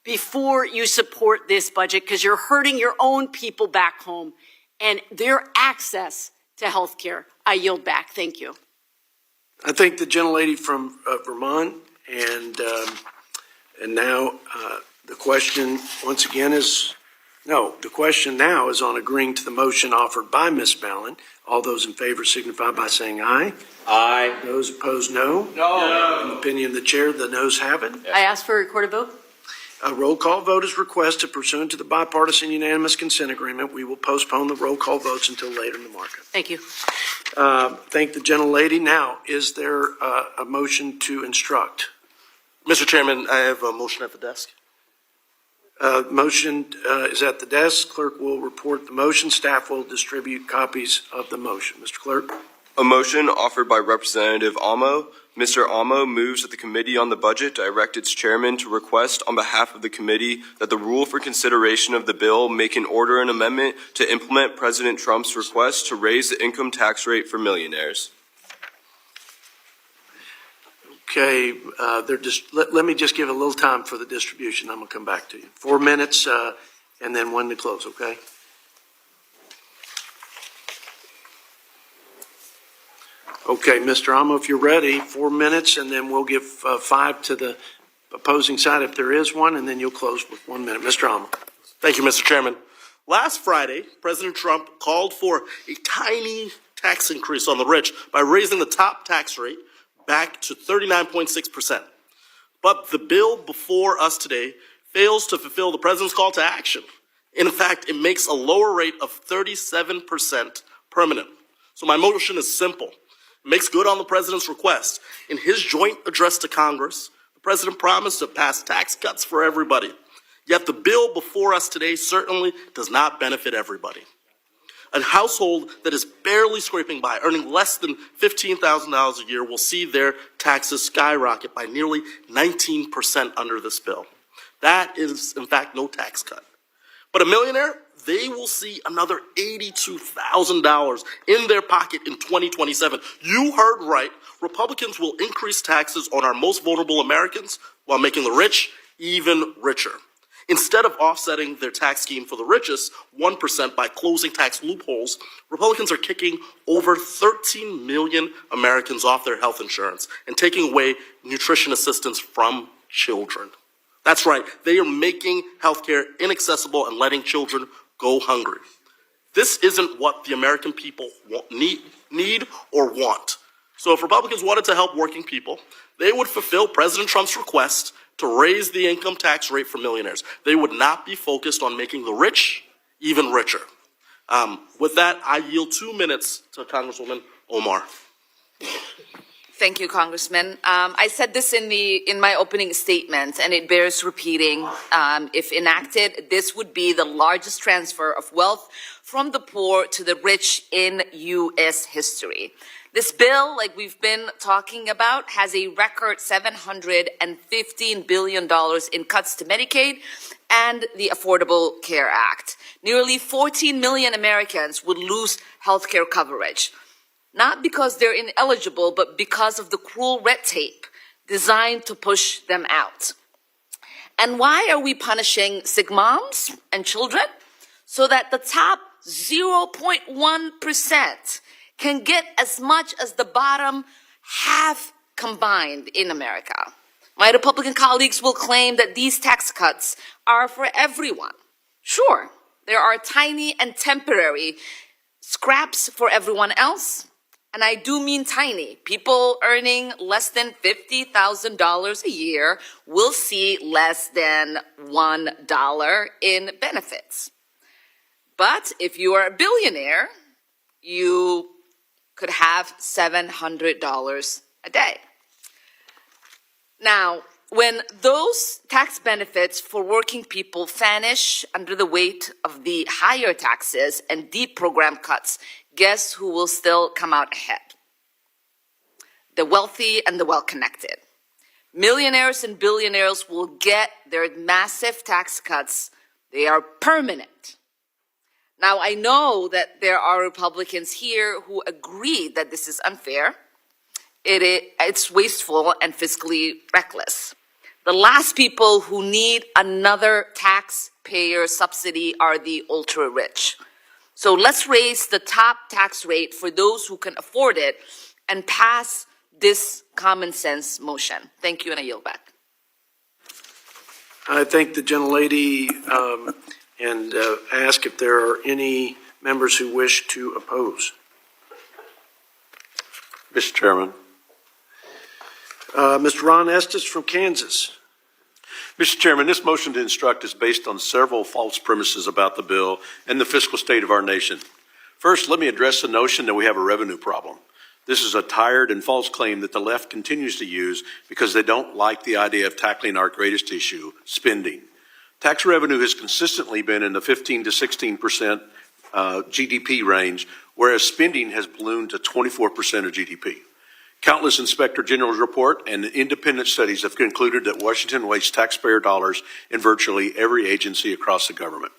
before you support this budget, because you're hurting your own people back home and their access to health care. I yield back. Thank you. I thank the gentlelady from Vermont, and now the question once again is, no, the question now is on agreeing to the motion offered by Ms. Ballin. All those in favor signify by saying aye. Aye. Those opposed, no. No. In the opinion of the chair, the noes have it. I ask for a recorded vote. A roll call vote is requested pursuant to the bipartisan unanimous consent agreement. We will postpone the roll call votes until later in the market. Thank you. Thank the gentlelady. Now, is there a motion to instruct? Mr. Chairman, I have a motion at the desk. Motion is at the desk. Clerk will report the motion. Staff will distribute copies of the motion. Mr. Clerk. A motion offered by Representative Amo. Mr. Amo moves that the Committee on the Budget direct its chairman to request on behalf of the committee that the rule for consideration of the bill make an order an amendment to implement President Trump's request to raise the income tax rate for millionaires. Okay, let me just give a little time for the distribution. I'm going to come back to you. 4 minutes and then when to close, okay? Okay, Mr. Amo, if you're ready, 4 minutes, and then we'll give 5 to the opposing side if there is one, and then you'll close with 1 minute. Mr. Amo. Thank you, Mr. Chairman. Last Friday, President Trump called for a tiny tax increase on the rich by raising the top tax rate back to 39.6%. But the bill before us today fails to fulfill the president's call to action. In fact, it makes a lower rate of 37% permanent. So my motion is simple. It makes good on the president's request. In his joint address to Congress, the president promised to pass tax cuts for everybody. Yet the bill before us today certainly does not benefit everybody. A household that is barely scraping by, earning less than $15,000 a year, will see their taxes skyrocket by nearly 19% under this bill. That is, in fact, no tax cut. But a millionaire, they will see another $82,000 in their pocket in 2027. You heard right. Republicans will increase taxes on our most vulnerable Americans while making the rich even richer. Instead of offsetting their tax scheme for the richest 1% by closing tax loopholes, Republicans are kicking over 13 million Americans off their health insurance and taking away nutrition assistance from children. That's right, they are making healthcare inaccessible and letting children go hungry. This isn't what the American people need or want. So if Republicans wanted to help working people, they would fulfill President Trump's request to raise the income tax rate for millionaires. They would not be focused on making the rich even richer. With that, I yield 2 minutes to Congresswoman Omar. Thank you, Congressman. I said this in my opening statement, and it bears repeating. If enacted, this would be the largest transfer of wealth from the poor to the rich in U.S. history. This bill, like we've been talking about, has a record $715 billion in cuts to Medicaid and the Affordable Care Act. Nearly 14 million Americans would lose health care coverage, not because they're ineligible, but because of the cruel red tape designed to push them out. And why are we punishing sick moms and children? So that the top 0.1% can get as much as the bottom half combined in America. My Republican colleagues will claim that these tax cuts are for everyone. Sure, there are tiny and temporary scraps for everyone else, and I do mean tiny. People earning less than $50,000 a year will see less than $1 in benefits. But if you are a billionaire, you could have $700 a day. Now, when those tax benefits for working people vanish under the weight of the higher taxes and deep program cuts, guess who will still come out ahead? The wealthy and the well-connected. Millionaires and billionaires will get their massive tax cuts. They are permanent. Now, I know that there are Republicans here who agree that this is unfair. It's wasteful and fiscally reckless. The last people who need another taxpayer subsidy are the ultra-rich. So let's raise the top tax rate for those who can afford it and pass this common sense motion. Thank you, and I yield back. I thank the gentlelady and ask if there are any members who wish to oppose. Mr. Chairman. Mr. Ron Estes from Kansas. Mr. Chairman, this motion to instruct is based on several false premises about the bill and the fiscal state of our nation. First, let me address the notion that we have a revenue problem. This is a tired and false claim that the left continues to use because they don't like the idea of tackling our greatest issue, spending. Tax revenue has consistently been in the 15 to 16% GDP range, whereas spending has ballooned to 24% of GDP. Countless Inspector General's report and independent studies have concluded that Washington wastes taxpayer dollars in virtually every agency across the government.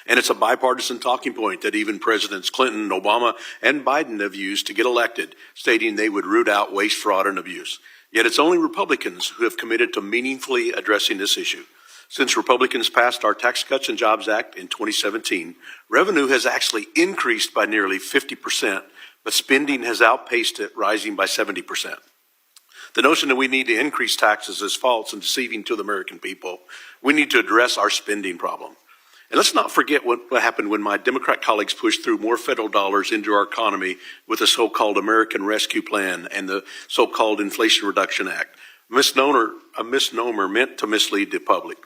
And it's a bipartisan talking point that even Presidents Clinton, Obama, and Biden have used to get elected, stating they would root out waste, fraud, and abuse. Yet it's only Republicans who have committed to meaningfully addressing this issue. Since Republicans passed our Tax Cuts and Jobs Act in 2017, revenue has actually increased by nearly 50%, but spending has outpaced it, rising by 70%. The notion that we need to increase taxes is false and deceiving to the American people. We need to address our spending problem. And let's not forget what happened when my Democrat colleagues pushed through more federal dollars into our economy with the so-called American Rescue Plan and the so-called Inflation Reduction Act. A misnomer meant to mislead the public.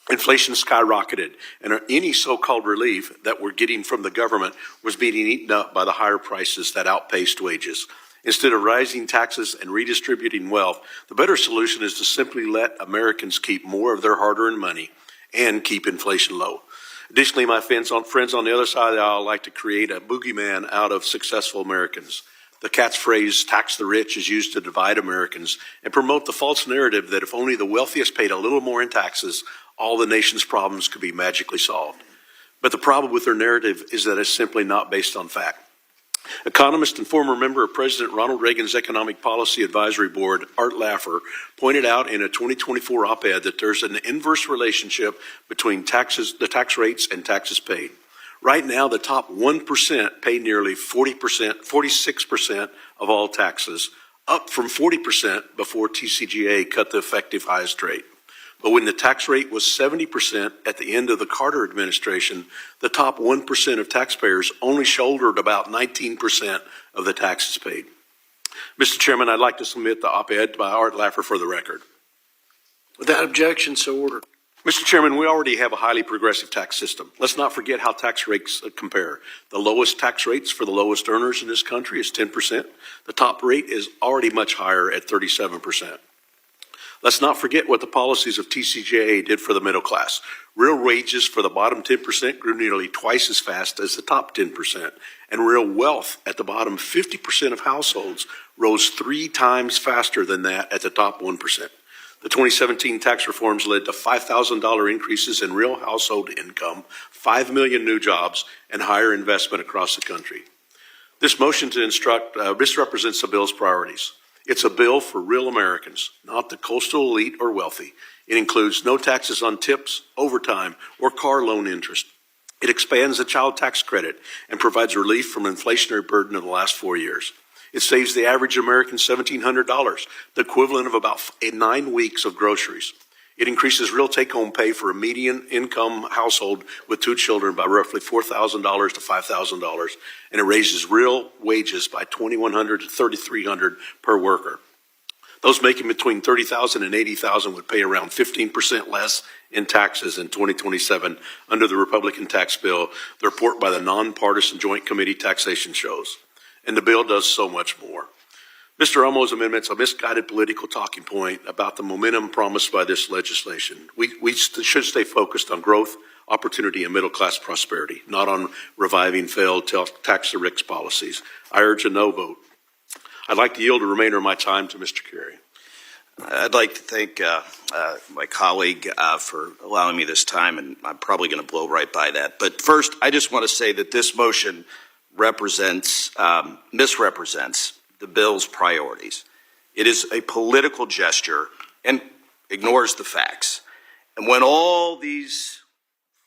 Inflation skyrocketed, and any so-called relief that we're getting from the government was being eaten up by the higher prices that outpaced wages. Instead of rising taxes and redistributing wealth, the better solution is to simply let Americans keep more of their hard-earned money and keep inflation low. Additionally, my friends on the other side of the aisle like to create a boogeyman out of successful Americans. The catchphrase, tax the rich, is used to divide Americans and promote the false narrative that if only the wealthiest paid a little more in taxes, all the nation's problems could be magically solved. But the problem with their narrative is that it's simply not based on fact. Economist and former member of President Ronald Reagan's Economic Policy Advisory Board, Art Laffer, pointed out in a 2024 op-ed that there's an inverse relationship between the tax rates and taxes paid. Right now, the top 1% pay nearly 46% of all taxes, up from 40% before TCJA cut the effective highest rate. But when the tax rate was 70% at the end of the Carter administration, the top 1% of taxpayers only shouldered about 19% of the taxes paid. Mr. Chairman, I'd like to submit the op-ed by Art Laffer for the record. Without objection, so ordered. Mr. Chairman, we already have a highly progressive tax system. Let's not forget how tax rates compare. The lowest tax rates for the lowest earners in this country is 10%. The top rate is already much higher at 37%. Let's not forget what the policies of TCJA did for the middle class. Real wages for the bottom 10% grew nearly twice as fast as the top 10%, and real wealth at the bottom 50% of households rose 3 times faster than that at the top 1%. The 2017 tax reforms led to $5,000 increases in real household income, 5 million new jobs, and higher investment across the country. This motion to instruct misrepresents the bill's priorities. It's a bill for real Americans, not the coastal elite or wealthy. It includes no taxes on tips, overtime, or car loan interest. It expands the child tax credit and provides relief from the inflationary burden of the last 4 years. It saves the average American $1,700, the equivalent of about 9 weeks of groceries. It increases real take-home pay for a median income household with 2 children by roughly $4,000 to $5,000, and it raises real wages by $2,100 to $3,300 per worker. Those making between $30,000 and $80,000 would pay around 15% less in taxes in 2027 under the Republican tax bill, the report by the nonpartisan Joint Committee Taxation shows. And the bill does so much more. Mr. Olmo's amendment is a misguided political talking point about the momentum promised by this legislation. We should stay focused on growth, opportunity, and middle-class prosperity, not on reviving failed tax the rich policies. I urge a no vote. I'd like to yield the remainder of my time to Mr. Kerry. I'd like to thank my colleague for allowing me this time, and I'm probably going to blow right by that. But first, I just want to say that this motion misrepresents the bill's priorities. It is a political gesture and ignores the facts. And when all these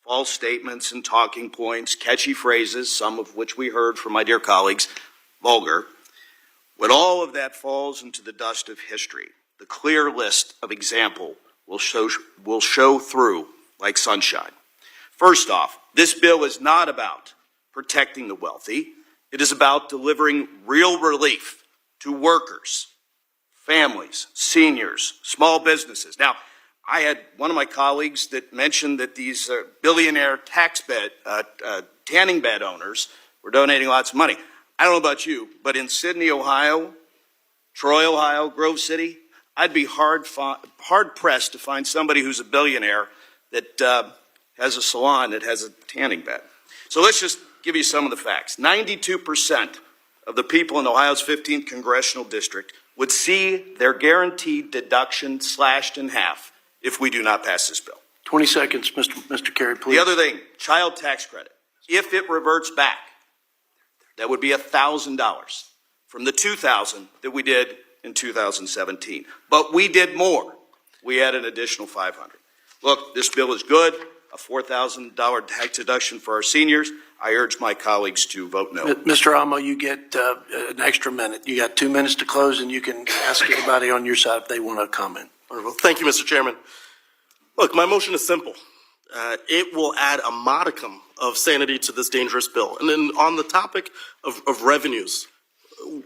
false statements and talking points, catchy phrases, some of which we heard from my dear colleagues, vulgar, when all of that falls into the dust of history, the clear list of example will show through like sunshine. First off, this bill is not about protecting the wealthy. It is about delivering real relief to workers, families, seniors, small businesses. Now, I had one of my colleagues that mentioned that these billionaire tanning bed owners were donating lots of money. I don't know about you, but in Sydney, Ohio, Troy, Ohio, Grove City, I'd be hard-pressed to find somebody who's a billionaire that has a salon that has a tanning bed. So let's just give you some of the facts. 92% of the people in Ohio's 15th congressional district would see their guaranteed deduction slashed in half if we do not pass this bill. 20 seconds, Mr. Carey, please. The other thing, child tax credit. If it reverts back, that would be $1,000 from the $2,000 that we did in 2017. But we did more. We had an additional $500. Look, this bill is good, a $4,000 tax deduction for our seniors. I urge my colleagues to vote no. Mr. Amo, you get an extra minute. You got 2 minutes to close, and you can ask anybody on your side if they want to comment. Wonderful. Thank you, Mr. Chairman. Look, my motion is simple. It will add a modicum of sanity to this dangerous bill. And then on the topic of revenues,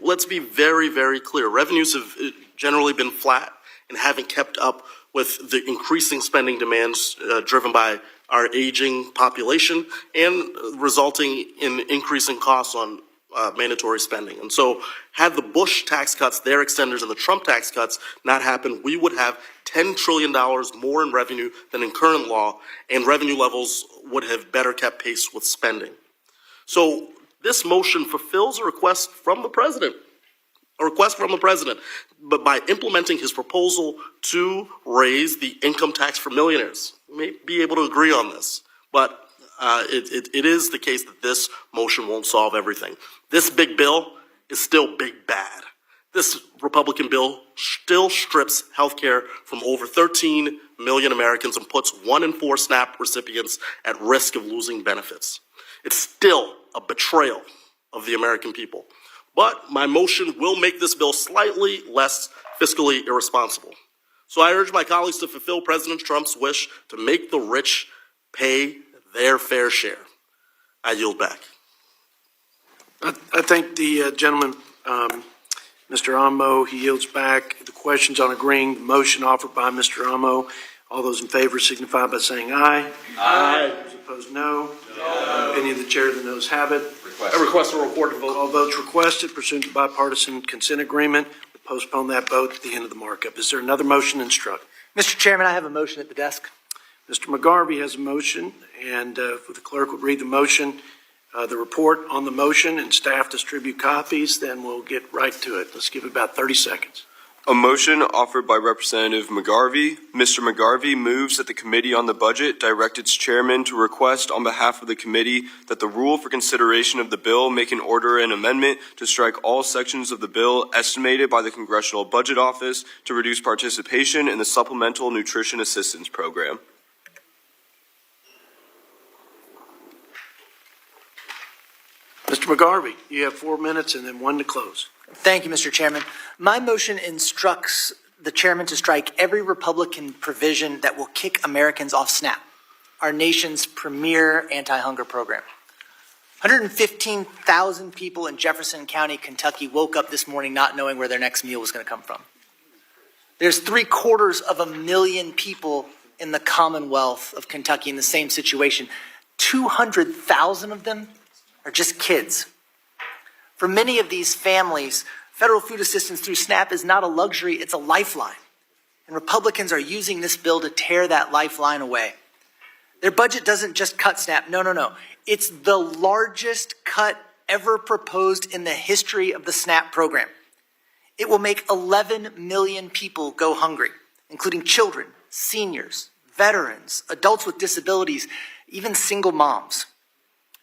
let's be very, very clear. Revenues have generally been flat and haven't kept up with the increasing spending demands driven by our aging population and resulting in increasing costs on mandatory spending. And so had the Bush tax cuts, their extenders, and the Trump tax cuts not happened, we would have $10 trillion more in revenue than in current law, and revenue levels would have better kept pace with spending. So this motion fulfills a request from the president, but by implementing his proposal to raise the income tax for millionaires. We may be able to agree on this, but it is the case that this motion won't solve everything. This big bill is still big bad. This Republican bill still strips health care from over 13 million Americans and puts 1 in 4 SNAP recipients at risk of losing benefits. It's still a betrayal of the American people. But my motion will make this bill slightly less fiscally irresponsible. So I urge my colleagues to fulfill President Trump's wish to make the rich pay their fair share. I yield back. I thank the gentleman, Mr. Amo. He yields back. The questions on agreeing the motion offered by Mr. Amo. All those in favor signify by saying aye. Aye. Those opposed, no. No. Opinion of the chair, the noes have it. I request a recorded vote. All votes requested pursuant to bipartisan consent agreement. We'll postpone that vote at the end of the markup. Is there another motion instruct? Mr. Chairman, I have a motion at the desk. Mr. McGarvey has a motion, and if the clerk would read the motion, the report on the motion, and staff distribute copies, then we'll get right to it. Let's give it about 30 seconds. A motion offered by Representative McGarvey. Mr. McGarvey moves that the Committee on the Budget direct its chairman to request on behalf of the committee that the rule for consideration of the bill make an order and amendment to strike all sections of the bill estimated by the Congressional Budget Office to reduce participation in the Supplemental Nutrition Assistance Program. Mr. McGarvey, you have 4 minutes and then 1 to close. Thank you, Mr. Chairman. My motion instructs the chairman to strike every Republican provision that will kick Americans off SNAP, our nation's premier anti-hunger program. 115,000 people in Jefferson County, Kentucky woke up this morning not knowing where their next meal was going to come from. There's 750,000 people in the Commonwealth of Kentucky in the same situation. 200,000 of them are just kids. For many of these families, federal food assistance through SNAP is not a luxury, it's a lifeline. And Republicans are using this bill to tear that lifeline away. Their budget doesn't just cut SNAP, no. It's the largest cut ever proposed in the history of the SNAP program. It will make 11 million people go hungry, including children, seniors, veterans, adults with disabilities, even single moms.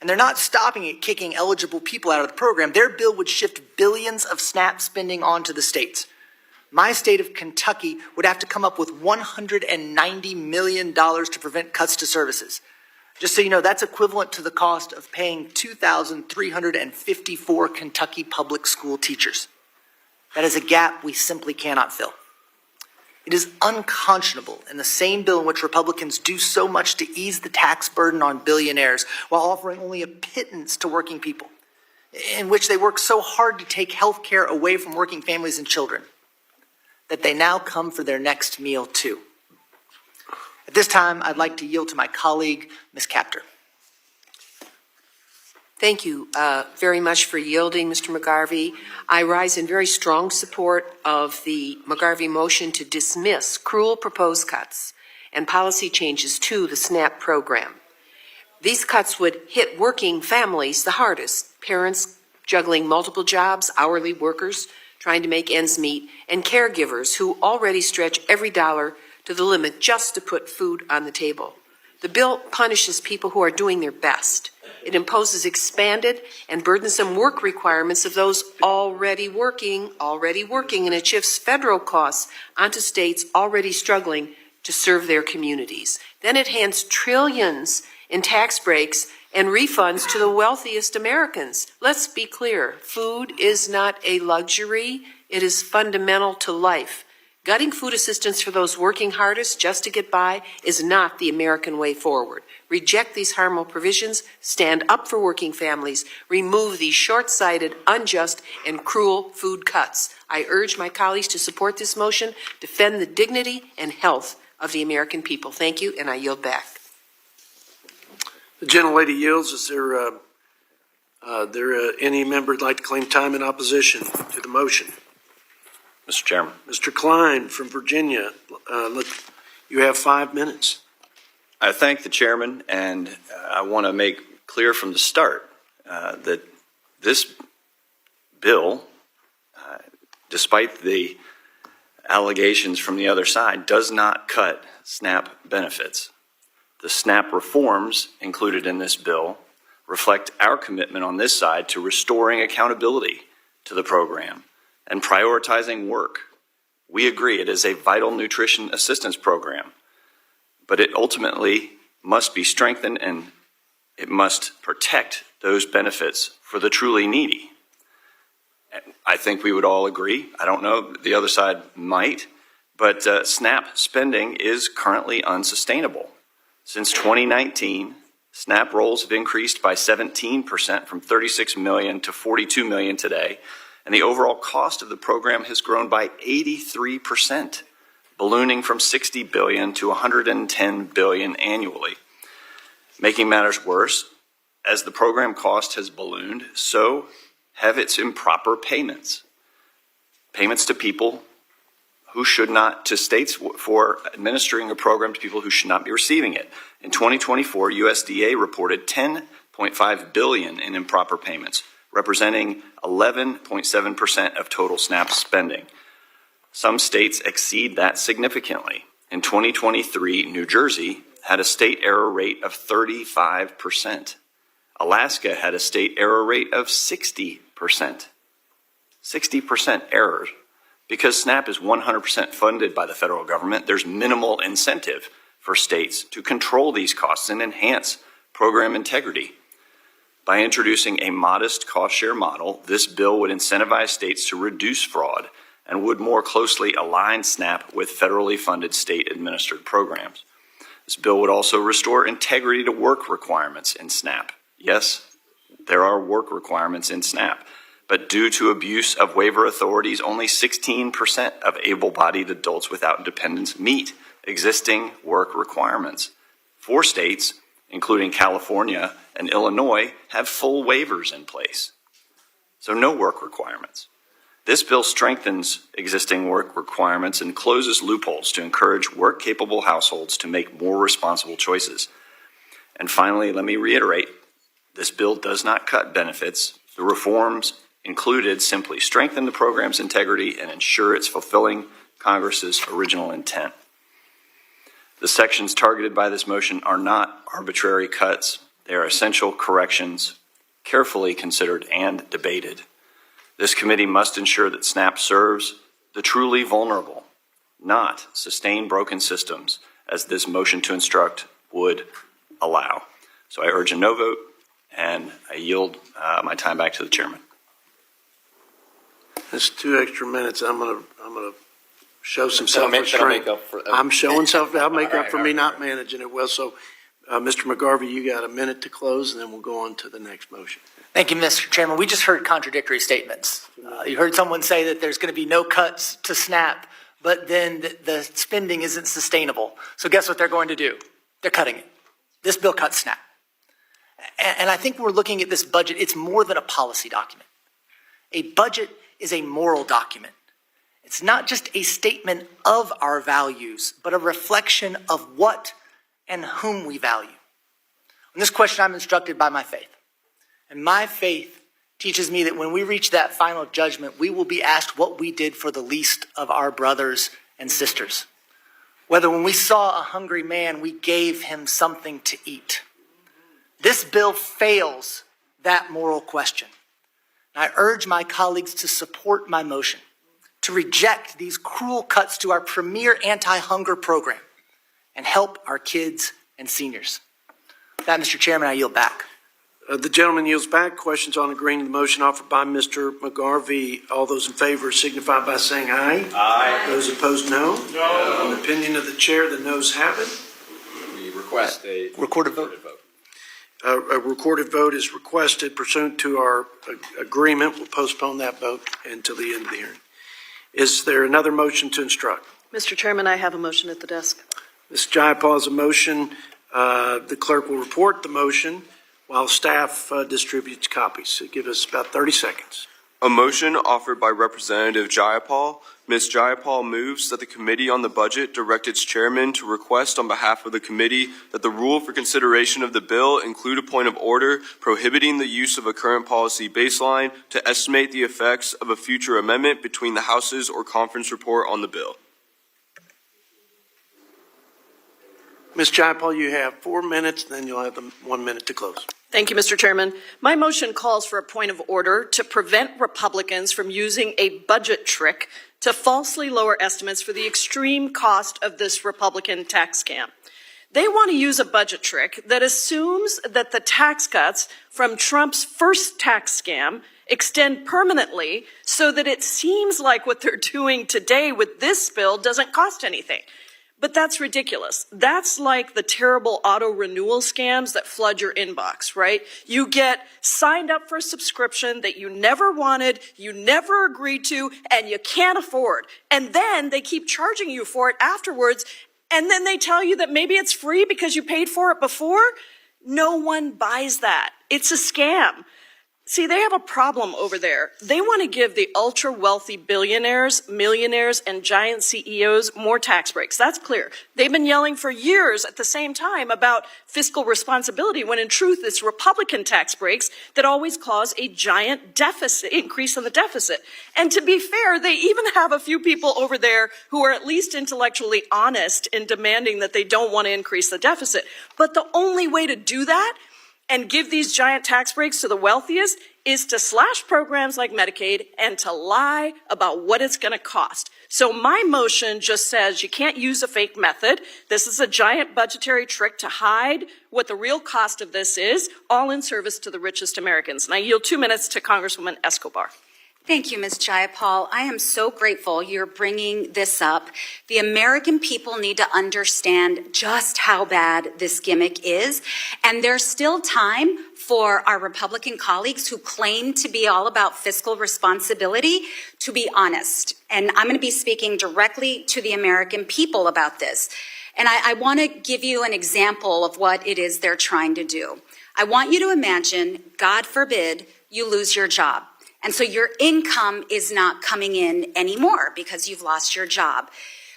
And they're not stopping at kicking eligible people out of the program. Their bill would shift billions of SNAP spending onto the states. My state of Kentucky would have to come up with $190 million to prevent cuts to services. Just so you know, that's equivalent to the cost of paying 2,354 Kentucky public school teachers. That is a gap we simply cannot fill. It is unconscionable in the same bill in which Republicans do so much to ease the tax burden on billionaires while offering only a pittance to working people, in which they work so hard to take health care away from working families and children, that they now come for their next meal too. At this time, I'd like to yield to my colleague, Ms. Capter. Thank you very much for yielding, Mr. McGarvey. I rise in very strong support of the McGarvey motion to dismiss cruel proposed cuts and policy changes to the SNAP program. These cuts would hit working families the hardest, parents juggling multiple jobs, hourly workers trying to make ends meet, and caregivers who already stretch every dollar to the limit just to put food on the table. The bill punishes people who are doing their best. It imposes expanded and burdensome work requirements of those already working, and it shifts federal costs onto states already struggling to serve their communities. Then it hands trillions in tax breaks and refunds to the wealthiest Americans. Let's be clear, food is not a luxury, it is fundamental to life. Gutting food assistance for those working hardest just to get by is not the American way forward. Reject these harmful provisions, stand up for working families, remove these short-sighted, unjust, and cruel food cuts. I urge my colleagues to support this motion, defend the dignity and health of the American people. Thank you, and I yield back. The gentlelady yields. Is there any member who'd like to claim time in opposition to the motion? Mr. Chairman. Mr. Klein from Virginia, you have 5 minutes. I thank the chairman, and I want to make clear from the start that this bill, despite the allegations from the other side, does not cut SNAP benefits. The SNAP reforms included in this bill reflect our commitment on this side to restoring accountability to the program and prioritizing work. We agree it is a vital nutrition assistance program, but it ultimately must be strengthened and it must protect those benefits for the truly needy. I think we would all agree. I don't know, the other side might, but SNAP spending is currently unsustainable. Since 2019, SNAP rolls have increased by 17% from 36 million to 42 million today, and the overall cost of the program has grown by 83%, ballooning from 60 billion to 110 billion annually. Making matters worse, as the program cost has ballooned, so have its improper payments. Payments to people who should not, to states for administering a program to people who should not be receiving it. In 2024, USDA reported 10.5 billion in improper payments, representing 11.7% of total SNAP spending. Some states exceed that significantly. In 2023, New Jersey had a state error rate of 35%. Alaska had a state error rate of 60%. 60% errors. Because SNAP is 100% funded by the federal government, there's minimal incentive for states to control these costs and enhance program integrity. By introducing a modest cost-share model, this bill would incentivize states to reduce fraud and would more closely align SNAP with federally funded state-administered programs. This bill would also restore integrity to work requirements in SNAP. Yes, there are work requirements in SNAP, but due to abuse of waiver authorities, only 16% of able-bodied adults without dependents meet existing work requirements. 4 states, including California and Illinois, have full waivers in place. So no work requirements. This bill strengthens existing work requirements and closes loopholes to encourage work-capable households to make more responsible choices. And finally, let me reiterate, this bill does not cut benefits. The reforms included simply strengthen the program's integrity and ensure it's fulfilling Congress's original intent. The sections targeted by this motion are not arbitrary cuts. They are essential corrections, carefully considered and debated. This committee must ensure that SNAP serves the truly vulnerable, not sustain broken systems, as this motion to instruct would allow. So I urge a no vote, and I yield my time back to the chairman. That's 2 extra minutes. I'm gonna show some self-restraint. I'm showing self. I'll make up for me not managing it well. So, Mr. McGarvey, you got a minute to close, and then we'll go on to the next motion. Thank you, Mr. Chairman. We just heard contradictory statements. You heard someone say that there's going to be no cuts to SNAP, but then the spending isn't sustainable. So guess what they're going to do? They're cutting it. This bill cuts SNAP. And I think we're looking at this budget, it's more than a policy document. A budget is a moral document. It's not just a statement of our values, but a reflection of what and whom we value. On this question, I'm instructed by my faith. And my faith teaches me that when we reach that final judgment, we will be asked what we did for the least of our brothers and sisters. Whether when we saw a hungry man, we gave him something to eat. This bill fails that moral question. I urge my colleagues to support my motion, to reject these cruel cuts to our premier anti-hunger program, and help our kids and seniors. With that, Mr. Chairman, I yield back. The gentleman yields back. Questions on agreeing to the motion offered by Mr. McGarvey. All those in favor signify by saying aye. Aye. Those opposed, no. No. In the opinion of the chair, the noes have it. We request a recorded vote. A recorded vote is requested pursuant to our agreement. We'll postpone that vote until the end of the hearing. Is there another motion to instruct? Mr. Chairman, I have a motion at the desk. Ms. Jayapal has a motion. The clerk will report the motion while staff distributes copies. So give us about 30 seconds. A motion offered by Representative Jayapal. Ms. Jayapal moves that the Committee on the Budget direct its chairman to request on behalf of the committee that the rule for consideration of the bill include a point of order prohibiting the use of a current policy baseline to estimate the effects of a future amendment between the Houses or conference report on the bill. Ms. Jayapal, you have 4 minutes, then you'll have 1 minute to close. Thank you, Mr. Chairman. My motion calls for a point of order to prevent Republicans from using a budget trick to falsely lower estimates for the extreme cost of this Republican tax scam. They want to use a budget trick that assumes that the tax cuts from Trump's first tax scam extend permanently so that it seems like what they're doing today with this bill doesn't cost anything. But that's ridiculous. That's like the terrible auto renewal scams that flood your inbox, right? You get signed up for a subscription that you never wanted, you never agreed to, and you can't afford. And then they keep charging you for it afterwards, and then they tell you that maybe it's free because you paid for it before. No one buys that. It's a scam. See, they have a problem over there. They want to give the ultra-wealthy billionaires, millionaires, and giant CEOs more tax breaks. That's clear. They've been yelling for years at the same time about fiscal responsibility, when in truth it's Republican tax breaks that always cause a giant deficit, increase in the deficit. And to be fair, they even have a few people over there who are at least intellectually honest in demanding that they don't want to increase the deficit. But the only way to do that and give these giant tax breaks to the wealthiest is to slash programs like Medicaid and to lie about what it's going to cost. So my motion just says you can't use a fake method. This is a giant budgetary trick to hide what the real cost of this is, all in service to the richest Americans. And I yield 2 minutes to Congresswoman Escobar. Thank you, Ms. Jayapal. I am so grateful you're bringing this up. The American people need to understand just how bad this gimmick is, and there's still time for our Republican colleagues who claim to be all about fiscal responsibility to be honest. And I'm going to be speaking directly to the American people about this. And I want to give you an example of what it is they're trying to do. I want you to imagine, God forbid, you lose your job. And so your income is not coming in anymore because you've lost your job.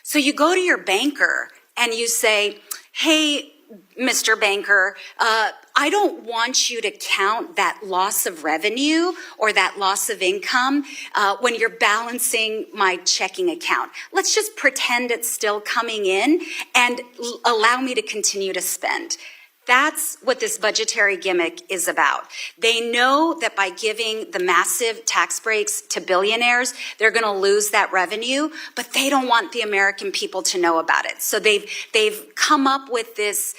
So you go to your banker and you say, hey, Mr. Banker, I don't want you to count that loss of revenue or that loss of income when you're balancing my checking account. Let's just pretend it's still coming in and allow me to continue to spend. That's what this budgetary gimmick is about. They know that by giving the massive tax breaks to billionaires, they're going to lose that revenue, but they don't want the American people to know about it. So they've come up with this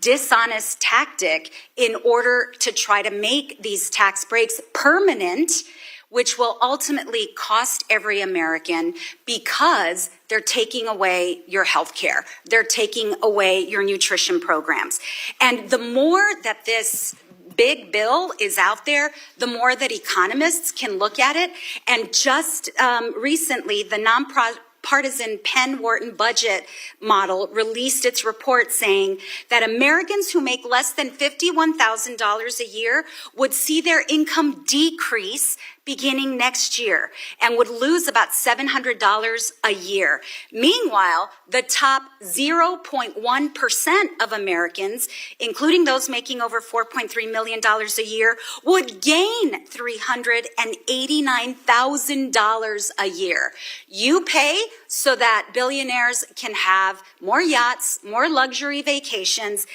dishonest tactic in order to try to make these tax breaks permanent, which will ultimately cost every American because they're taking away your health care. They're taking away your nutrition programs. And the more that this big bill is out there, the more that economists can look at it. And just recently, the nonpartisan Penn-Wharton budget model released its report saying that Americans who make less than $51,000 a year would see their income decrease beginning next year and would lose about $700 a year. Meanwhile, the top 0.1% of Americans, including those making over $4.3 million a year, would gain $389,000 a year. You pay so that billionaires can have more yachts, more luxury vacations.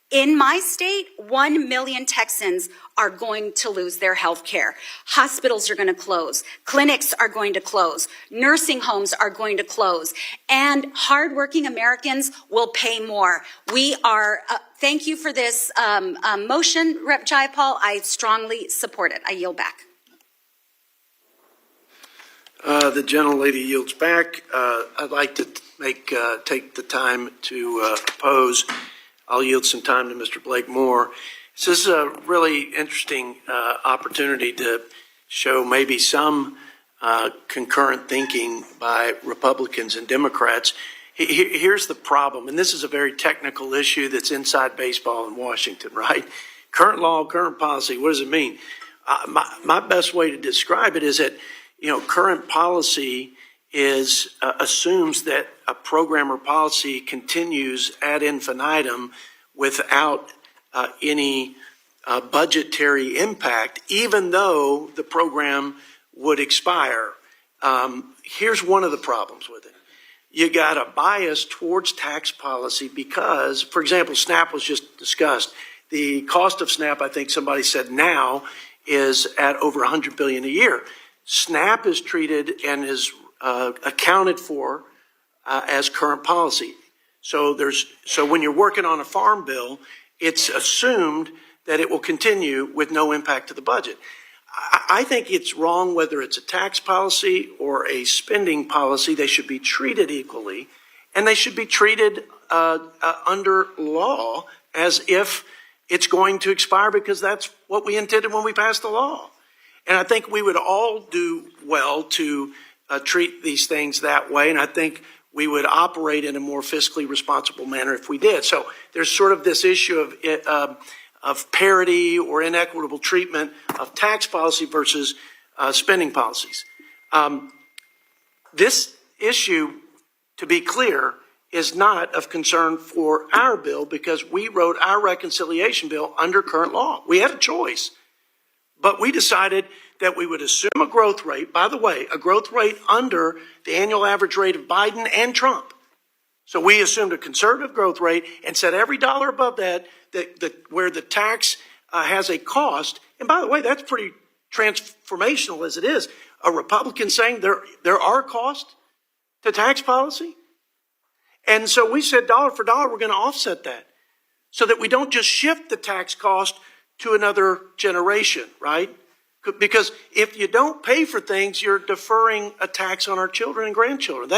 In my state, 1 million Texans are going to lose their health care. Hospitals are going to close. Clinics are going to close. Nursing homes are going to close. And hardworking Americans will pay more. We are, thank you for this motion, Rep. Jayapal. I strongly support it. I yield back. The gentlelady yields back. I'd like to take the time to oppose. I'll yield some time to Mr. Blake Moore. This is a really interesting opportunity to show maybe some concurrent thinking by Republicans and Democrats. Here's the problem, and this is a very technical issue that's inside baseball in Washington, right? Current law, current policy, what does it mean? My best way to describe it is that, current policy assumes that a program or policy continues ad infinitum without any budgetary impact, even though the program would expire. Here's one of the problems with it. You got a bias towards tax policy because, for example, SNAP was just discussed. The cost of SNAP, I think somebody said now, is at over $100 billion a year. SNAP is treated and is accounted for as current policy. So when you're working on a farm bill, it's assumed that it will continue with no impact to the budget. I think it's wrong whether it's a tax policy or a spending policy. They should be treated equally, and they should be treated under law as if it's going to expire because that's what we intended when we passed the law. And I think we would all do well to treat these things that way, and I think we would operate in a more fiscally responsible manner if we did. So there's sort of this issue of parity or inequitable treatment of tax policy versus spending policies. This issue, to be clear, is not of concern for our bill because we wrote our reconciliation bill under current law. We had a choice, but we decided that we would assume a growth rate, by the way, a growth rate under the annual average rate of Biden and Trump. So we assumed a conservative growth rate and said every dollar above that, where the tax has a cost, and by the way, that's pretty transformational as it is. A Republican saying there are costs to tax policy. And so we said dollar for dollar, we're going to offset that so that we don't just shift the tax cost to another generation, right? Because if you don't pay for things, you're deferring a tax on our children and grandchildren.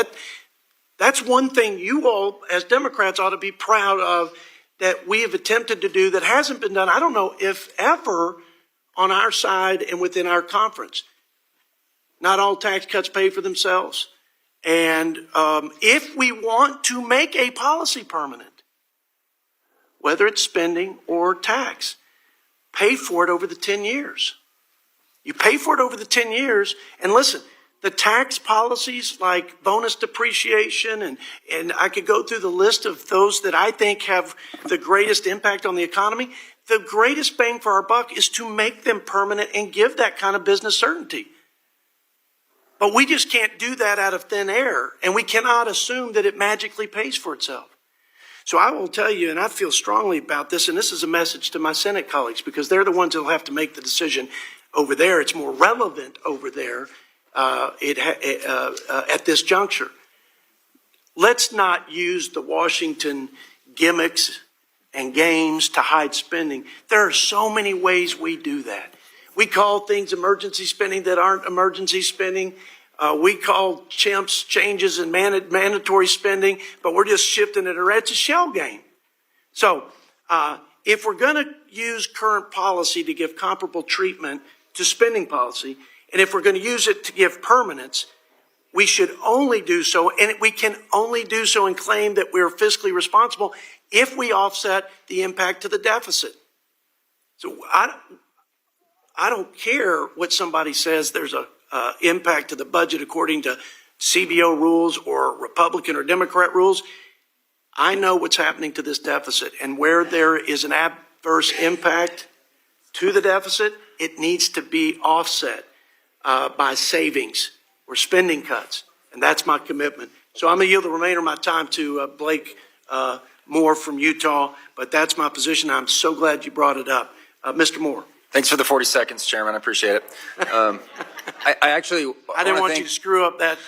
That's one thing you all, as Democrats, ought to be proud of that we have attempted to do that hasn't been done, I don't know if ever, on our side and within our conference. Not all tax cuts pay for themselves. And if we want to make a policy permanent, whether it's spending or tax, pay for it over the 10 years. You pay for it over the 10 years, and listen, the tax policies like bonus depreciation, and I could go through the list of those that I think have the greatest impact on the economy. The greatest bang for our buck is to make them permanent and give that kind of business certainty. But we just can't do that out of thin air, and we cannot assume that it magically pays for itself. So I will tell you, and I feel strongly about this, and this is a message to my Senate colleagues, because they're the ones that will have to make the decision over there. It's more relevant over there at this juncture. Let's not use the Washington gimmicks and games to hide spending. There are so many ways we do that. We call things emergency spending that aren't emergency spending. We call chimps changes in mandatory spending, but we're just shifting it around. It's a shell game. So if we're going to use current policy to give comparable treatment to spending policy, and if we're going to use it to give permanence, we should only do so, and we can only do so and claim that we're fiscally responsible if we offset the impact to the deficit. So I don't care what somebody says there's a impact to the budget according to CBO rules or Republican or Democrat rules. I know what's happening to this deficit, and where there is an adverse impact to the deficit, it needs to be offset by savings or spending cuts, and that's my commitment. So I'm going to yield the remainder of my time to Blake Moore from Utah, but that's my position. I'm so glad you brought it up. Mr. Moore. Thanks for the 40 seconds, Chairman. I appreciate it. I didn't want you to screw up that.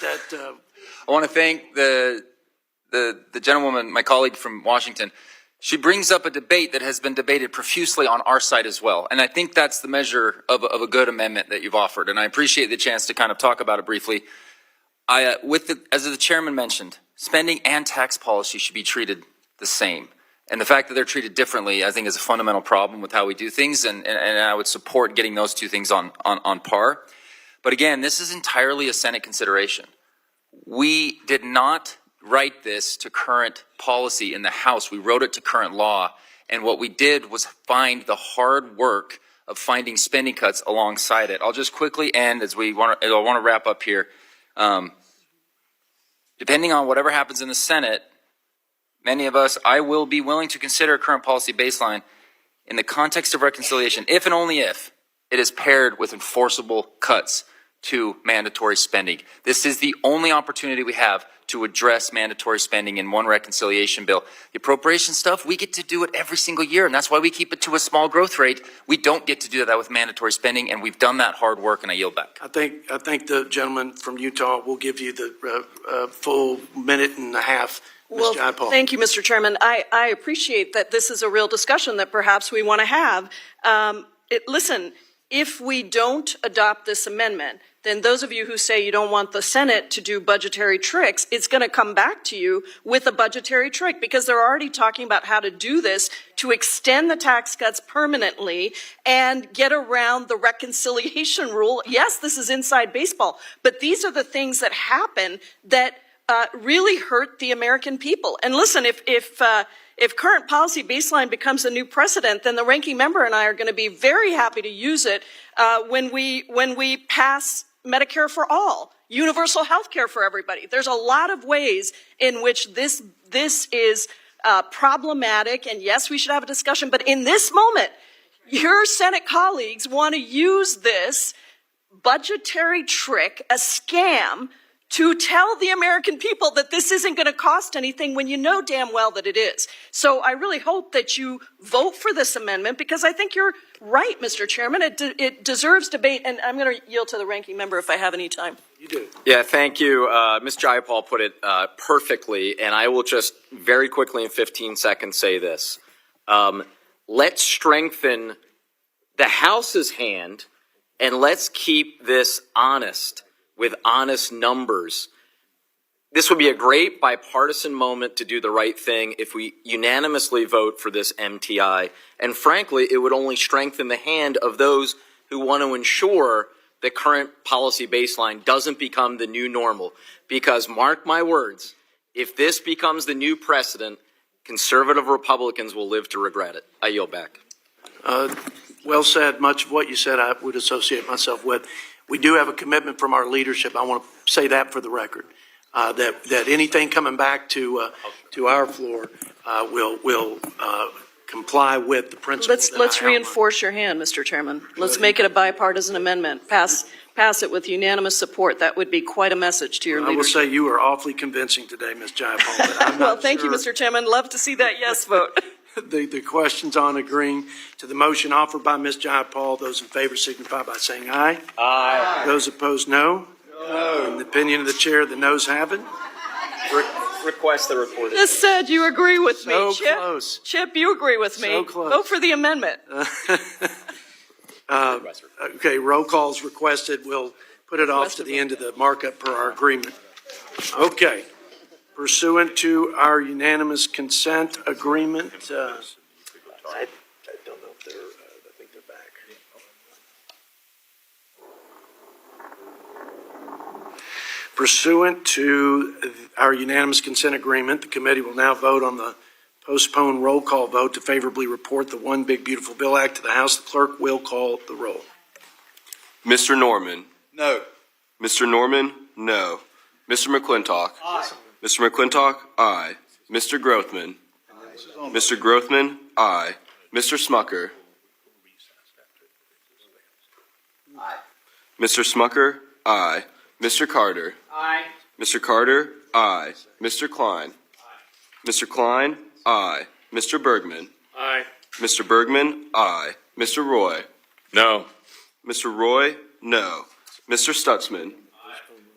I want to thank the gentlewoman, my colleague from Washington. She brings up a debate that has been debated profusely on our side as well. And I think that's the measure of a good amendment that you've offered. And I appreciate the chance to kind of talk about it briefly. As the chairman mentioned, spending and tax policy should be treated the same. And the fact that they're treated differently, I think, is a fundamental problem with how we do things. And I would support getting those two things on par. But again, this is entirely a Senate consideration. We did not write this to current policy in the House. We wrote it to current law. And what we did was find the hard work of finding spending cuts alongside it. I'll just quickly end as I want to wrap up here. Depending on whatever happens in the Senate, many of us, I will be willing to consider a current policy baseline in the context of reconciliation, if and only if it is paired with enforceable cuts to mandatory spending. This is the only opportunity we have to address mandatory spending in one reconciliation bill. The appropriation stuff, we get to do it every single year, and that's why we keep it to a small growth rate. We don't get to do that with mandatory spending, and we've done that hard work, and I yield back. I think the gentleman from Utah will give you the full minute and a half. Well, thank you, Mr. Chairman. I appreciate that this is a real discussion that perhaps we want to have. Listen, if we don't adopt this amendment, then those of you who say you don't want the Senate to do budgetary tricks, it's going to come back to you with a budgetary trick, because they're already talking about how to do this to extend the tax cuts permanently and get around the reconciliation rule. Yes, this is inside baseball, but these are the things that happen that really hurt the American people. And listen, if current policy baseline becomes a new precedent, then the ranking member and I are going to be very happy to use it when we pass Medicare for all, universal health care for everybody. There's a lot of ways in which this is problematic, and yes, we should have a discussion, but in this moment, your Senate colleagues want to use this budgetary trick, a scam, to tell the American people that this isn't going to cost anything when you know damn well that it is. So I really hope that you vote for this amendment, because I think you're right, Mr. Chairman. It deserves debate, and I'm going to yield to the ranking member if I have any time. You do. Yeah, thank you. Ms. Jayapal put it perfectly, and I will just very quickly in 15 seconds say this. Let's strengthen the House's hand, and let's keep this honest, with honest numbers. This would be a great bipartisan moment to do the right thing if we unanimously vote for this MTI. And frankly, it would only strengthen the hand of those who want to ensure the current policy baseline doesn't become the new normal. Because mark my words, if this becomes the new precedent, conservative Republicans will live to regret it. I yield back. Well said. Much of what you said I would associate myself with. We do have a commitment from our leadership. I want to say that for the record, that anything coming back to our floor will comply with the principles. Let's reinforce your hand, Mr. Chairman. Let's make it a bipartisan amendment. Pass pass it with unanimous support. That would be quite a message to your I will leadership. say you are awfully convincing today, Ms. Jayapal. but I'm Well, not thank you, sure Mr. Chairman. Love to see that yes vote. The questions on agreeing to the motion offered by Ms. Jayapal. Those in favor signify by saying aye. Aye. Those opposed, no. In the opinion of the chair, the noes have it. Request the report. Just said you agree with So me, Chip. close. Chip, you agree with me. So close. Vote for the amendment. Okay, roll calls requested. We'll put it off to the end of the markup per our agreement. Okay. Pursuant to our unanimous consent agreement, I don't know if they're, I think they're back. Pursuant to our unanimous consent agreement, the committee will now vote on the postponed roll call vote to favorably report the One Big Beautiful Bill Act to the House. The clerk will call the roll. Mr. Norman. No. Mr. Norman, no. Mr. McClintock. Aye. Mr. McClintock, aye. Mr. Grothman. Mr. Grothman, aye. Mr. Smucker. Aye. Mr. Smucker, aye. Mr. Carter. Aye. Mr. Carter, aye. Mr. Klein. Mr. Klein, aye. Mr. Bergman. Aye. Mr. Bergman, aye. Mr. Roy. No. Mr. Roy, no. Mr. Stutzman.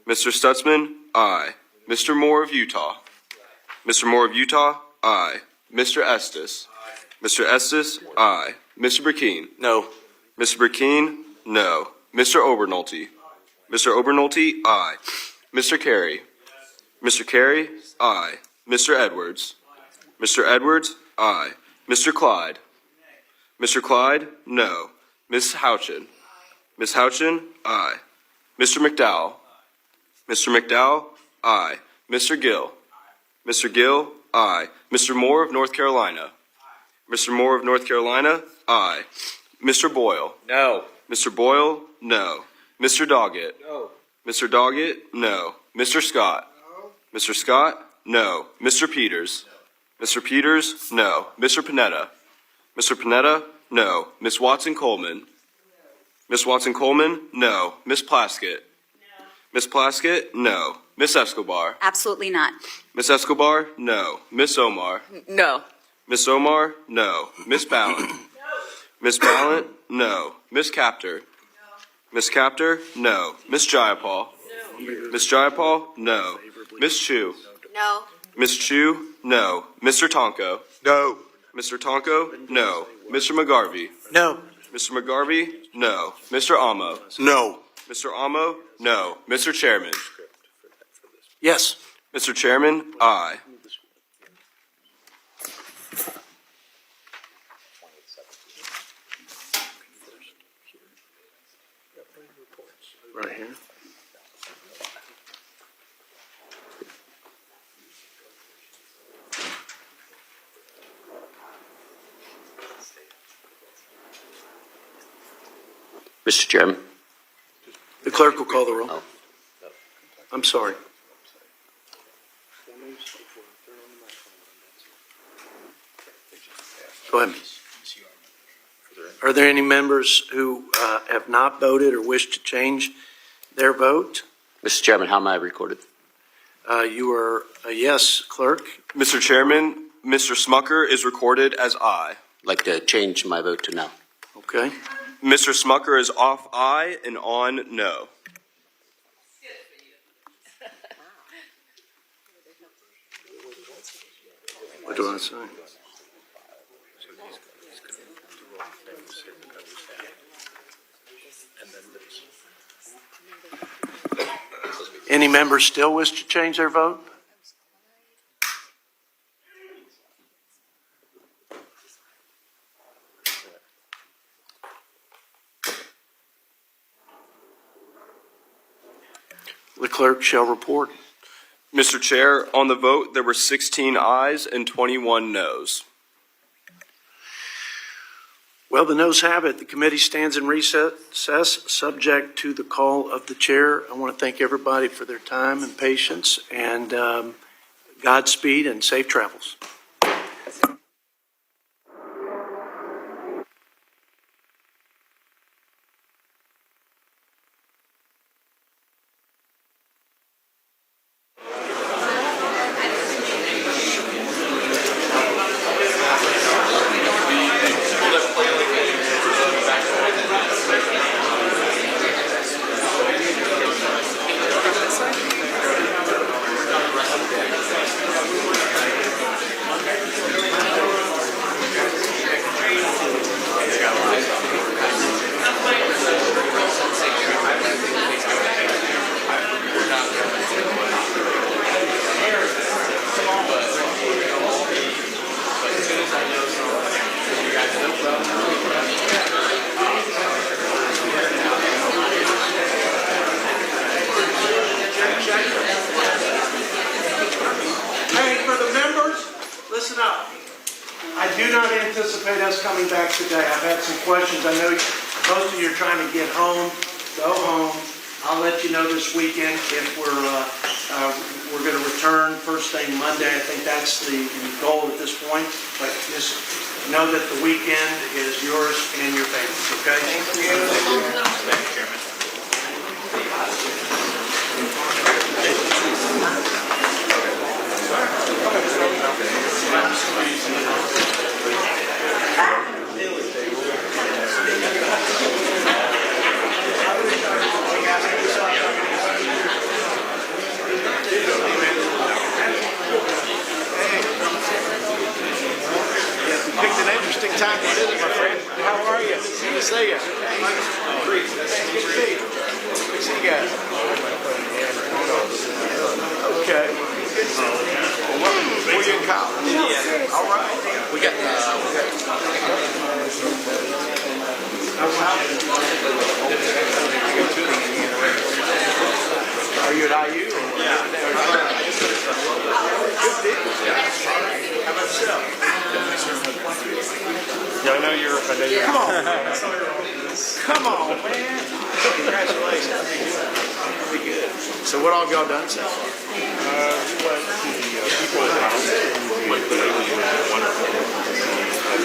Mr. Stutzman, aye. Mr. Moore of Utah. Mr. Moore of Utah, aye. Mr. Estes. Mr. Estes, aye. Mr. Burkeen. No. Mr. Burkeen, no. Mr. Obernolte. Mr. Obernolte, aye. Mr. Carey. Mr. Carey, aye. Mr. Edwards. Mr. Edwards, aye. Mr. Clyde. Mr. Clyde, no. Ms. Houchin. Ms. Houchin, aye. Mr. McDowell. Mr. McDowell, aye. Mr. Gill. Mr. Gill, aye. Mr. Moore of North Carolina. Mr. Moore of North Carolina, aye. Mr. Boyle. No. Mr. Boyle, no. Mr. Doggett. No. Mr. Doggett, no. Mr. Scott. Mr. Scott, no. Mr. Peters. Mr. Peters, no. Mr. Panetta. Mr. Panetta, no. Ms. Watson-Coleman. Ms. Watson-Coleman, no. Ms. Plaskett. Ms. Plaskett, no. Ms. Escobar. Absolutely not. Ms. Escobar, no. Ms. Omar. No. Ms. Omar, no. Ms. Ballant. Ms. Ballant, no. Ms. Captor. Ms. Captor, no. Ms. Jayapal. Ms. Jayapal, no. Ms. Chu. No. Ms. Chu, no. Mr. Tonko. No. Mr. Tonko, no. Mr. McGarvey. No. Mr. McGarvey, no. Mr. Amo. No. Mr. Amo, no. Mr. Chairman. Yes. Mr. Chairman, aye. Right here. Mr. Chairman. The clerk will call the roll. I'm sorry. Go ahead. Are there any members who have not voted or wish to change their vote? Mr. Chairman, how am I recorded? You are a yes, clerk. Mr. Chairman, Mr. Smucker is recorded as aye. I'd like to change my vote to no. Okay. Mr. Smucker is off aye and on no. What do I say? Any members still wish to change their vote? The clerk shall report. Mr. Chair, on the vote, there were 16 ayes and 21 noes. Well, the noes have it. The committee stands in recess, subject to the call of the chair. I want to thank everybody for their time and patience, and Godspeed and safe travels. no. I do not anticipate us coming back today. I've had some questions. I know most of you are trying to get home. Go home. I'll let you know this weekend if we're going to return first thing Monday. I think that's the goal at this point. But just know that the weekend is yours and your families. Okay? Thank you. Thank you, Chairman. Picked an interesting time to visit, my friend. How are you? Good to see you. Good to see you. Good to see you guys. Okay. Were you in college? Yeah. All right. We got. Are you at IU? Yeah. Good deal. How about yourself? Yeah, I know you're. Come on. Come on, man. Congratulations. Pretty good. So what all have y'all done so far? We went to the people's house and went to the wonderful. I'm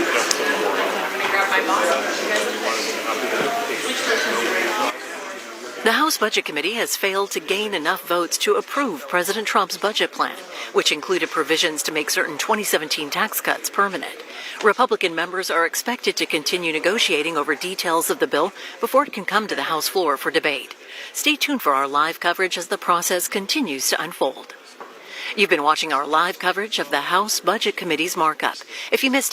gonna grab my box. The House Budget Committee has failed to gain enough votes to approve President Trump's budget plan, which included provisions to make certain 2017 tax cuts permanent. Republican members are expected to continue negotiating over details of the bill before it can come to the House floor for debate. Stay tuned for our live coverage as the process continues to unfold. You've been watching our live coverage of the House Budget Committee's markup. If you missed